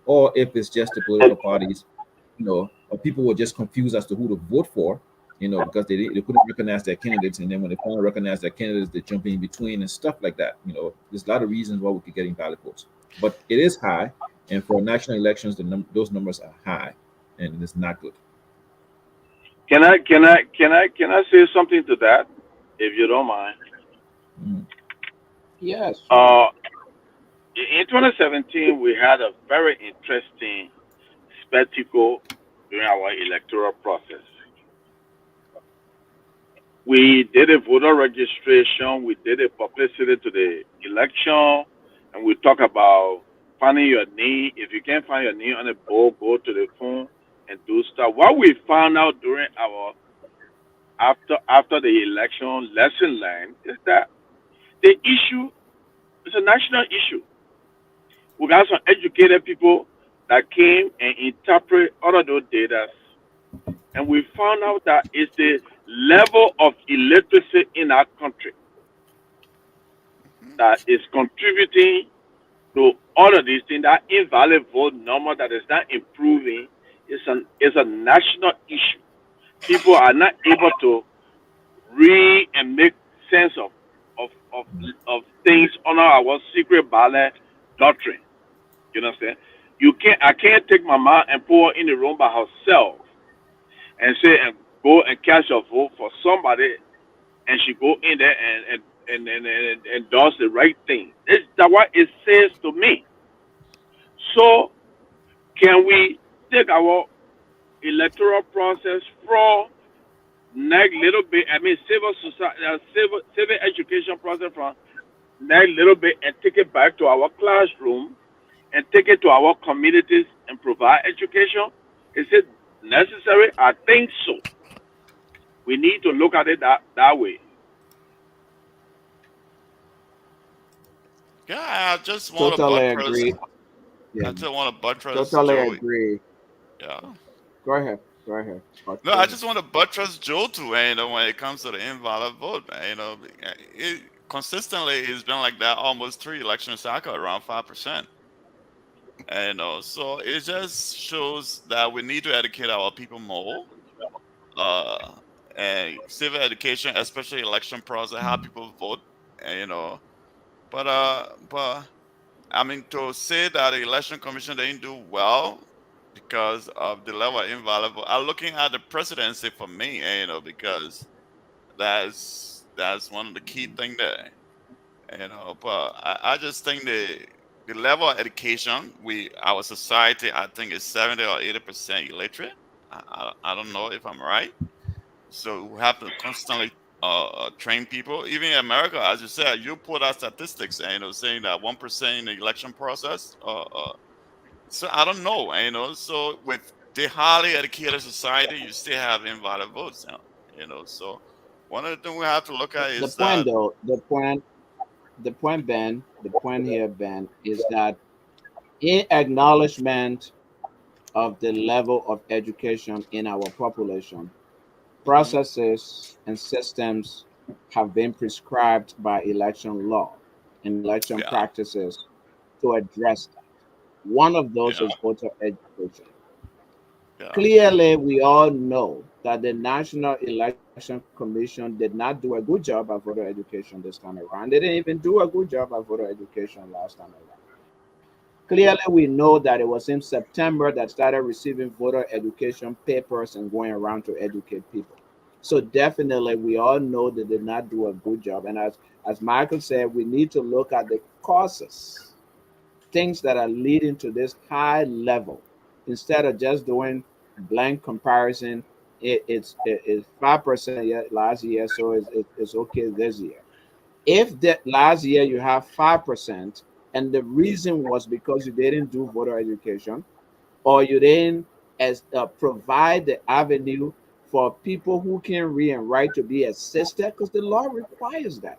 or if it's just the political parties, or people were just confused as to who to vote for, because they couldn't recognize their candidates, and then when they finally recognize their candidates, they jump in between and stuff like that. There's a lot of reasons why we could get invalid votes, but it is high, and for national elections, those numbers are high, and it's not good. can I say something to that, if you don't mind? Mm. Yes, sure. Uh, in 2017, we had a very interesting spectacle during our electoral process. We did a voter registration, we did a publicity to the election, and we talk about finding your name. If you can't find your name on a board, go to the phone and do stuff. What we found out during our after the election lesson learned is that the issue is a national issue. We got some educated people that came and interpret all of those data, and we found out that it's the level of illiteracy in our country Mhm. that is contributing to all of these things. That invalid vote number that is not improving is a national issue. People are not able to read and make sense of of, of things under our secret ballot doctrine. You understand? I can't take my mom and put her in the room by herself and say and go and cast a vote for somebody, and she go in there and does the right thing. It's that what it says to me. So can we take our electoral process from next little bit? I mean, civil society, civil education process from next little bit and take it back to our classroom and take it to our communities and provide education? Is it necessary? I think so. We need to look at it that way. Yeah, I just want to Totally buttress. agree. Yeah, I just want to buttress totally Joey. agree. Yeah. Go ahead. Go ahead. No, Go I ahead. just want to buttress Joe too. When it comes to the invalid vote, it consistently it's been like that almost three election cycle around 5%. So it just shows that we need to educate our people more. Uh, and civil education, especially election process, how people vote. And, but I mean, to say that the election commission didn't do well because of the level of invaluable, I'm looking at the presidency for me, because that's one of the key thing there, But I just think the level of education our society, I think, is 70 or 80% illiterate. I don't know if I'm right. So we have to constantly train people. Even in America, as you said, you put out statistics, saying that 1% in the election process. So I don't know, So with the highly educated society, you still have invalid votes now, So one of the things we have to look at The is point, that, though, Ben, the point here, Ben, is that in acknowledgement of the level of education in our population, mhm, processes and systems have been prescribed by election law and election yeah, practices to address that. One of those yeah, is voter education. yeah, Clearly, we all know that the National Election Commission did not do a good job at voter education this time around. They didn't even do a good job at voter education last time around. Clearly, we know that it was in September that started receiving voter education papers and going around to educate people. So definitely, we all know they did not do a good job. And as Michael said, we need to look at the causes, things that are leading to this high level, instead of just doing blank comparison. It's 5% last year, so it's okay this year. If that last year you have 5%, and the reason was because you didn't do voter education, or you didn't provide the avenue for people who can read and write to be assisted, because the law requires that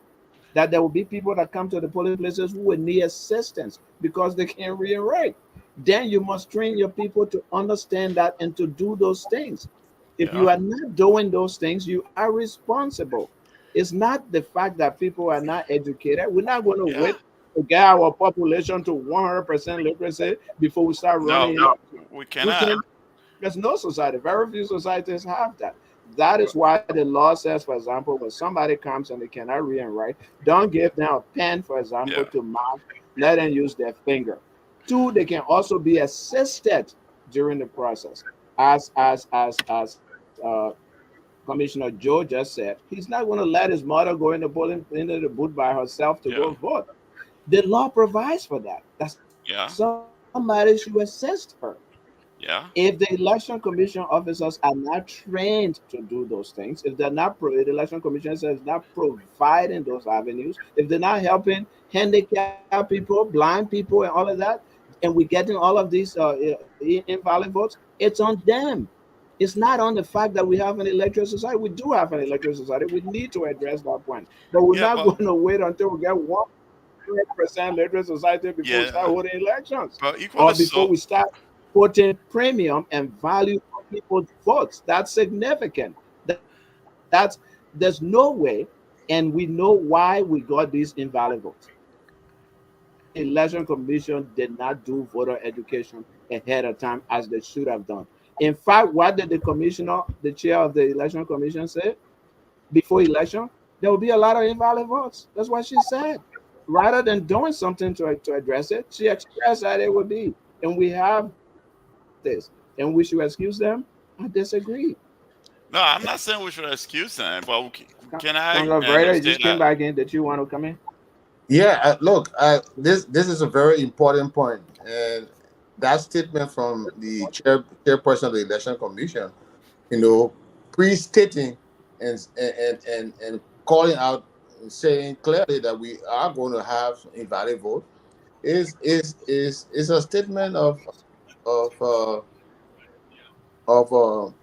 there will be people that come to the polling places who would need assistance because they can't read and write. then you must train your people to understand that and to do those things. If Yeah. you are not doing those things, you are responsible. It's not the fact that people are not educated. We're not going to Yeah. wait to get our population to 100% literacy before we start No, running elections. we We cannot. can. There's no society. Very few societies have that. That is why the law says, for example, when somebody comes and they cannot read and write, don't give them a pen, for example, Yeah. to mark. Let them use their finger. Two, they can also be assisted during the process. As Commissioner Joe just said, he's not going to let his mother go in the polling into the booth by herself to Yeah. go vote. The law provides for that. That Yeah. somebody should assist her. If Yeah. the election commission officers are not trained to do those things, if they're not the election commission says not providing those avenues, if they're not helping handicapped people, blind people, and all of that, and we're getting all of these invalid votes, it's on them. It's not on the fact that we have an electoral society. We do have an electoral society. We need to address that point, but we're Yeah. not But going to wait until we get 100% literate society before we start yeah. holding elections, But or equally before so. we start putting premium and value on people's votes. That's significant. That's there's no way, and we know why we got these invalid votes. The election commission did not do voter education ahead of time as they should have done. In fact, what did the commissioner, the chair of the election commission, say before election? There will be a lot of invalid votes. That's what she said. Rather than doing something to address it, she expressed that it would be. And we have this. And we should excuse them? I disagree. No, I'm not saying we should excuse them, but can I Congress Raider, you say just came that? back in. Did you want to come in? Yeah, look, this is a very important point, and that statement from the chairperson of the election commission, you know, pre-stating and calling out, saying clearly that we are going to have invalid vote, is a statement of uh, of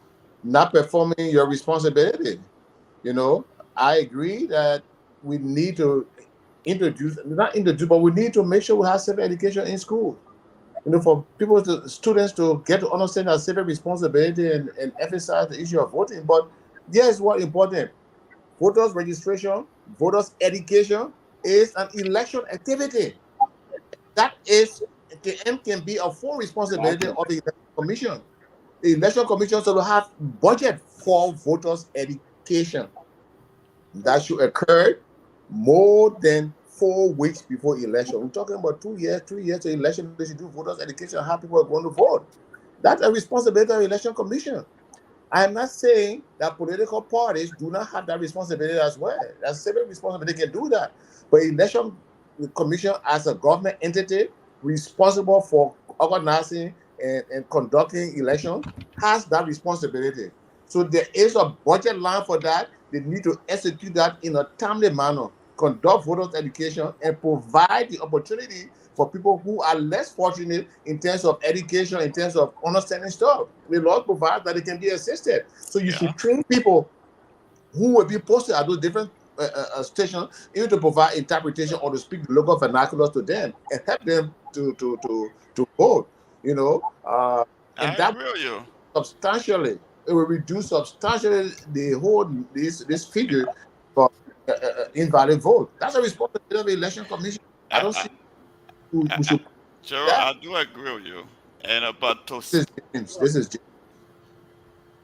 not performing your responsibility. You know, I agree that we need to not introduce, but we need to make sure we have civic education in school. You know, for students to get to understand our civic responsibility and emphasize the issue of voting. But here's what important: voters registration, voters education is an election activity. That is can be a full responsibility Exactly. of the election commission. The election commission should have budget for voters education that should occur more than 4 weeks before election. We're talking about 2 years, 3 years to election. They should do voters education, how people are going to vote. That's a responsibility of the election commission. I'm not saying that political parties do not have that responsibility as well. That's civic responsibility, they can do that. But election commission as a government entity responsible for organizing and conducting election has that responsibility. So there is a budget line for that. They need to execute that in a timely manner, conduct voters education, and provide the opportunity for people who are less fortunate in terms of education, in terms of understanding stuff. The law provides that they can be assisted. So you Yeah. should train people who will be posted at those different stations, even to provide interpretation or to speak the local vernaculars to them and help them to vote. You know, and I that agree with you. substantially it will reduce substantially the whole this figure for invalid vote. That's a responsibility of the election commission. I don't I, see we I, should Gerald, that. I do agree with you. And but This is James. This is James.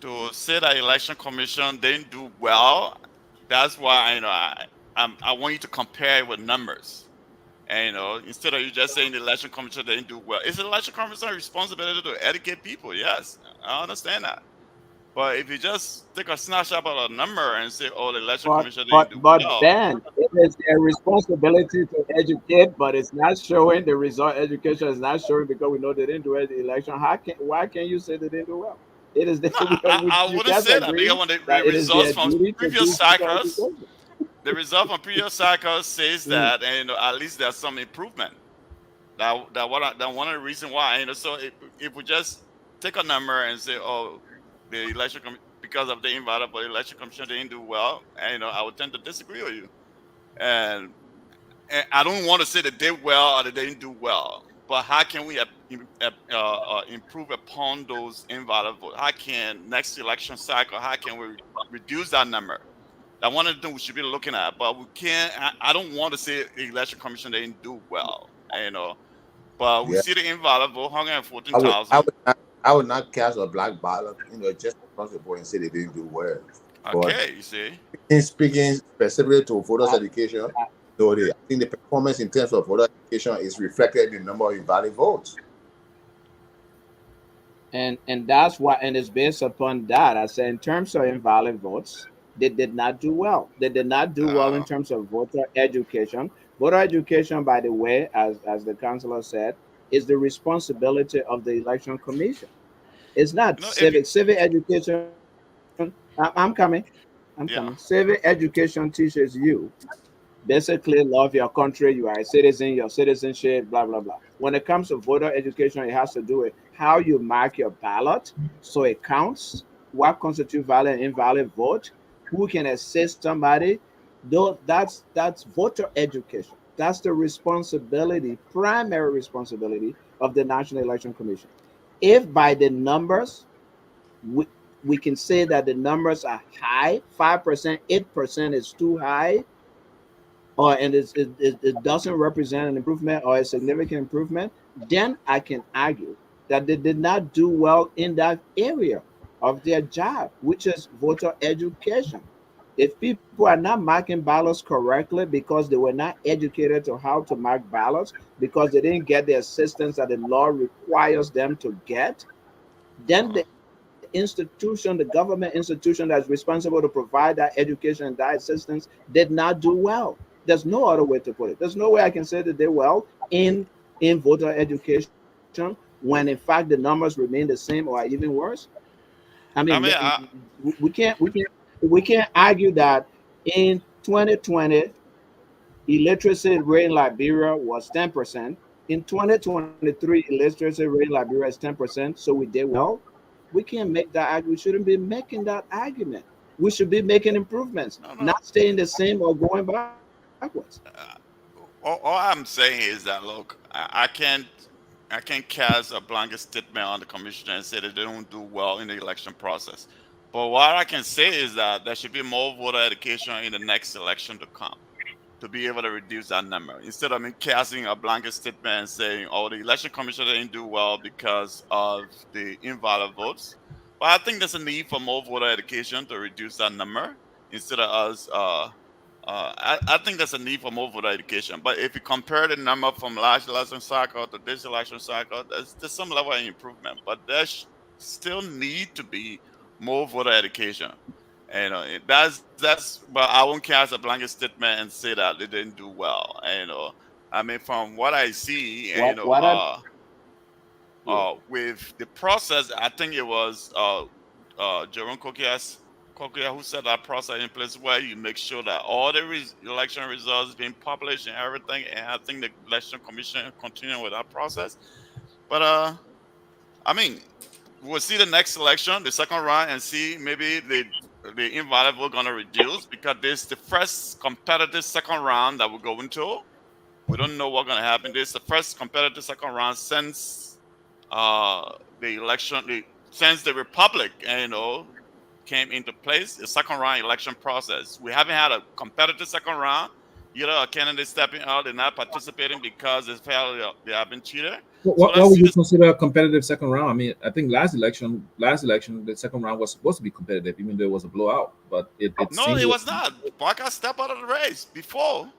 to say that election commission didn't do well, that's why I want you to compare it with numbers. And instead of you just saying the election commission didn't do well, it's the election commission's responsibility to educate people. Yes, I understand that. But if you just take a snapshot of a number and say, "Oh, the election But commission didn't but do but well," Ben, it is their responsibility to educate, but it's not showing. The result education is not showing because we know they didn't do the election. Why can you say they didn't do well? It is no, I you wouldn't just say that because agree when the that it is results their from duty to previous do voter cycles, education. the result from previous cycles says Mm. that, and at least there's some improvement. That one of the reason why, so if we just take a number and say, oh, the because of the invalid, but the election commission didn't do well, and I would tend to disagree with you. And I don't want to say they did well or they didn't do well, but how can we improve upon those invalid votes? How can next election cycle? How can we reduce that number? That's one of the things we should be looking at. But we can't. I don't want to say the election commission they didn't do well, but we Yeah, see the invalid vote, I would, I 114,000. would not, I would not cast a black ballot, just across the board and say they didn't do well. But Okay, you see. speaking specifically to voters' I, education, I, I think the performance in terms of voter education is reflected in the number of invalid votes. and that's why, and it's based upon that. I said in terms of invalid votes, they did not do well. They did not do well in Uh, terms of voter education. Voter education, by the way, as the councilor said, is the responsibility of the election commission. It's not if you, civic education. I'm coming. I'm coming. yeah, Civic education teaches you basically love your country, you are a citizen, your citizenship, blah blah blah. When it comes to voter education, it has to do with how you mark your ballot so it counts, what constitutes valid and invalid vote, who can assist somebody. Though that's voter education. That's the responsibility, primary responsibility of the National Election Commission. If by the numbers we, we can say that the numbers are high, 5%, 8% is too high, or and it doesn't represent an improvement or a significant improvement, then I can argue that they did not do well in that area of their job, which is voter education. If people are not marking ballots correctly because they were not educated to how to mark ballots, because they didn't get the assistance that the law requires them to get, then uh, the institution, the government institution that's responsible to provide that education and that assistance did not do well. There's no other way to put it. There's no way I can say that they well in voter education when in fact the numbers remain the same or even worse. I mean, I mean, we can't argue that in 2020 illiteracy rate in Liberia was 10%. In 2023, illiteracy rate in Liberia is 10%. So we did well. We can't make that argument. We shouldn't be making that argument. We should be making improvements, no, no. not staying the same or going backwards. Uh, all I'm saying is that look, I can't cast a blanket statement on the commissioner and say that they don't do well in the election process. But what I can say is that there should be more voter education in the next election to come, to be able to reduce that number. Instead of me casting a blanket statement and saying, "Oh, the election commission didn't do well because of the invalid votes." But I think there's a need for more voter education to reduce that number instead of us. I think there's a need for more voter education. But if you compare the number from last election cycle to this election cycle, there's some level of improvement. But still need to be more voter education. That's. But I won't cast a blanket statement and say that they didn't do well. I mean, from what I see, What I yeah. with the process, I think it was Jerome Cokia who set that process in place where you make sure that all the election results being published and everything. And I think the election commission continue with that process. But I mean, we'll see the next election, the second round, and see maybe the invalid vote gonna reduce because this the first competitive second round that we're going to. We don't know what's gonna happen. This is the first competitive second round since the election, since the republic, came into place. The second round election process. We haven't had a competitive second round. Either a candidate stepping out and not participating because they felt they have been cheated. So What let's would see you this. consider a competitive second round? I mean, I think last election, the second round was supposed to be competitive, even though it was a blowout. But it No, seemed it like was not. Barca stepped out of the race before.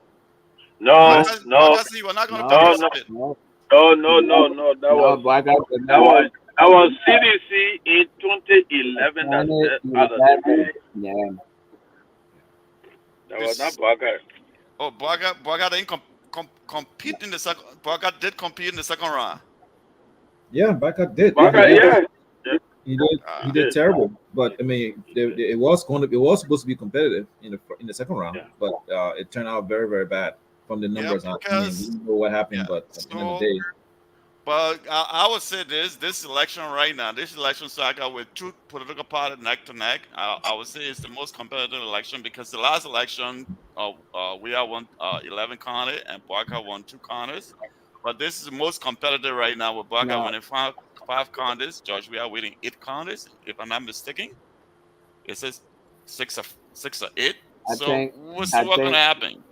No, last. no, Barca said he was not going to No, no, no, participate. no, no, no, no, no. no, Black Ops did That not. was that was CDC in 2011 that stepped out of the 2011. race. Yeah. That was not This Baka. Oh, Barca didn't compete in the second. Barca did compete in the second round. Yeah, Backup did. He Baka, did. yeah, yeah, He did. Uh, He he did did. terrible. But I mean, it was supposed to be competitive in the second round, Yeah. but it turned out very very bad from the yeah, numbers. I mean, we because don't know what happened, yeah. but at the end of the So, day, but I would say this election right now, this election cycle with two political parties neck to neck, I would say it's the most competitive election because the last election, we had won 11 counties and Barca won 2 counties. But this is the most competitive right now with Baga. No, When it found 5 counties, George, we are waiting 8 counties. If I'm not mistaken, it says 6 or 8. I So think what's I what gonna think happen?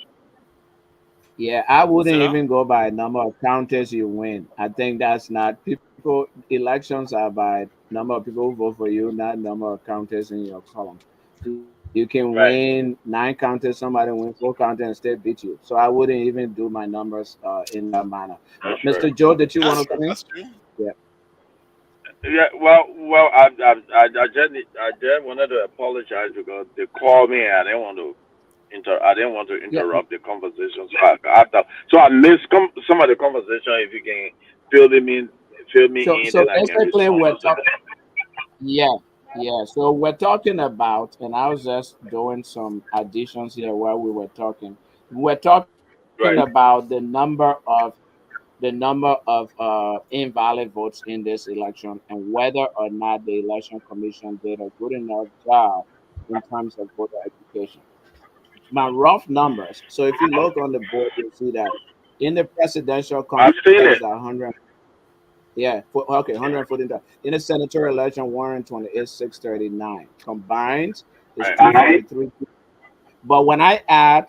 yeah, I Say wouldn't that. even go by number of counties you win. I think that's not people. Elections are by number of people who vote for you, not number of counties in your column. You can Right. win 9 counties, somebody win 4 counties and still beat you. So I wouldn't even do my numbers in that manner. That's right. Mr. Joe, did you want That's to come in? that's true. Yeah. Yeah, I just wanted to apologize because they called me and I didn't want to Yeah. interrupt the conversation. So I missed some of the conversation. If you can fill me So in, so then I can basically respond we're to talking. Yeah, yeah. So we're talking about, and I was just doing some additions here while we were talking. We're talking that. Right. about the number of invalid votes in this election and whether or not the election commission did a good enough job in terms of voter education. My rough numbers. So if you look on the board, you'll see that in the presidential I've contest, seen it. that 100. Yeah, okay, 114. In the senatorial election, 120 is 639. Combined is Right. 243. But when I add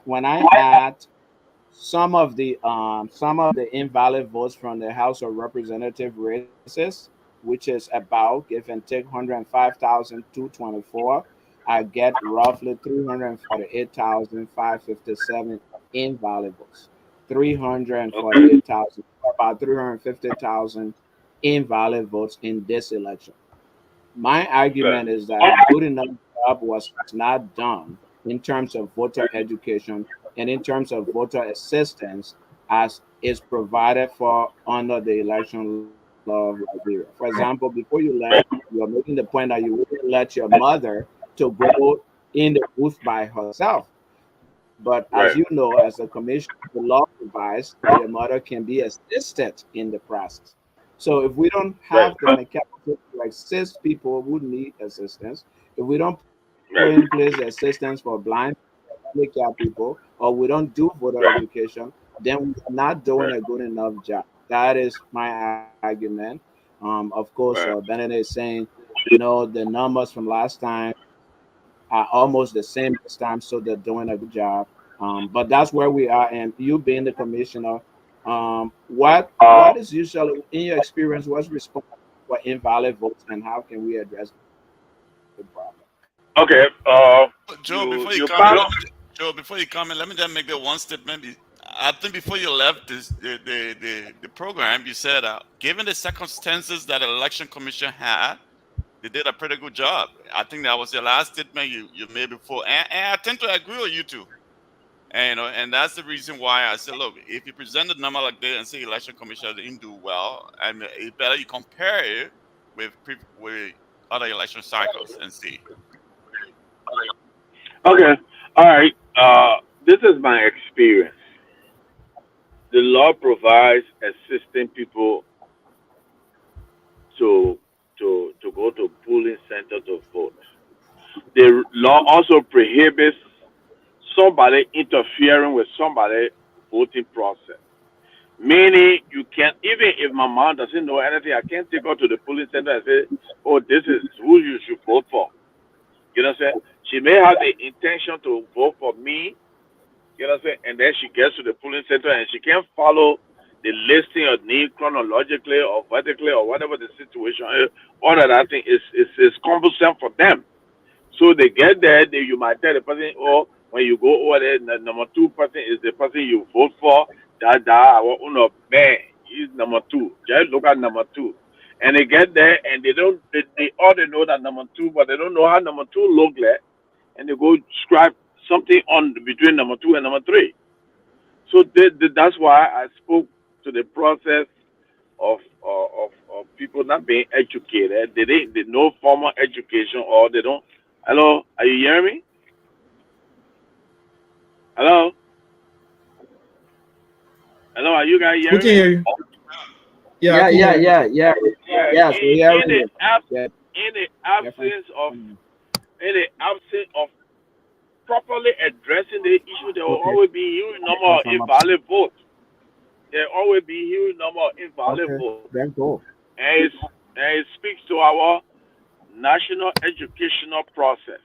some of the invalid votes from the House of Representative races, which is about give and take 105,224, I get roughly 348,557 invalid votes. Okay. 348,000, about 350,000 invalid votes in this election. My Good. argument is that a good enough job was not done in terms of voter education and in terms of voter assistance as is provided for under the election law of Liberia. For example, before you left, you are making the point that you wouldn't let your mother to go in the booth by herself. But as you Right. know, as a commission, the law provides that your mother can be assisted in the process. So if we don't Right. have the mechanism to assist people who need assistance, if we don't put in place Right. assistance for blind, handicapped people, or we don't do voter Right. education, then we're not doing a Right. good enough job. That is my argument. Of course, Right. Bennett is saying, the numbers from last time are almost the same this time, so they're doing a good job. But that's where we are. And you being the commissioner, what is usually in your experience, what's responsible for invalid votes, and how can we address the problem? Okay. Joe, before you You comment, found. Joe, before you comment, let me just make that one statement. I think before you left the program, you said, given the circumstances that the election commission had, they did a pretty good job. I think that was your last statement you made before, and I tend to agree with you too. And that's the reason why I said, look, if you present a number like this and say election commission didn't do well, I mean, it's better you compare it with other election cycles and see. Okay. All right. This is my experience. The law provides assisting people to to go to polling center to vote. The law also prohibits somebody interfering with somebody voting process. Meaning, you can even if my mom doesn't know anything, I can't take her to the polling center and say, "Oh, this is who you should vote for." You know what I'm saying? She may have the intention to vote for me. You know what I'm saying? And then she gets to the polling center and she can't follow the listing of name chronologically or vertically or whatever the situation is. All of that thing is cumbersome for them. So they get there, you might tell the person, oh, when you go over there, the number two person is the person you vote for. Man, he's number two. Just look at number two. And they get there and they already know that number two, but they don't know how number two look like. And they go scribe something on between number two and number three. So that's why I spoke to the process of people not being educated. They no formal education or they don't. Hello, are you hearing me? Hello, hello, are you guys We hearing can me? hear you. Yeah, I Yeah, can yeah, hear you. yeah, yeah. Yeah. Yes, we In hearing the you. Yeah, in the yeah, fine. absence of properly addressing the issue, there will Okay, always be huge number yeah, of from up. invalid votes. There always be huge number of invalid Okay, votes, then go. and it speaks to our national educational process.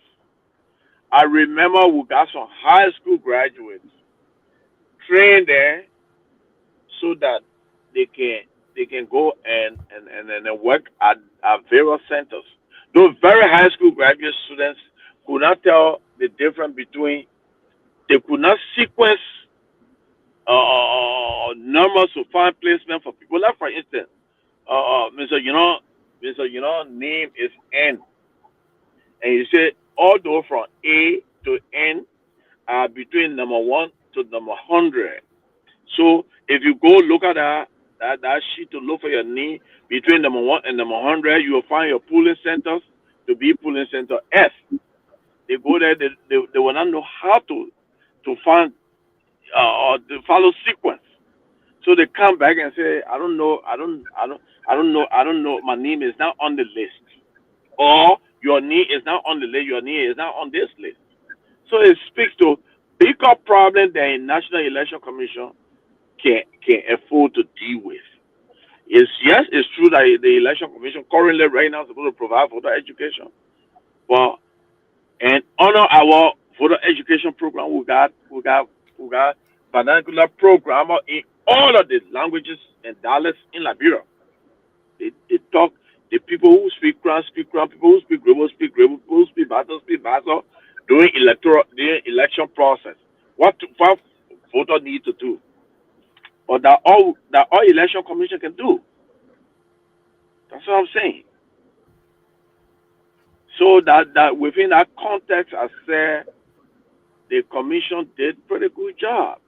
I remember we got some high school graduates trained there so that they can they can go and work at various centers. Those very high school graduate students could not tell the difference between, they could not sequence numbers to find placement for people. Like for instance, Mr. Name is N, and you say all those from A to N are between number one to number 100. So if you go look at that sheet to look for your name between number one and number 100, you will find your polling centers to be polling center F. They go there, they will not know how to find or to follow sequence. So they come back and say, I don't know. My name is not on the list, or your name is not on the list. Your name is not on this list. So it speaks to bigger problem that a National Election Commission can afford to deal with. Yes, it's true that the Election Commission currently right now is supposed to provide voter education, but and honor our voter education program, we got vernacular program in all of the languages and dialects in Liberia. They talk, the people who speak Crown, people who speak Grebo, people who speak Battle during election process. What voter need to do, or that all election commission can do. That's what I'm saying. So that within that context, I said the commission did pretty good job,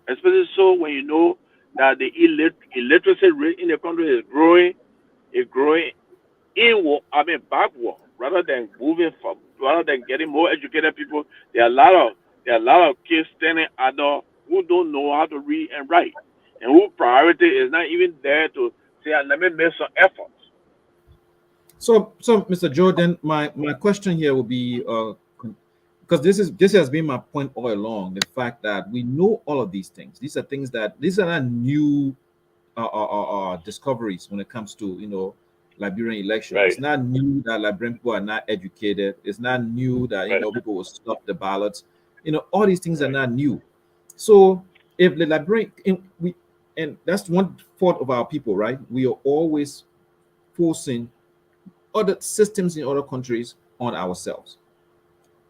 especially so when you know that the illiteracy rate in the country is growing inward, I mean backward, rather than getting more educated people. There are a lot of kids standing adult who don't know how to read and write, and who priority is not even there to say, let me make some efforts. So, Mr. Jordan, my question here will be, because this has been my point all along, the fact that we know all of these things. These are not new discoveries when it comes to Liberian election. Right, It's not new that Liberian people are not educated. It's not new that right, people will stuff the ballots. All these things are right, not new. So if the Liberian and that's one fault of our people, right? We are always forcing other systems in other countries on ourselves,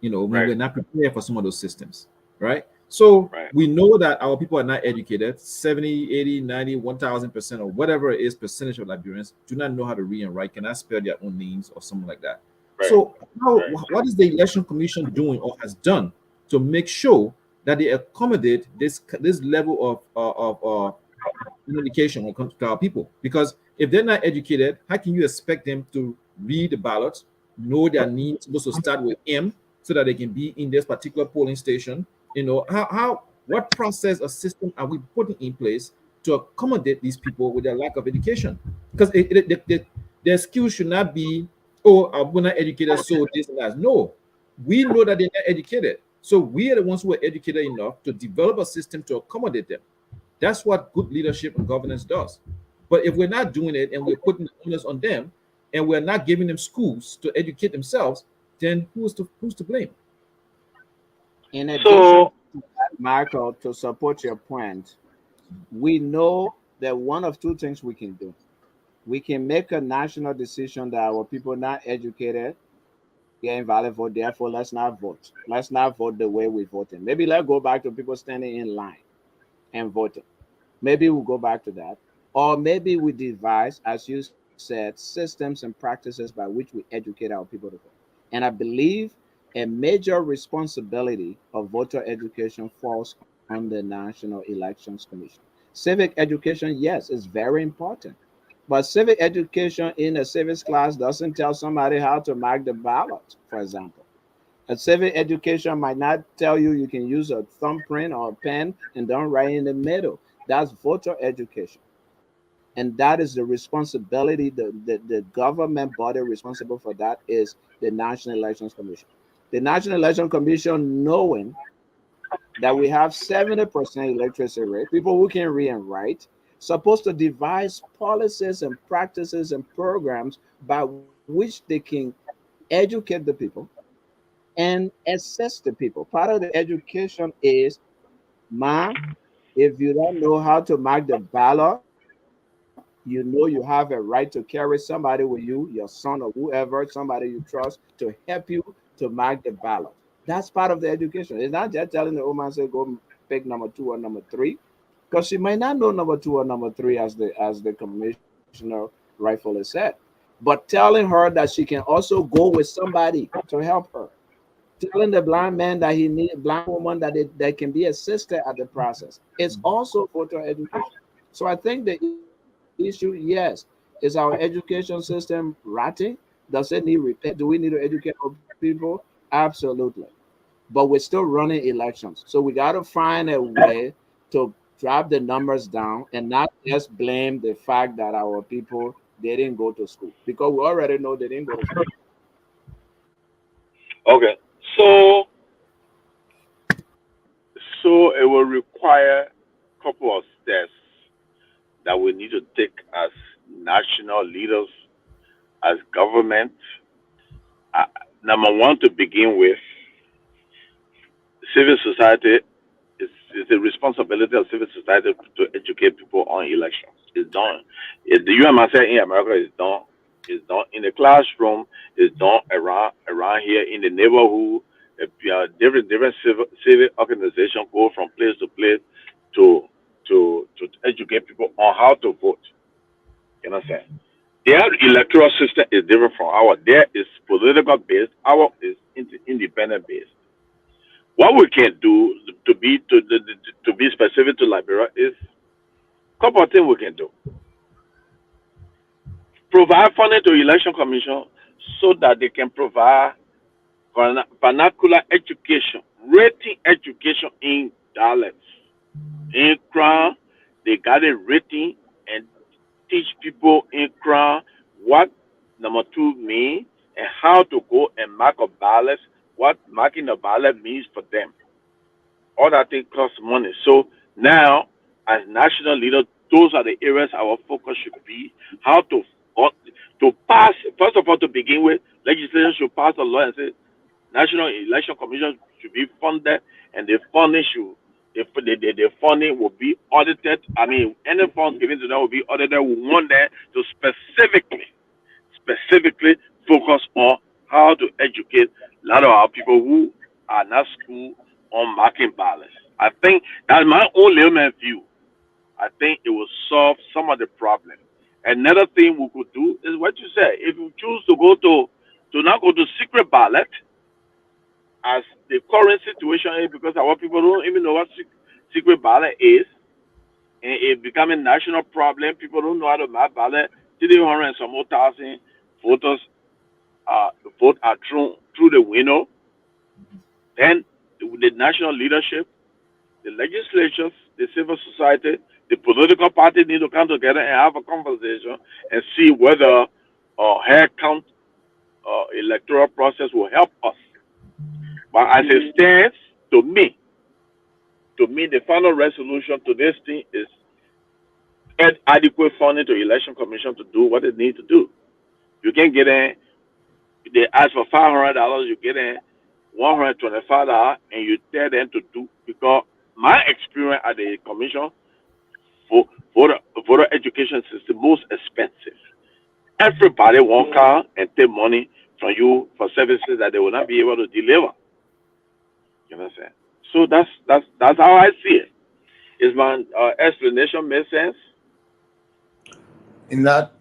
when right, we're not prepared for some of those systems, right? So right, we know that our people are not educated. 70, 80, 90, 1000%, or whatever it is, percentage of Liberians do not know how to read and write, cannot spell their own names or something like that. right, So right. what is the election commission doing or has done to make sure that they accommodate this level of education when it comes to our people? Because if they're not educated, how can you expect them to read the ballots, know their needs, supposed to start with M, so that they can be in this particular polling station? What process or system are we putting in place to accommodate these people with their lack of education? Because their skills should not be, oh, we're not educated, so this and that. No, we know that they're not educated. So we are the ones who are educated enough to develop a system to accommodate them. That's what good leadership and governance does. But if we're not doing it and we're putting the onus on them and we're not giving them schools to educate themselves, then who's to blame? In addition So to that, Michael, to support your point, we know that one of two things we can do. We can make a national decision that our people not educated get invalid vote, therefore let's not vote. Let's not vote the way we voted. Maybe let's go back to people standing in line and voting. Maybe we'll go back to that. Or maybe we devise, as you said, systems and practices by which we educate our people to vote. And I believe a major responsibility of voter education falls on the National Elections Commission. Civic education, yes, is very important. But civic education in a civics class doesn't tell somebody how to mark the ballot, for example. A civic education might not tell you you can use a thumbprint or a pen and don't write in the middle. That's voter education. And that is the responsibility, the government body responsible for that is the National Elections Commission. The National Election Commission, knowing that we have 70% illiteracy rate, people who can read and write, supposed to devise policies and practices and programs by which they can educate the people and assess the people. Part of the education is, ma, if you don't know how to mark the ballot, you know you have a right to carry somebody with you, your son or whoever, somebody you trust, to help you to mark the ballot. That's part of the education. It's not just telling the woman say go pick number two or number three, because she might not know number two or number three as the commissioner rightfully said. But telling her that she can also go with somebody to help her, telling the blind man that he need blind woman that that can be assisted at the process. It's also voter education. So I think the issue, yes, is our education system rotting? Does it need repair? Do we need to educate our people? Absolutely. But we're still running elections. So we got to find a way to drop the numbers down and not just blame the fact that our people they didn't go to school, because we already know they didn't go to school. Okay. So so it will require a couple of steps that we need to take as national leaders, as government. Uh, Number one, to begin with, civil society is the responsibility of civil society to educate people on elections. It's done. You and myself in America is done. It's done in the classroom. It's done around here in the neighborhood. Different civil organizations go from place to place to to educate people on how to vote. You understand? Their electoral system is different from ours. There is political based. Our is independent based. What we can do to be specific to Liberia is a couple of things we can do. Provide funding to election commission so that they can provide vernacular education, rating education in dialects. In Crown, they got it written and teach people in Crown what number two means and how to go and mark a ballot, what marking a ballot means for them. All that thing costs money. So now, as national leader, those are the areas our focus should be. How to pass, first of all, to begin with, legislation should pass a law and say National Election Commission should be funded, and the funding should the funding will be audited. I mean, any funds given to them will be audited. We want them to specifically focus on how to educate a lot of our people who are not school on marking ballots. I think that's my own layman view. I think it will solve some of the problem. Another thing we could do is what you say. If you choose to go to not go to secret ballot, as the current situation is, because our people don't even know what secret ballot is, and it becoming a national problem. People don't know how to mark ballot. 300 and some more thousand voters vote are through the window. Then the national leadership, the legislatures, the civil society, the political party need to come together and have a conversation and see whether hair count electoral process will help us. But as it stands, to me, the final resolution to this thing is add adequate funding to election commission to do what it needs to do. You can get in. They ask for $500, you get in $125, and you tell them to do, because my experience at the commission for voter education is the most expensive. Everybody won't come and take money from you for services that they will not be able to deliver. You understand? So that's how I see it. Is my explanation make sense? In that,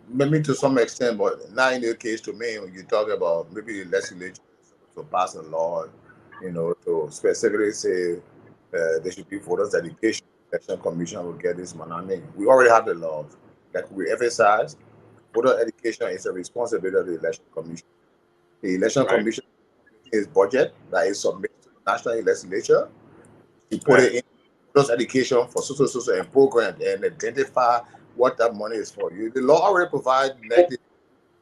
maybe to some extent, but not in the case to me, when you talk about maybe the legislature is supposed to pass a law, to specifically say there should be voters education, election commission will get this money. I mean, we already have the laws. Like we emphasize, voter education is a responsibility of the election commission. The election Right. commission is budget that is submitted to the national legislature. You put Right. it in those education for social and program and identify what that money is for. The law already provides net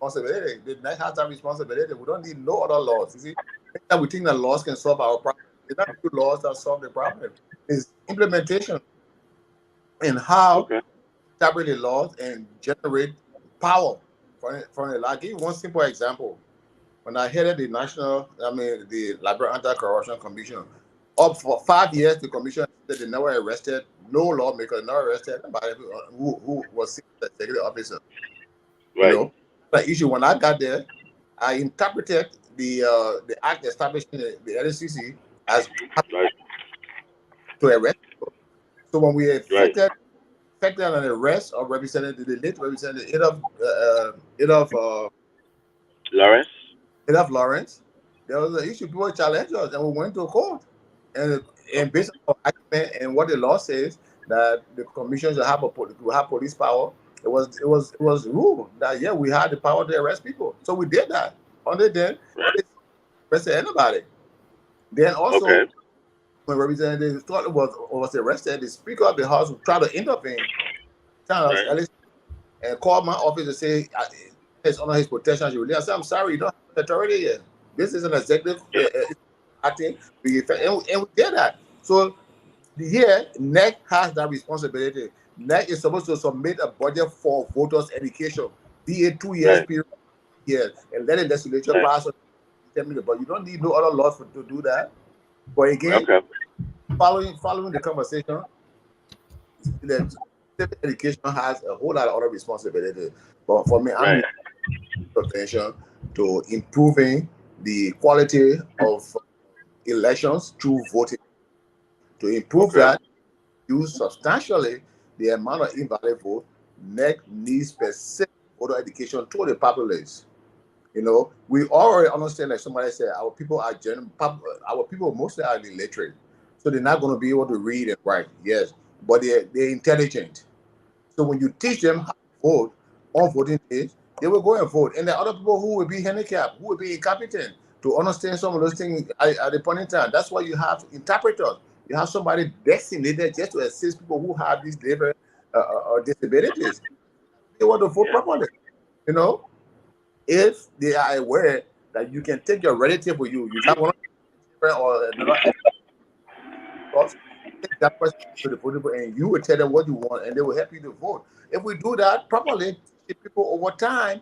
responsibility. The net has that responsibility. We don't need no other laws. You see, anytime we think that laws can solve our problem, It's not new laws that solve the problem. It's implementation and how Okay. establish the laws and generate power from it. I'll give you one simple example. When I headed the Liberia Anti-Corruption Commission, up for 5 years, the commission said they never arrested, no lawmaker, never arrested anybody who was seen as executive officer. You Right. know, the issue when I got there, I interpreted the act establishing the LCC as Right. to arrest people. So when we Right. effected an arrest of representative, the late representative Lawrence. Adolf Lawrence, there was an issue. People challenged us, and we went to court. And based on our argument and what the law says that the commission should have police power, it was ruled that yeah, we had the power to arrest people. So we did that. Only then Right. arrested anybody. Then also Okay. when Representative Scott was arrested, the Speaker of the House tried to intervene, Right. and called my office to say it's under his protection. I said, I'm sorry, you don't have authority yet. This is an executive Yeah. acting, and we did that. So here, NEC has that responsibility. NEC is supposed to submit a budget for voters' education, be it 2 years Right. period, years, and let the legislature Right. pass. But you don't need no other laws to do that. But again, Okay. following the conversation, the civic education has a whole lot of other responsibility. But for me, I'm Right. attention to improving the quality of elections through voting. To improve Okay. that, use substantially the amount of invalid vote. NEC needs specific voter education to the populace. You know, we already understand, like somebody said, our people mostly are illiterate, so they're not going to be able to read and write. Yes, but they're intelligent. So when you teach them how to vote on voting days, they will go and vote. And there are other people who will be handicapped, who will be incompetent to understand some of those things at the point in time. That's why you have interpreters. You have somebody designated just to assist people who have these different disabilities. They want to vote Yeah. properly. You know, if they are aware that you can take your relative with you, you have one or another, take that person to the voting booth and you will tell them what you want and they will help you to vote. If we do that properly, teach people over time,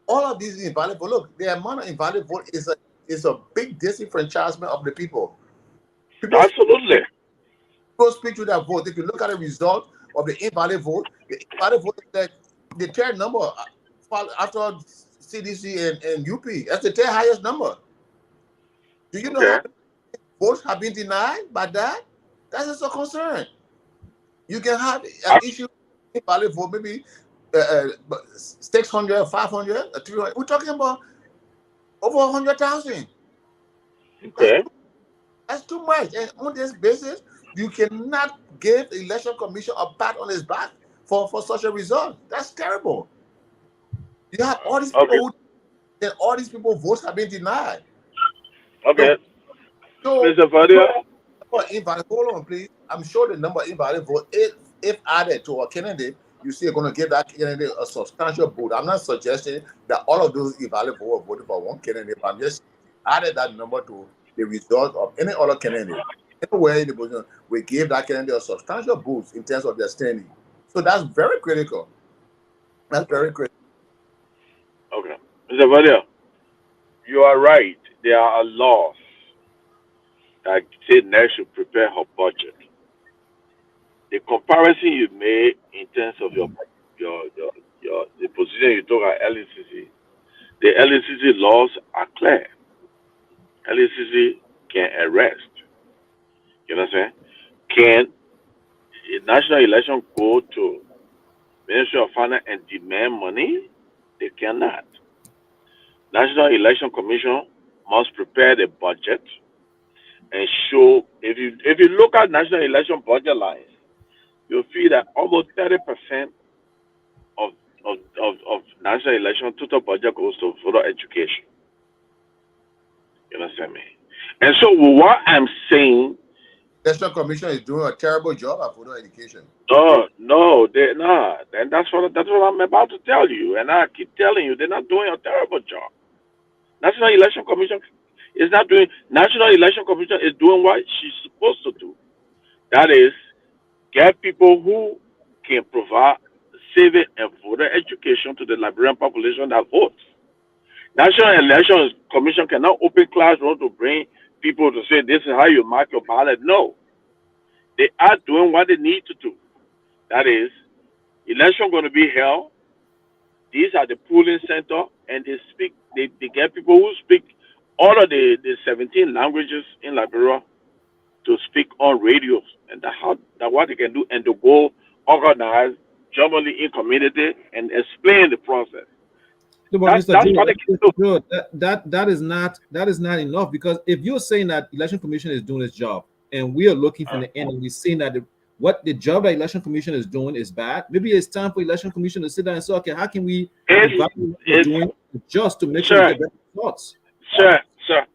all of these invalid vote. Look, the amount of invalid vote is a big disenfranchisement of the people. Absolutely. People speak to that vote. If you look at the result of the invalid vote is that the third number after CDC and UP. That's the third highest number. Do you know how Okay. many votes have been denied by that? That is a concern. You can have an issue invalid vote, maybe 600, 500, 300. We're talking about over 100,000. Okay. That's too much. And on this basis, you cannot give the election commission a pat on his back for such a result. That's terrible. You have all these people Okay. and all these people votes have been denied. Okay. So Mr. Vadia. invalid, hold on, please. I'm sure the number of invalid vote, if added to a candidate, you see, going to give that candidate a substantial vote. I'm not suggesting that all of those invalid votes are voted for one candidate. But I'm just added that number to the result of any other candidate. Anywhere in the position, we give that candidate a substantial boost in terms of their standing. So that's very critical. That's very critical. Okay. Mr. Vadia, you are right. There are laws that say NEC should prepare her budget. The comparison you made in terms of the position you took at LECC, the LECC laws are clear. LECC can arrest. You know what I'm saying? Can a national election go to Ministry of Finance and demand money? They cannot. National Election Commission must prepare the budget and show. If you look at national election budget lines, you'll see that almost 30% of national election total budget goes to voter education. You understand me? And so what I'm saying, The Election Commission is doing a terrible job at voter education. no, they're not. And that's what I'm about to tell you. And I keep telling you, they're not doing a terrible job. National Election Commission is not doing. National Election Commission is doing what she's supposed to do. That is, get people who can provide civic and voter education to the Liberian population that votes. National Election Commission cannot open classrooms to bring people to say this is how you mark your ballot. No, they are doing what they need to do. That is, election going to be held. These are the polling center, and they speak. They get people who speak all of the 17 languages in Liberia to speak on radios, and that what they can do, and to go organize generally in community and explain the process. No, but That's Mr. what they can do. Joe, that is not enough, because if you're saying that election commission is doing its job and we are looking from the end and we're seeing that what the job that election commission is doing is bad, maybe it's time for election commission to sit down and say, okay, how can we evaluate what we're doing just to make sure we get better results? Sir,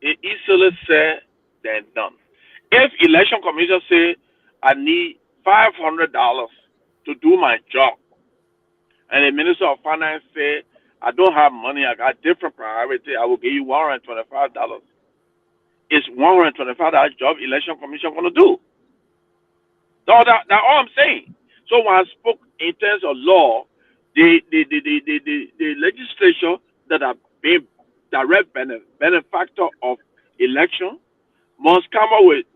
it easily said than done. If election commission say I need $500 to do my job, and the Minister of Finance say I don't have money, I got different priority, I will give you $125. It's $125 job election commission gonna do. So that's all I'm saying. So when I spoke in terms of law, the legislature that are being direct benefactor of election must come up with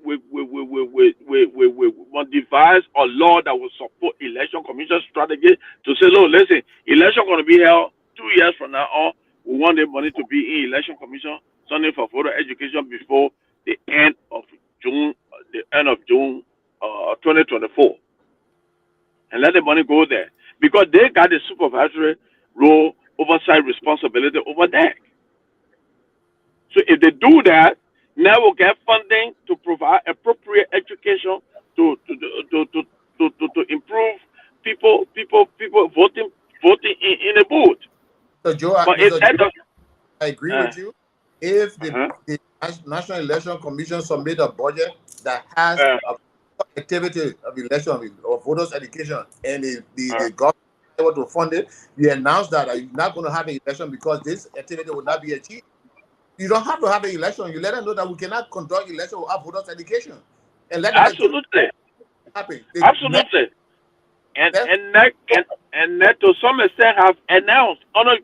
must devise a law that will support election commission strategy to say, look, listen, election going to be held 2 years from now on. We want the money to be in election commission, something for voter education before the end of June, 2024, and let the money go there, because they got the supervisory role, oversight responsibility over that. So if they do that, now we'll get funding to provide appropriate education to improve people voting in the booth. So Joe, But I agree with you. If the National Election Commission submit a budget that has activity of election or voters education, and the government is able to fund it, we announce that you're not going to have an election because this activity will not be achieved. You don't have to have an election. You let them know that we cannot conduct election without voters education, and let them absolutely happen. Absolutely. And that to some extent have announced on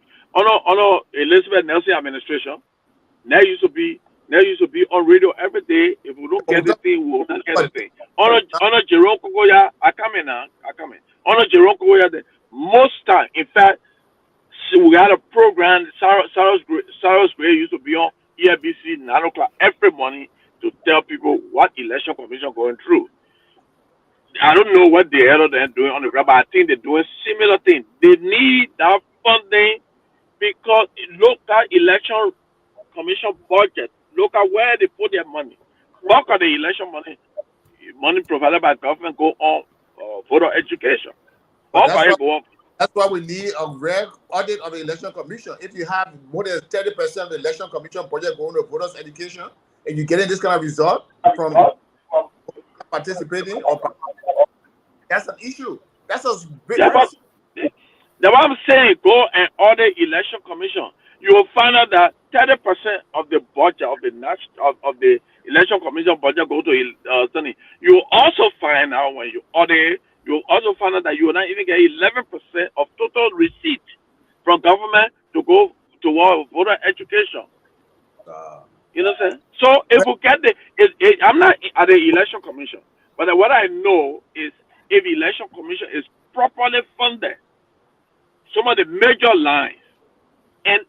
Elizabeth Nelson administration. There used to be on radio every day. If we don't get the thing, we will not get the thing. On a Jerome Kogoya, I come in. On a Jerome Kogoya, most time, in fact, we had a program. Sarah's Gray used to be on ERBC 9 o'clock every morning to tell people what election commission going through. I don't know what the hell they're doing on the ground, but I think they're doing similar things. They need that funding because local election commission budget, look at where they put their money. Bulk of the election money provided by government go on voter education. That's why we need a reg audit of the election commission. If you have more than 30% of the election commission budget going to voters education, and you're getting this kind of result from participating, that's an issue. That's a big. That's what I'm saying. Go and audit election commission. You will find out that 30% of the budget of the election commission budget go to Sunny. You will also find out when you audit, you will also find out that you will not even get 11% of total receipt from government to go to voter education. You know what I'm saying? So if we get I'm not at the election commission, but what I know is if election commission is properly funded, some of the major lines and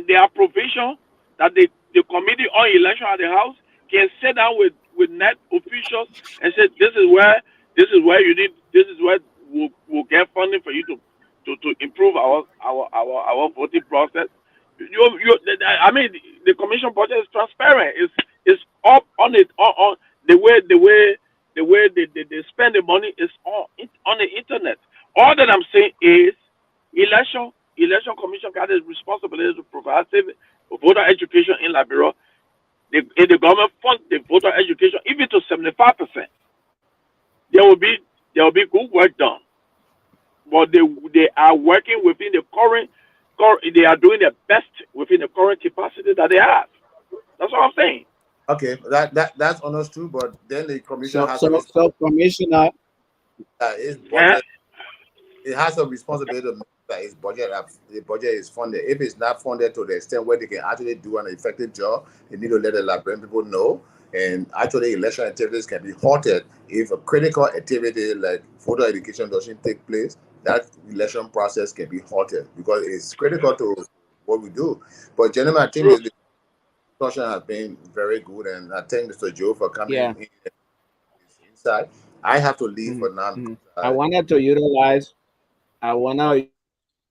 there are provisions that the committee on election at the house can sit down with net officials and say this is where you need, this is where we'll get funding for you to improve our voting process. I mean, the commission budget is transparent. It's up on it on the way they spend the money is on the internet. All that I'm saying is election commission got a responsibility to provide voter education in Liberia. The government funds the voter education even to 75%. There will be good work done, but they are working within the current. They are doing their best within the current capacity that they have. That's what I'm saying. Okay, that's honest too, but then the commission So has to so Commissioner, its Yeah. budget. It has a responsibility to make that the budget is funded. If it's not funded to the extent where they can actually do an effective job, they need to let the Liberian people know. And actually, election activities can be halted if a critical activity like voter education doesn't take place. That election process can be halted because it's critical to what we do. But gentlemen, I think True. the discussion has been very good, and I thank Mr. Joe for coming yeah. in inside. I have to leave for Mhm, now mhm. because I wanted to utilize. I want to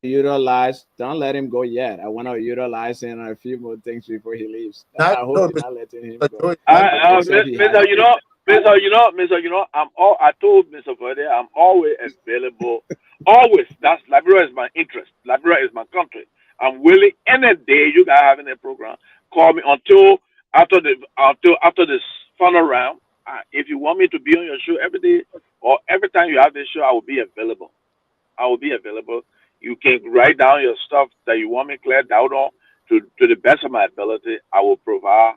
utilize. Don't let him go yet. I want to utilize him on a few more things before he leaves. not I hope no, you're not letting him Mr. go. Joe is not He said he has. Mr. I told Mr. Verde, I'm always available. Always. That's Liberia is my interest. Liberia is my country. I'm willing any day you guys having a program. Call me until after this final round. If you want me to be on your show every day or every time you have this show, I will be available. I will be available. You can write down your stuff that you want me cleared out on to the best of my ability. I will provide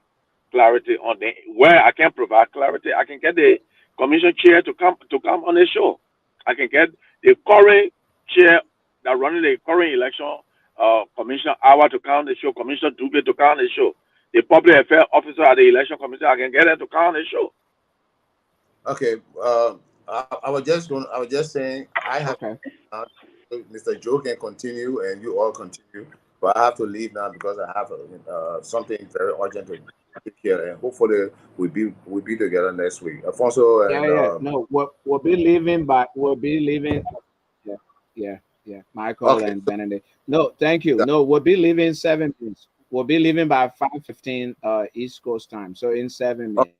clarity on the where I can provide clarity. I can get the commission chair to come on the show. I can get the current chair that running the current election commission hour to come on the show. Commissioner Dube to come on the show. The public affairs officer at the election commission. I can get them to come on the show. okay. I was just saying I have Okay. Mr. Joe can continue and you all continue, but I have to leave now because I have something very urgent to take care, and hopefully we'll be together next week. Alfonso Yeah, and yeah. No, we'll be leaving, but we'll be leaving. Yeah, yeah, yeah. Michael okay, and so Benedict. No, thank you. No, we'll be leaving 7 minutes. We'll be leaving by 5:15 East Coast time. So in seven okay, minutes.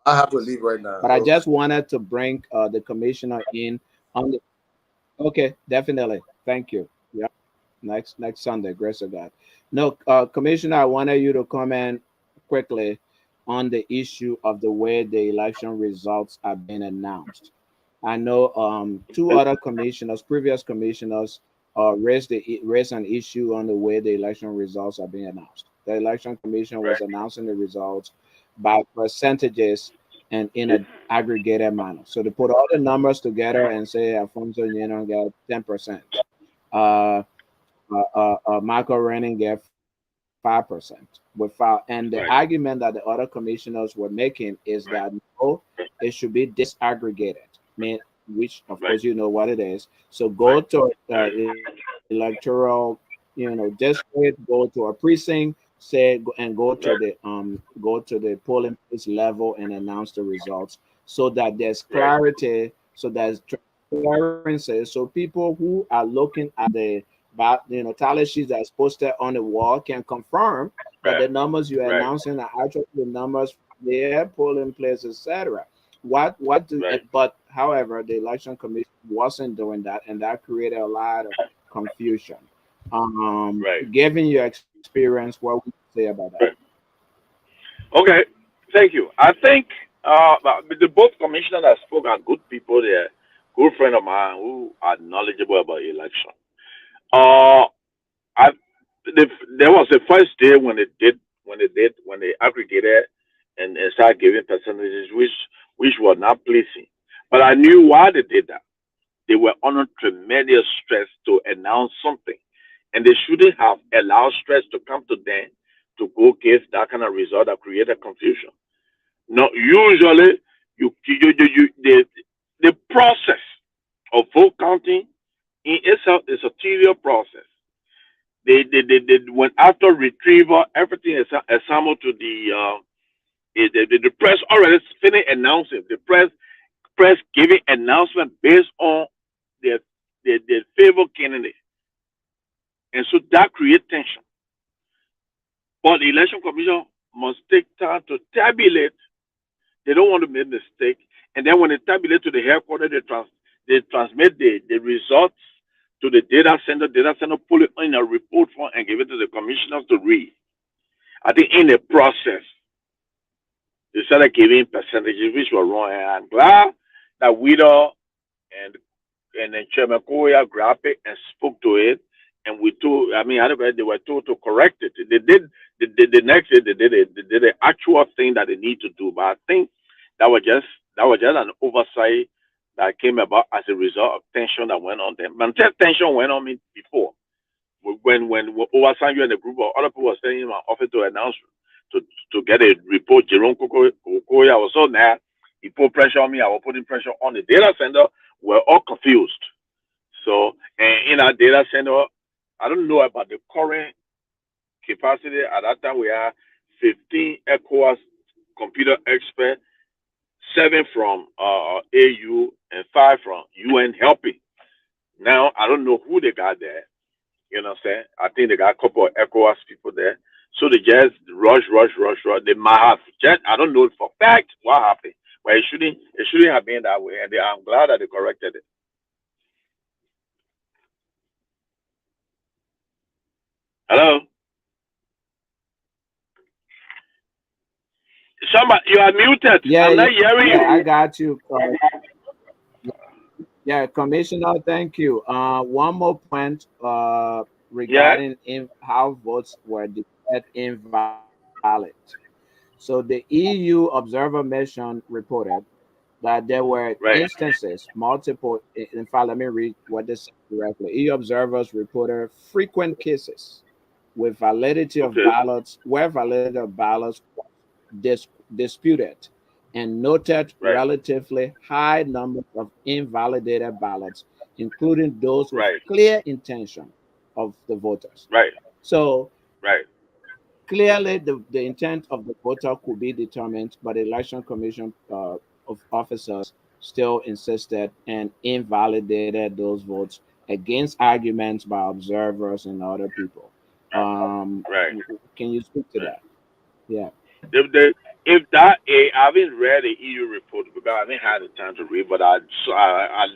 I have to leave right now. But I So just wanted to bring the commissioner in on the. Okay, definitely. Thank you. Yeah. Next Sunday, grace of God. No, Commissioner, I wanted you to comment quickly on the issue of the way the election results are being announced. I know two other commissioners, previous commissioners, raised an issue on the way the election results are being announced. The election commission was announcing the results by percentages and in an aggregated manner. So they put all the numbers together and say Alfonso Nino got 10%. Uh, Michael Renning get 5% without, and the Right. argument that the other commissioners were making is that no, it should be disaggregated. I mean, which of Right. course you know what it is. So go to electoral, district, go to a precinct, say and go to the polling place level and announce the results so that there's Right. clarity, so there's transparency, so people who are looking at the but tally sheets that's posted on the wall can confirm that Right. the numbers you're Right. announcing are actually the numbers from their polling place, etc. What do Right. but however the election commission wasn't doing that, and that created a lot of confusion. Right. Given your experience, what would you say about that? Right. Okay. Thank you. I think the both commissioners that spoke are good people. They're good friend of mine who are knowledgeable about election. Uh, I the, there was the first day when they aggregated and started giving percentages which were not pleasing. But I knew why they did that. They were under tremendous stress to announce something, and they shouldn't have allowed stress to come to them to go give that kind of result that created confusion. No, usually the process of vote counting in itself is a tedious process. They went after retrieval, everything is assembled to the press already finished announcing. The press giving announcement based on their their favorite candidate, and so that creates tension. But the election commission must take time to tabulate. They don't want to make mistake, and then when they tabulate to the headquarters, they transmit the results to the data center. Data center pull it in a report form and give it to the commissioners to read. I think in the process, they started giving percentages which were wrong. And I'm glad that Widow and then Chairman Koya grabbed it and spoke to it. And we told, I mean, otherwise they were told to correct it. the next day they did the actual thing that they need to do. But I think that was just an oversight that came about as a result of tension that went on there. Man, tension went on me before when Obasanjo and a group of other people were staying in my office to announce to to get a report. Jerome Okoya was so there. He put pressure on me. I was putting pressure on the data center. We're all confused. So, and in our data center, I don't know about the current capacity. At that time, we had 15 ECOWAS computer experts, 7 from AU, and 5 from UN helping. Now, I don't know who they got there. You know what I'm saying? I think they got a couple of ECOWAS people there. So they just rush. They might have just, I don't know for fact what happened. But it shouldn't have been that way. And I'm glad that they corrected it. Hello? Somebody, you are muted. Yeah, I'm not hearing you. I got you. Yeah, Commissioner, thank you. One more point regarding how votes were declared invalid. So the EU observer mission reported that there were instances, multiple. In fact, let me read what they said directly. EU observers reported frequent cases with validity of ballots, where validity of ballots was disputed, and noted relatively high numbers of invalidated ballots, including those with clear intention of the voters. So clearly, the intent of the voter could be determined, but the election commission of officers still insisted and invalidated those votes against arguments by observers and other people. Can you speak to that? Yeah. If that, I haven't read the EU report because I haven't had the time to read, but I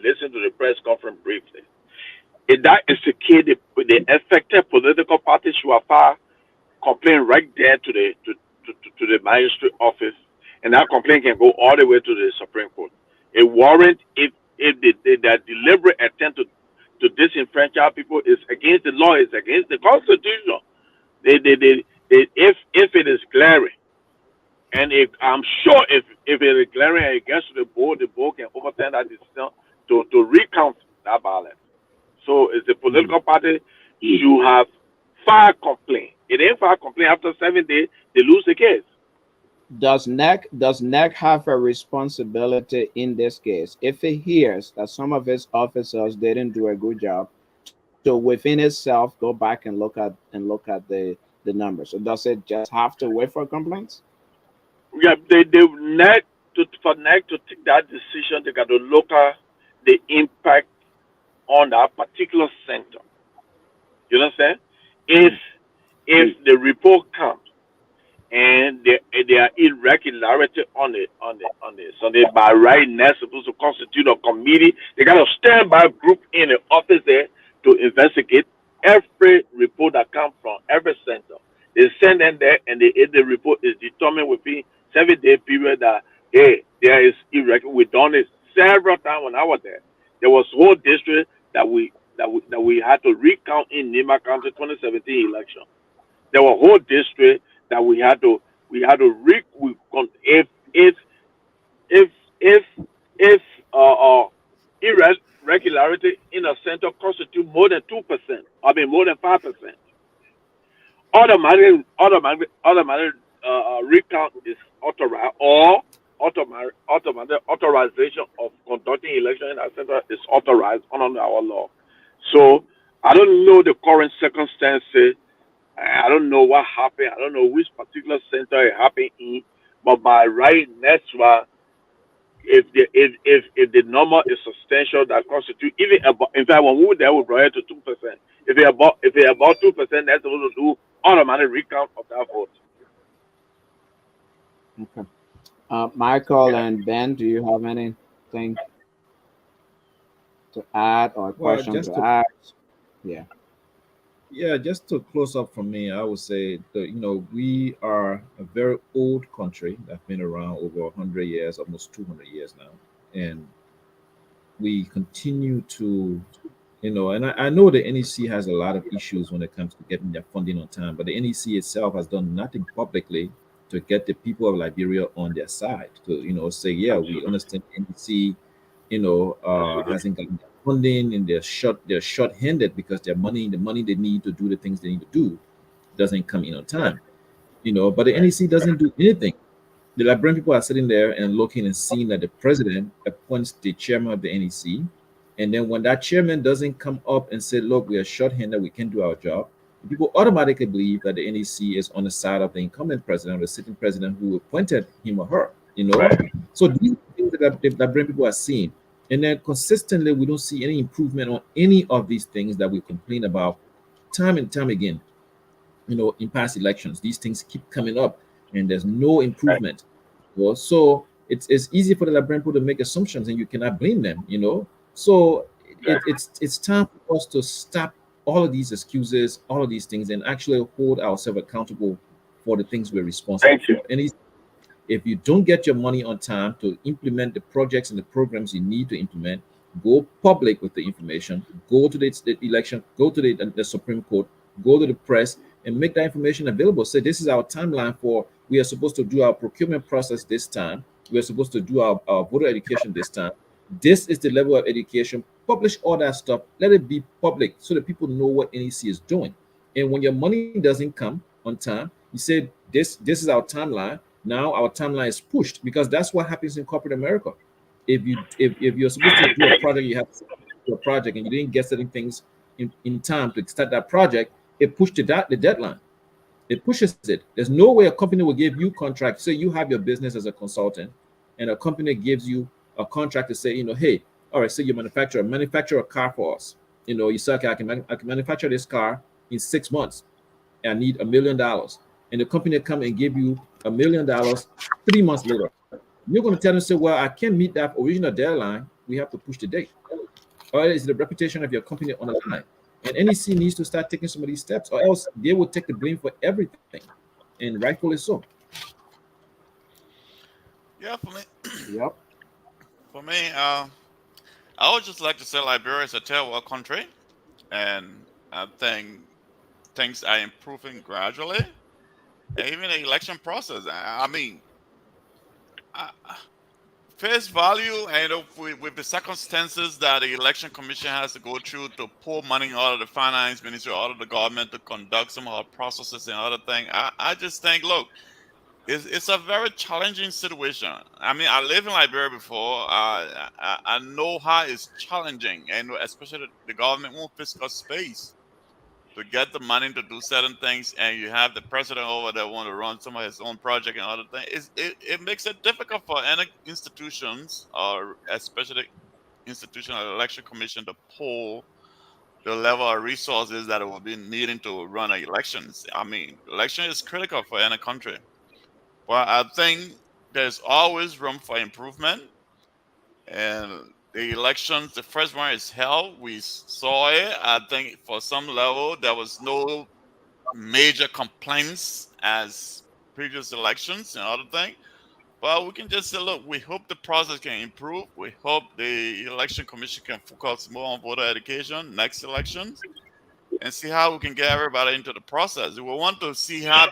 listened to the press conference briefly. If that is the case, the affected political parties should have filed complaint right there to the magistrate office, and that complaint can go all the way to the Supreme Court. A warrant, if their deliberate attempt to disenfranchise people is against the law, is against the Constitution. If it is glaring, and I'm sure if it is glaring and it gets to the board can overturn that decision to recount that ballot. So it's the political party should have filed complaint. It ain't filed complaint after 7 days, they lose the case. Does NEC have a responsibility in this case if it hears that some of its officers didn't do a good job to within itself go back and look at the numbers? So does it just have to wait for complaints? Yeah, they NEC for NEC to take that decision, they got to look at the impact on that particular center. You understand? If the report comes and there are irregularity on it, so they by right now supposed to constitute a committee. They got to stand by a group in the office there to investigate every report that comes from every center. They send them there, and the report is determined within 7-day period that hey, there is irregular. We done it several times when I was there. There was whole district that we had to recount in Nima County 2017 election. There were whole district that we had to if irregularity in a center constitute more than 2%, I mean more than 5%, automatic recount is authorized, or automatic authorization of conducting election in that center is authorized under our law. So I don't know the current circumstances. I don't know what happened. I don't know which particular center it happened in, but by right next one, if the number is substantial, that constitute even about, in fact, when we were there, we brought it to 2%. If it about 2%, that's supposed to do automatic recount of that vote. Okay. Michael and Ben, do you have anything to add or question to ask? Yeah. Yeah, just to close up from me, I would say that we are a very old country that's been around over 100 years, almost 200 years now, and we continue to And I know the NEC has a lot of issues when it comes to getting their funding on time, but the NEC itself has done nothing publicly to get the people of Liberia on their side to, say, yeah, we understand NEC, hasn't gotten their funding and they're short-handed because the money they need to do the things they need to do doesn't come in on time. But the NEC doesn't do anything. The Liberian people are sitting there and looking and seeing that the president appoints the chairman of the NEC. And then when that chairman doesn't come up and say, look, we are short-handed, we can do our job, people automatically believe that the NEC is on the side of the incumbent president or the sitting president who appointed him or her. So these are things that the Liberian people are seeing. And then consistently, we don't see any improvement on any of these things that we complain about time and time again. In past elections, these things keep coming up and there's no improvement. So it's easy for the Liberian people to make assumptions and you cannot blame them. So it's time for us to stop all of these excuses, all of these things, and actually hold ourselves accountable for the things we're responsible Thank you. for. And if you don't get your money on time to implement the projects and the programs you need to implement, go public with the information, go to the election, go to the Supreme Court, go to the press, and make that information available. Say, this is our timeline for, we are supposed to do our procurement process this time. We are supposed to do our voter education this time. This is the level of education. Publish all that stuff. Let it be public so that people know what NEC is doing. And when your money doesn't come on time, you say, this is our timeline. Now our timeline is pushed, because that's what happens in corporate America. If you're supposed to do a project, you have to do a project, and you didn't get certain things in time to start that project, it pushed the deadline. It pushes it. There's no way a company will give you contract. Say you have your business as a consultant, and a company gives you a contract to say, hey, all right, say you manufacture a car for us. You say, okay, I can manufacture this car in 6 months. I need $1 million, and the company come and give you $1 million 3 months later. You're going to tell them, say, well, I can't meet that original deadline. We have to push the date. Or is the reputation of your company on the line? And NEC needs to start taking some of these steps, or else they will take the blame for everything, and rightfully so. Yeah, for me, Yep. I would just like to say Liberia is a third world country, and I think things are improving gradually. And even the election process. I mean, I, face value, and with the circumstances that the election commission has to go through to pull money out of the finance ministry, out of the government to conduct some of our processes and other things, I just think, look, it's a very challenging situation. I mean, I lived in Liberia before. I know how it's challenging, and especially the government won't fiscal space to get the money to do certain things, and you have the president over there want to run some of his own project and other things. It makes it difficult for any institutions, or especially institutional election commission, to pull the level of resources that it will be needing to run elections. I mean, election is critical for any country. But I think there's always room for improvement. And the elections, the first one is held. We saw it. I think for some level there was no major complaints as previous elections and other things. But we can just say, look, we hope the process can improve. We hope the election commission can focus more on voter education next elections, and see how we can get everybody into the process. We want to see how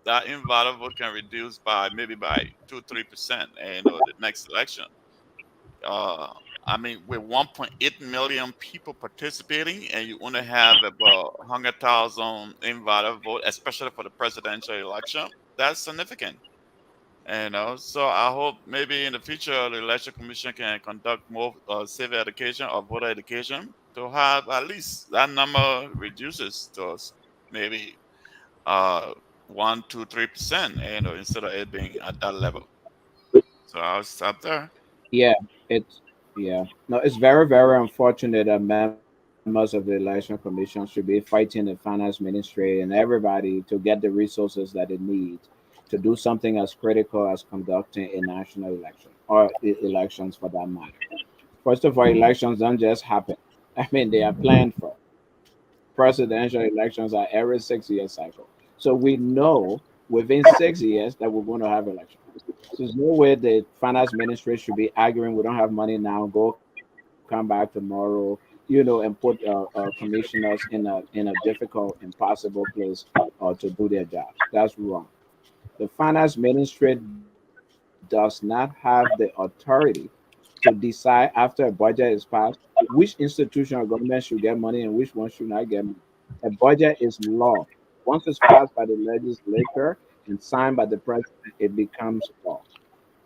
that invalid vote can reduce by maybe by 2-3%, the next election. Uh, I mean, with 1.8 million people participating, and you only have about 100,000 invalid vote, especially for the presidential election, that's significant. So I hope maybe in the future the election commission can conduct more civic education or voter education to have at least that number reduces to maybe uh 1, 2, 3%, instead of it being at that level. So I'll stop there. Yeah, it's yeah. No, it's very, very unfortunate that members of the election commission should be fighting the finance ministry and everybody to get the resources that it needs to do something as critical as conducting a national election, or elections for that matter. First of all, elections don't just happen. I mean, they are planned for. Presidential elections are every 6 year cycle. So we know within 6 years that we're going to have elections. So there's no way the finance ministry should be arguing we don't have money now, go come back tomorrow. and put commissioners in a difficult, impossible place to do their jobs. That's wrong. The finance ministry does not have the authority to decide after a budget is passed which institution or government should get money and which one should not get money. A budget is law. Once it's passed by the legislature and signed by the president, it becomes law.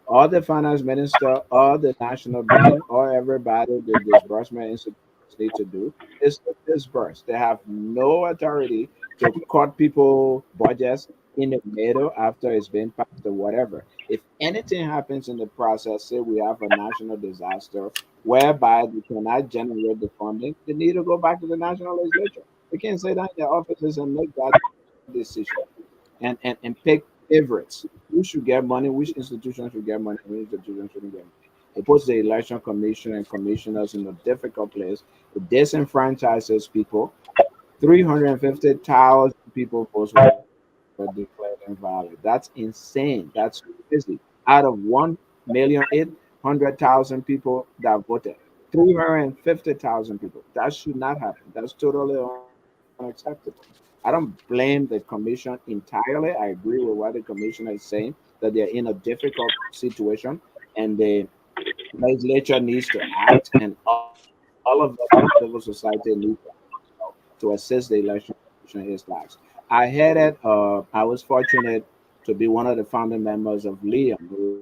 Or the finance minister or the national bank or everybody the disbursement institutions need to do is to disburse. They have no authority to cut people budgets in the middle after it's been passed or whatever. If anything happens in the process, say we have a national disaster whereby they cannot generate the funding, they need to go back to the national legislature. They can't sit down in their offices and make that decision and pick favorites. Who should get money, which institution should get money, which institution shouldn't get money. It puts the election commission and commissioners in a difficult place. It disenfranchises people. 350,000 people votes were declared invalid. That's insane. That's crazy. Out of 1,800,000 people that voted, 350,000 people. That should not happen. That's totally unacceptable. I don't blame the commission entirely. I agree with what the commissioner is saying, that they're in a difficult situation and the legislature needs to act, and all of us in civil society need to to assist the election commission in its tasks. I was fortunate to be one of the founding members of LEOM, the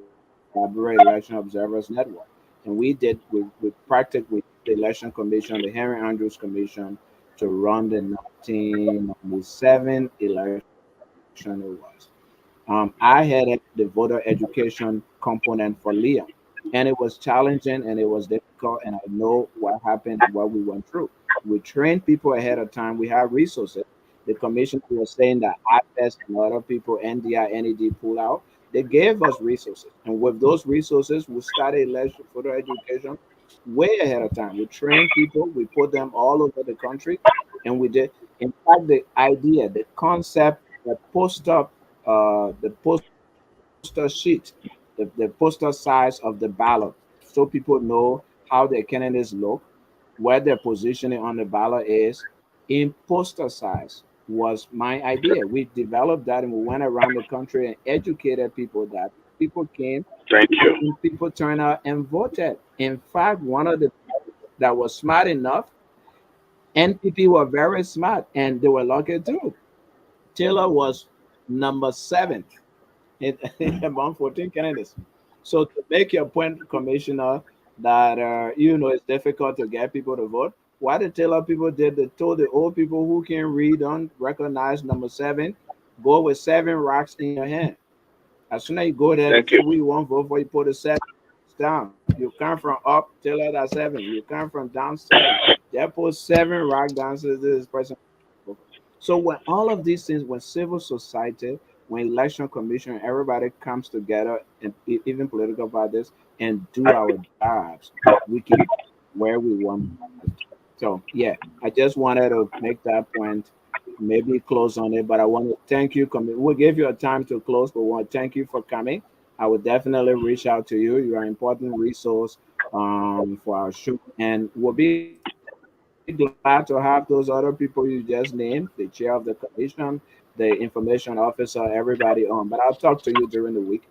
Liberia Election Observers Network. And we practically the election commission, the Henry Andrews Commission, to run the 1997 election it was. I headed the voter education component for LEOM, and it was challenging and it was difficult. And I know what happened and what we went through. We trained people ahead of time. We have resources. The commission was saying that IFES and other people, NDI, NED pull out. They gave us resources, and with those resources, we started election voter education way ahead of time. We trained people. We put them all over the country, and we did. In fact, the idea, the concept, the poster sheet, the poster size of the ballot, so people know how their candidates look, where their positioning on the ballot is, in poster size was my idea. We developed that and we went around the country and educated people that people came Thank you. and people turned out and voted. In fact, one of the that was smart enough, NPP were very smart and they were lucky too. Taylor was number 7 among 14 candidates. So to make your point, Commissioner, that it's difficult to get people to vote. What the Taylor people did, they told the old people who can read, don't recognize number 7, go with 7 rocks in your hand. As soon as you go there, Thank say you. we won't vote for you, put the 7 down. You come from up, Taylor that 7. You come from down 7. They put 7 rock down to this person. So when all of these things, when civil society, when election commission, everybody comes together, and even political parties, and do our jobs, we can where we want. So yeah, I just wanted to make that point. Maybe close on it, but I want to thank you. We'll give you a time to close, but we want to thank you for coming. I will definitely reach out to you. You are an important resource for our show, and we'll be glad to have those other people you just named, the chair of the commission, the information officer, everybody on. But I'll talk to you during the week.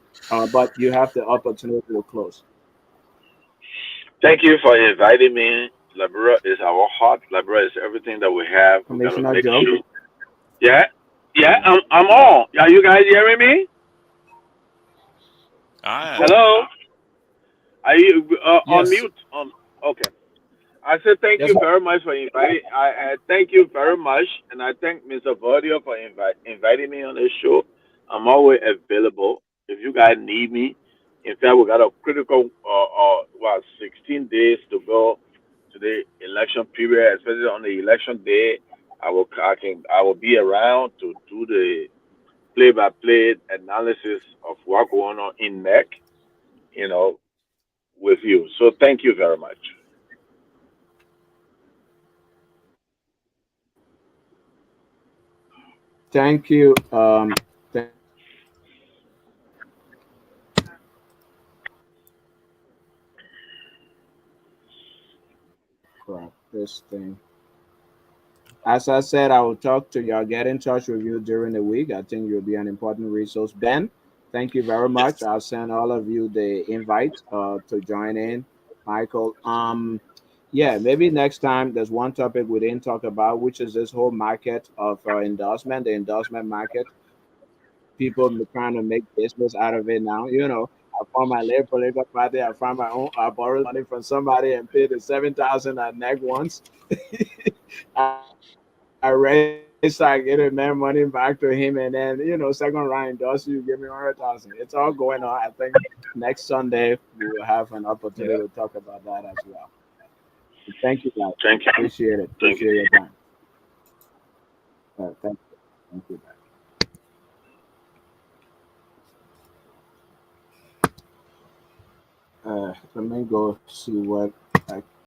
But you have the opportunity to close. Thank you for inviting me. Liberia is our heart. Liberia is everything that we have. We're gonna Commissioner make Joe. sure. Yeah, yeah. I'm on. Are you guys hearing me? I Hello. Are you on Yes, mute? Okay. I said thank yes, you very much for inviting. I thank you very much, and I thank Mr. Vardio for inviting me on this show. I'm always available if you guys need me. In fact, we got a critical 16 days to go to the election period, especially on the election day. I will be around to do the play-by-play analysis of what going on in NEC, you know, with you. So thank you very much. thank you. Crap. This this thing. As I said, I will talk to you. I'll get in touch with you during the week. I think you'll be an important resource. Ben, thank you very much. Yes. I'll send all of you the invite to join in. Michael, yeah, maybe next time there's one topic we didn't talk about, which is this whole market of endorsement, the endorsement market. People trying to make business out of it now. I found my little political party. I found my own. I borrowed money from somebody and paid the 7,000 at neck once. I raised, I get a man money back to him, and then second round endorse you, give me 100,000. It's all going on. I think next Sunday we will have an opportunity Yeah. to talk about that as well. Thank you, guys. Thank you. Appreciate it. Thank you. Appreciate your time. Thank you. Thank you, guys. Let me go see what